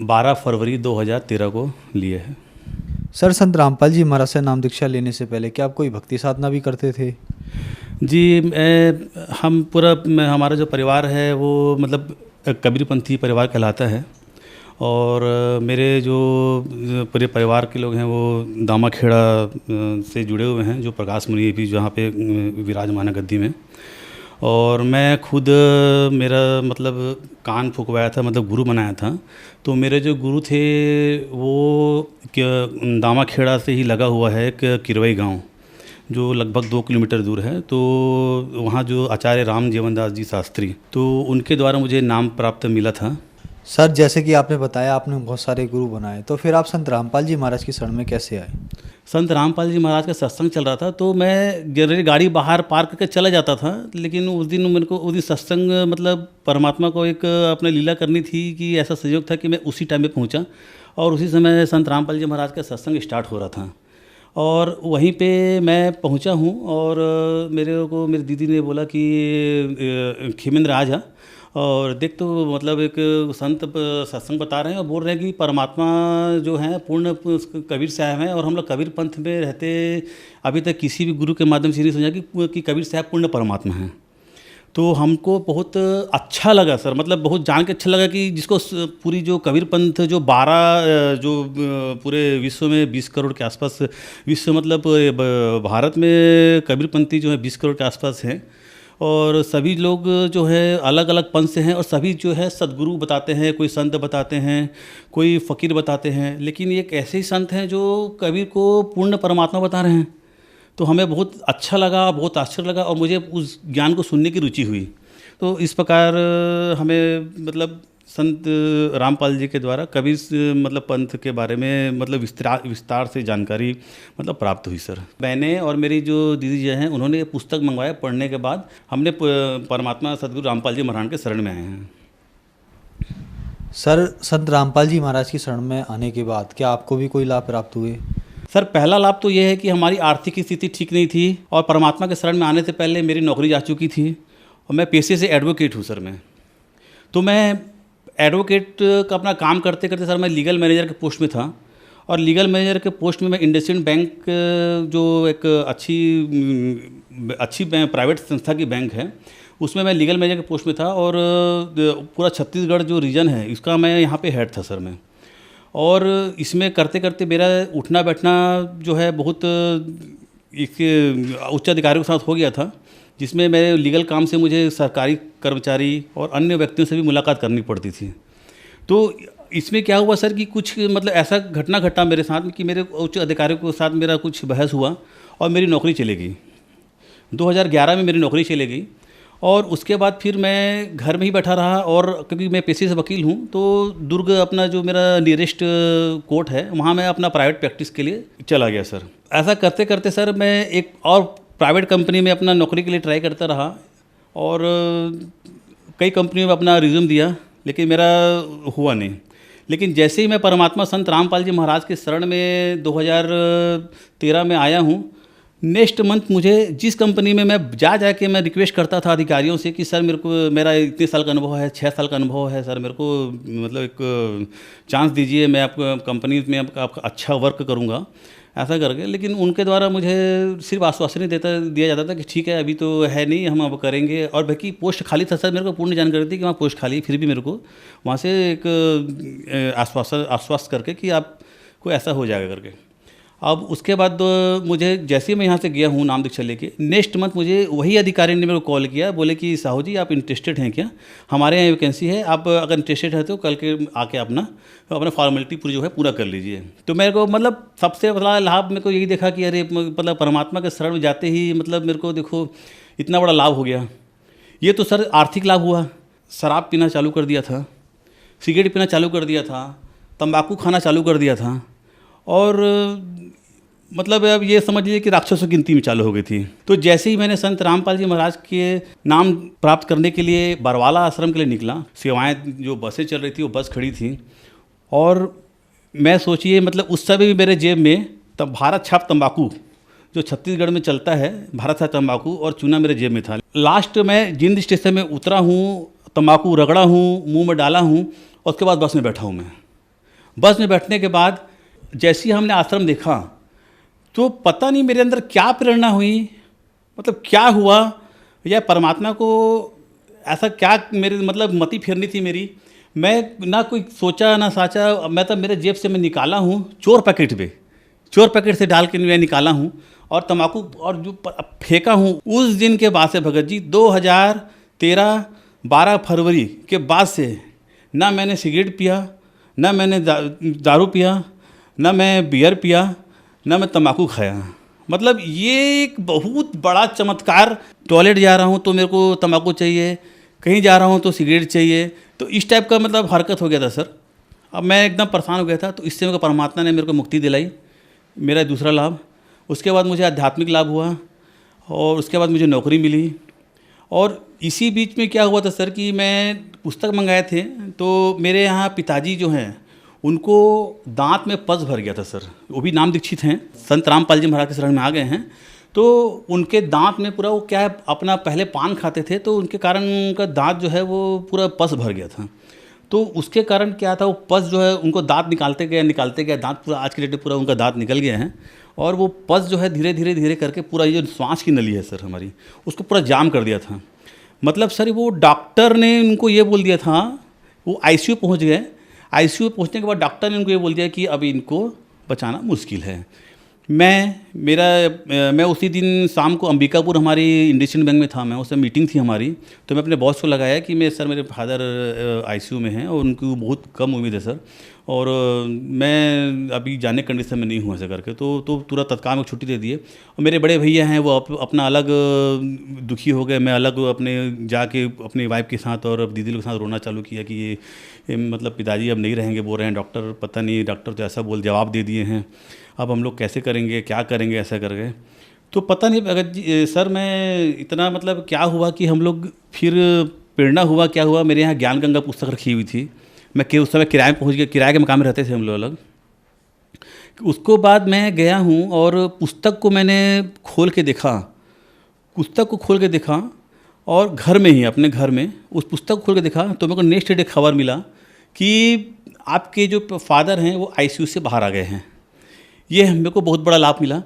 12 फरवरी 2013 को लिए है। सर संत रामपाल जी महाराज से नाम दीक्षा लेने से पहले क्या आप कोई भक्ति साधना भी करते थे? जी हम हमारा जो परिवार है वो मतलब कबीरपंथी परिवार कहलाता है और मेरे जो पूरे परिवार के लोग हैं वो दामाखेड़ा से जुड़े हुए हैं, जो प्रकाश मुनि भी जहाँ पे विराजमान है गद्दी में। और मैं खुद मेरा मतलब कान फुकवाया था, मतलब गुरु बनाया था। तो मेरे जो गुरु थे वो दामाखेड़ा से ही लगा हुआ है एक किरवई गांव, जो लगभग 2 किलोमीटर दूर है। तो वहाँ जो आचार्य राम जीवन दास जी शास्त्री, तो उनके द्वारा मुझे नाम प्राप्त मिला था। सर जैसे कि आपने बताया आपने बहुत सारे गुरु बनाए, तो फिर आप संत रामपाल जी महाराज की शरण में कैसे आए? संत रामपाल जी महाराज का सत्संग चल रहा था तो मैं जनरली गाड़ी बाहर पार्क करके चला जाता था, लेकिन उस दिन सत्संग मतलब परमात्मा को एक अपने लीला करनी थी कि ऐसा संयोग था कि मैं उसी टाइम पे पहुंचा और उसी समय संत रामपाल जी महाराज का सत्संग स्टार्ट हो रहा था और वहीं पे मैं पहुंचा हूं। और मेरी दीदी ने बोला कि खेमेंद्र आ जा और देख, तो मतलब एक संत सत्संग बता रहे हैं और बोल रहे हैं कि परमात्मा जो है पूर्ण कबीर साहब हैं और हम लोग कबीर पंथ में रहते अभी तक किसी भी गुरु के माध्यम से नहीं सुना कि कबीर साहब पूर्ण परमात्मा हैं। तो हमको बहुत अच्छा लगा सर, मतलब बहुत जान के अच्छा लगा कि जिसको पूरी जो कबीर पंथ जो 12 जो पूरे विश्व में 20 करोड़ के आसपास, विश्व मतलब भारत में कबीर पंथी जो है 20 करोड़ के आसपास हैं और सभी लोग जो है अलग अलग पंथ से हैं और सभी जो है सदगुरु बताते हैं, कोई संत बताते हैं, कोई फ़कीर बताते हैं, लेकिन एक ऐसे ही संत हैं जो कबीर को पूर्ण परमात्मा बता रहे हैं। तो हमें बहुत अच्छा लगा, बहुत आश्चर्य लगा और मुझे उस ज्ञान को सुनने की रुचि हुई। तो इस प्रकार हमें मतलब संत रामपाल जी के द्वारा कबीर मतलब पंथ के बारे में मतलब विस्तार से जानकारी मतलब प्राप्त हुई सर। मैंने और मेरी जो दीदी जी हैं उन्होंने पुस्तक मंगवाया, पढ़ने के बाद हमने परमात्मा सदगुरु रामपाल जी महाराज के शरण में आए हैं। सर संत रामपाल जी महाराज की शरण में आने के बाद क्या आपको भी कोई लाभ प्राप्त हुए? सर पहला लाभ तो ये है कि हमारी आर्थिक स्थिति ठीक नहीं थी और परमात्मा के शरण में आने से पहले मेरी नौकरी जा चुकी थी और मैं पेशे से एडवोकेट हूँ सर। तो मैं एडवोकेट का अपना काम करते करते सर मैं लीगल मैनेजर के पोस्ट में था और लीगल मैनेजर के पोस्ट में मैं इंडसइंड बैंक जो एक अच्छी प्राइवेट संस्था की बैंक है उसमें मैं लीगल मैनेजर के पोस्ट में था और पूरा छत्तीसगढ़ जो रीजन है इसका मैं यहाँ पे हेड था सर मैं। और इसमें करते करते मेरा उठना बैठना जो है बहुत उच्च अधिकारियों के साथ हो गया था, जिसमें मेरे लीगल काम से मुझे सरकारी कर्मचारी और अन्य व्यक्तियों से भी मुलाकात करनी पड़ती थी। तो इसमें क्या हुआ सर कि कुछ मतलब ऐसा घटना घटा मेरे साथ कि मेरे उच्च अधिकारियों के साथ मेरा कुछ बहस हुआ और मेरी नौकरी चली गई। 2011 में मेरी नौकरी चली गई और उसके बाद फिर मैं घर में ही बैठा रहा और क्योंकि मैं पेशे से वकील हूँ तो दुर्ग अपना जो मेरा नियरेस्ट कोर्ट है वहाँ मैं अपना प्राइवेट प्रैक्टिस के लिए चला गया सर। ऐसा करते करते सर मैं एक और प्राइवेट कंपनी में अपना नौकरी के लिए ट्राई करता रहा और कई कंपनियों में अपना रिज्यूम दिया लेकिन मेरा हुआ नहीं। लेकिन जैसे ही मैं परमात्मा संत रामपाल जी महाराज के शरण में 2013 में आया हूँ, नेक्स्ट मंथ मुझे जिस कंपनी में मैं जाके मैं रिक्वेस्ट करता था अधिकारियों से कि सर मेरा इतने साल का अनुभव है, 6 साल का अनुभव है सर, मेरे को मतलब एक चांस दीजिए, मैं आपको कंपनी में आपका अच्छा वर्क करूँगा ऐसा करके। लेकिन उनके द्वारा मुझे सिर्फ आश्वासन दिया जाता था कि ठीक है अभी तो है नहीं, हम अब करेंगे। और बाकी पोस्ट खाली था सर, मेरे को पूर्ण जानकारी थी कि वहाँ पोस्ट खाली, फिर भी मेरे को वहाँ से एक आश्वासन करके कि आपको ऐसा हो जाएगा करके। अब उसके बाद मुझे जैसे ही मैं यहाँ से गया हूँ नाम दीक्षा लेके, नेक्स्ट मंथ मुझे वही अधिकारी ने मेरे को कॉल किया, बोले कि साहू जी आप इंटरेस्टेड हैं क्या, हमारे यहाँ वैकेंसी है, आप अगर इंटरेस्टेड है तो कल के आके अपना फॉर्मेलिटी पूरी जो है पूरा कर लीजिए। तो मेरे को मतलब सबसे बड़ा लाभ मेरे को यही देखा कि अरे मतलब परमात्मा के शरण में जाते ही मतलब मेरे को देखो इतना बड़ा लाभ हो गया। ये तो सर आर्थिक लाभ हुआ, शराब पीना चालू कर दिया था, सिगरेट पीना चालू कर दिया था, तंबाकू खाना चालू कर दिया था, और मतलब अब ये समझ लीजिए कि राक्षसों की गिनती में चालू हो गई थी। तो जैसे ही मैंने संत रामपाल जी महाराज के नाम प्राप्त करने के लिए बरवाला आश्रम के लिए निकला, सेवाएं जो बसें चल रही थी वो बस खड़ी थी, और मैं सोचिए मतलब उस समय भी मेरे जेब में तब भारत छाप तंबाकू जो छत्तीसगढ़ में चलता है, भारत छाप तंबाकू और चूना मेरे जेब में था। लास्ट में जिंद स्टेशन में उतरा हूँ, तंबाकू रगड़ा हूँ, मुंह में डाला हूँ, और उसके बाद बस में बैठा हूँ। मैं बस में बैठने के बाद जैसे ही हमने आश्रम देखा तो पता नहीं मेरे अंदर क्या प्रेरणा हुई, मतलब क्या हुआ, या परमात्मा को ऐसा क्या मेरे मतलब मति फेरनी थी मेरी। मैं ना कोई सोचा ना साचा, मैं तो मेरे जेब से मैं निकाला हूँ चोर पैकेट से डाल के मैं निकाला हूँ और तंबाकू और जो फेंका हूँ। उस दिन के बाद से भगत जी 2013 12 फरवरी के बाद से ना मैंने सिगरेट पिया, ना मैंने दारू पिया, ना मैं बियर पिया, ना मैं तंबाकू खाया। मतलब ये एक बहुत बड़ा चमत्कार। टॉयलेट जा रहा हूँ तो मेरे को तंबाकू चाहिए, कहीं जा रहा हूँ तो सिगरेट चाहिए, तो इस टाइप का मतलब हरकत हो गया था सर। अब मैं एकदम परेशान हो गया था। तो इससे मेरे को परमात्मा ने मेरे को मुक्ति दिलाई, मेरा दूसरा लाभ। उसके बाद मुझे आध्यात्मिक लाभ हुआ, और उसके बाद मुझे नौकरी मिली। और इसी बीच में क्या हुआ था सर कि मैं पुस्तक मंगाए थे, तो मेरे यहाँ पिताजी जो हैं उनको दांत में पस भर गया था सर। वो भी नाम दीक्षित हैं, संत रामपाल जी महाराज के शरण में आ गए हैं। तो उनके दांत में पूरा वो क्या है, अपना पहले पान खाते थे तो उनके कारण उनका दांत जो है वो पूरा पस भर गया था। तो उसके कारण क्या था, वो पस जो है उनको दांत निकालते गए, दांत पूरा आज के डेट में पूरा उनका दांत निकल गया है। और वो पस जो है धीरे धीरे करके पूरा ये जो श्वास की नली है सर हमारी, उसको पूरा जाम कर दिया था। मतलब सर वो डॉक्टर ने उनको ये बोल दिया था, वो आईसीयू पहुंच गए। आईसीयू पहुंचने के बाद डॉक्टर ने उनको ये बोल दिया कि अभी इनको बचाना मुश्किल है। मैं उसी दिन शाम को अंबिकापुर हमारी इंडस्ट्रियल बैंक में था, मैं उससे मीटिंग थी हमारी। तो मैं अपने बॉस को लगाया कि मेरे फादर आईसीयू में हैं और उनकी बहुत कम उम्मीद है सर, और मैं अभी जाने कंडीशन में नहीं हूँ ऐसा करके। तो तुरंत तत्काल में छुट्टी दे दिए। और मेरे बड़े भैया हैं वो अपना अलग दुखी हो गए, मैं अलग अपने जाके अपनी वाइफ के साथ और दीदी के साथ रोना चालू किया कि ये मतलब पिताजी अब नहीं रहेंगे, बोल रहे हैं डॉक्टर, पता नहीं डॉक्टर तो ऐसा जवाब दे दिए हैं, अब हम लोग कैसे करेंगे, क्या करेंगे, ऐसा कर गए। तो पता नहीं अगर सर मैं इतना मतलब क्या हुआ कि हम लोग फिर प्रेरणा हुआ, क्या हुआ, मेरे यहाँ ज्ञान गंगा पुस्तक रखी हुई थी। मैं उस समय किराए में पहुँच गया, किराए के मकान में रहते थे हम लोग अलग। उसको बाद मैं गया हूँ और पुस्तक को मैंने खोल के देखा, और घर में ही अपने घर में उस पुस्तक को खोल के देखा तो मेरे को नेक्स्ट डे खबर मिला कि आपके जो फादर हैं वो आईसीयू से बाहर आ गए हैं। ये मेरे को बहुत बड़ा लाभ मिला,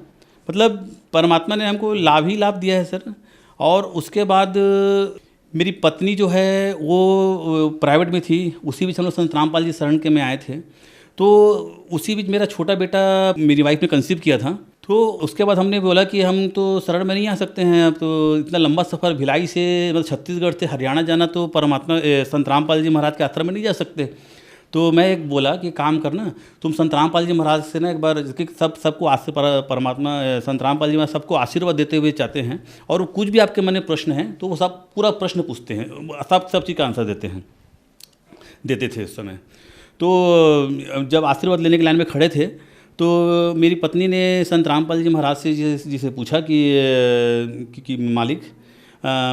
मतलब परमात्मा ने हमको लाभ ही लाभ दिया है सर। और उसके बाद मेरी पत्नी जो है वो प्राइवेट में थी, उसी बीच हम लोग संत रामपाल जी शरण के में आए थे। तो उसी बीच मेरा छोटा बेटा मेरी वाइफ ने कंसीव किया था। तो उसके बाद हमने बोला कि हम तो शरण में नहीं आ सकते हैं, अब तो इतना लंबा सफ़र भिलाई से मतलब छत्तीसगढ़ से हरियाणा जाना, तो परमात्मा संत रामपाल जी महाराज के आश्रम में नहीं जा सकते। तो मैं एक बोला कि काम करना, तुम संत रामपाल जी महाराज से ना एक बार, सबको परमात्मा संत रामपाल जी महाराज सबको आशीर्वाद देते हुए चाहते हैं, और वो कुछ भी आपके मन में प्रश्न है तो वो सब पूरा प्रश्न पूछते हैं, सब चीज़ का आंसर देते थे उस समय। तो जब आशीर्वाद लेने के लाइन में खड़े थे तो मेरी पत्नी ने संत रामपाल जी महाराज से जिसे पूछा कि मालिक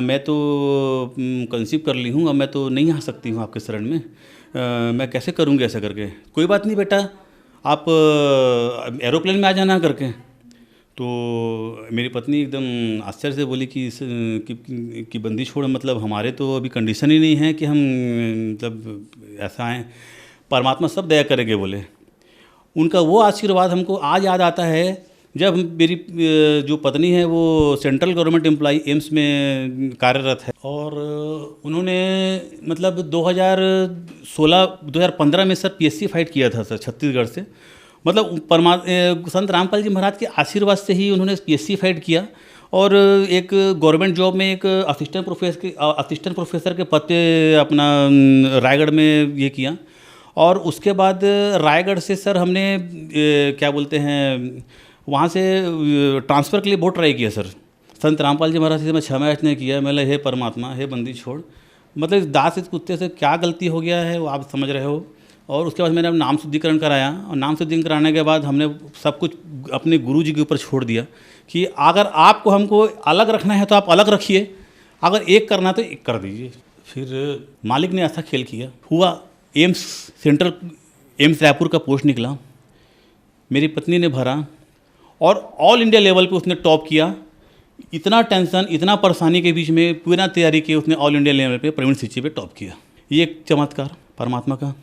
मैं तो कंसीव कर ली हूँ, अब मैं तो नहीं आ सकती हूँ आपके शरण में, मैं कैसे करूँगी ऐसा करके। कोई बात नहीं बेटा, आप एरोप्लेन में आ जाना करके। तो मेरी पत्नी एकदम आश्चर्य से बोली कि बंदी छोड़, मतलब हमारे तो अभी कंडीशन ही नहीं है कि हम मतलब ऐसा आएँ, परमात्मा सब दया करेंगे बोले। उनका वो आशीर्वाद हमको आज याद आता है जब मेरी जो पत्नी है वो सेंट्रल गवर्नमेंट एम्प्लॉई एम्स में कार्यरत है, और उन्होंने मतलब 2015 में सर पीएससी फाइट किया था सर छत्तीसगढ़ से। मतलब संत रामपाल जी महाराज के आशीर्वाद से ही उन्होंने PSC फाइट किया और एक गवर्नमेंट जॉब में एक असिस्टेंट प्रोफेसर के पद पे अपना रायगढ़ में ये किया। और उसके बाद रायगढ़ से सर हमने क्या बोलते हैं वहाँ से ट्रांसफ़र के लिए बहुत ट्राई किया सर। संत रामपाल जी महाराज से मैं क्षमा याचना किया, मैंने हे परमात्मा, हे बंदी छोड़, मतलब इस दास इस कुत्ते से क्या गलती हो गया है वो आप समझ रहे हो। और उसके बाद मैंने नाम शुद्धिकरण कराया और नाम शुद्धिकरण कराने के बाद हमने सब कुछ अपने गुरु जी के ऊपर छोड़ दिया कि अगर आपको हमको अलग रखना है तो आप अलग रखिए, अगर एक करना है तो एक कर दीजिए। फिर मालिक ने ऐसा खेल किया, हुआ एम्स रायपुर का पोस्ट निकला, मेरी पत्नी ने भरा और ऑल इंडिया लेवल पे उसने टॉप किया। इतना टेंशन, इतना परेशानी के बीच में पूरा तैयारी की उसने ऑल इंडिया लेवल पे प्रवीण शिक्षी पे टॉप किया। ये एक चमत्कार परमात्मा का।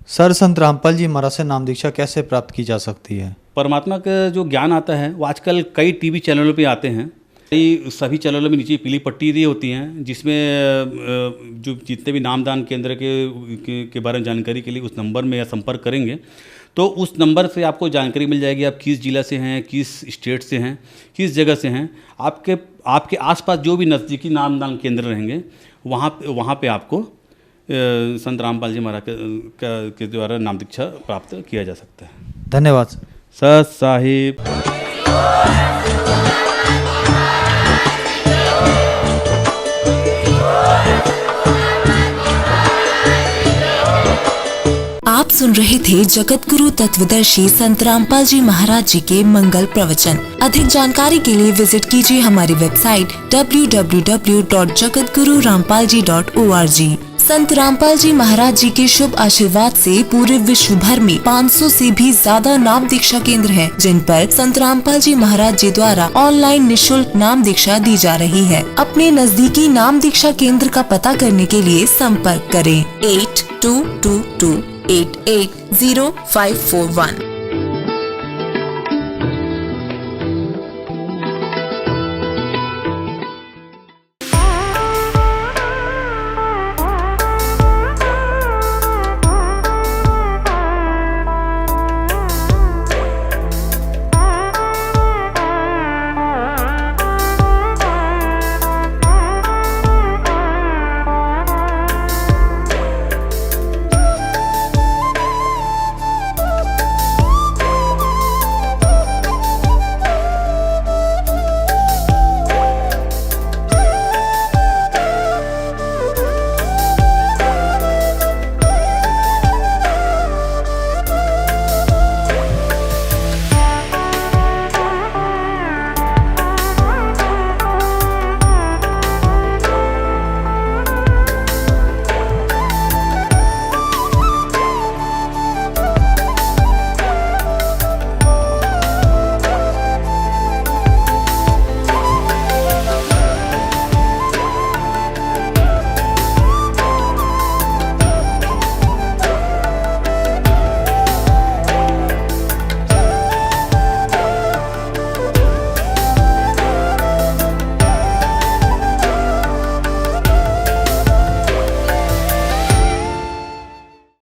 सर, संत रामपाल जी महाराज से नाम दीक्षा कैसे प्राप्त की जा सकती है? परमात्मा का जो ज्ञान आता है वो आजकल कई टीवी चैनलों पे आते हैं, कई सभी चैनलों में नीचे पीली पट्टी दी होती हैं जिसमें जो जितने भी नामदान केंद्र के बारे में जानकारी के लिए उस नंबर में या संपर्क करेंगे तो उस नंबर से आपको जानकारी मिल जाएगी आप किस जिला से हैं, किस स्टेट से हैं, किस जगह से हैं। आपके आसपास जो भी नज़दीकी नामदान केंद्र रहेंगे वहाँ पे आपको संत रामपाल जी महाराज के द्वारा नाम दीक्षा प्राप्त किया जा सकता है। धन्यवाद सत साहिब। आप सुन रहे थे जगत गुरु तत्वदर्शी संत रामपाल जी महाराज जी के मंगल प्रवचन। अधिक जानकारी के लिए विजिट कीजिए हमारी वेबसाइट www.jagatgururampalji.org। संत रामपाल जी महाराज जी के शुभ आशीर्वाद से पूरे विश्व भर में 500 से भी ज्यादा नाम दीक्षा केंद्र हैं, जिन पर संत रामपाल जी महाराज जी द्वारा ऑनलाइन निशुल्क नाम दीक्षा दी जा रही है। अपने नजदीकी नाम दीक्षा केंद्र का पता करने के लिए संपर्क करें 8222880541।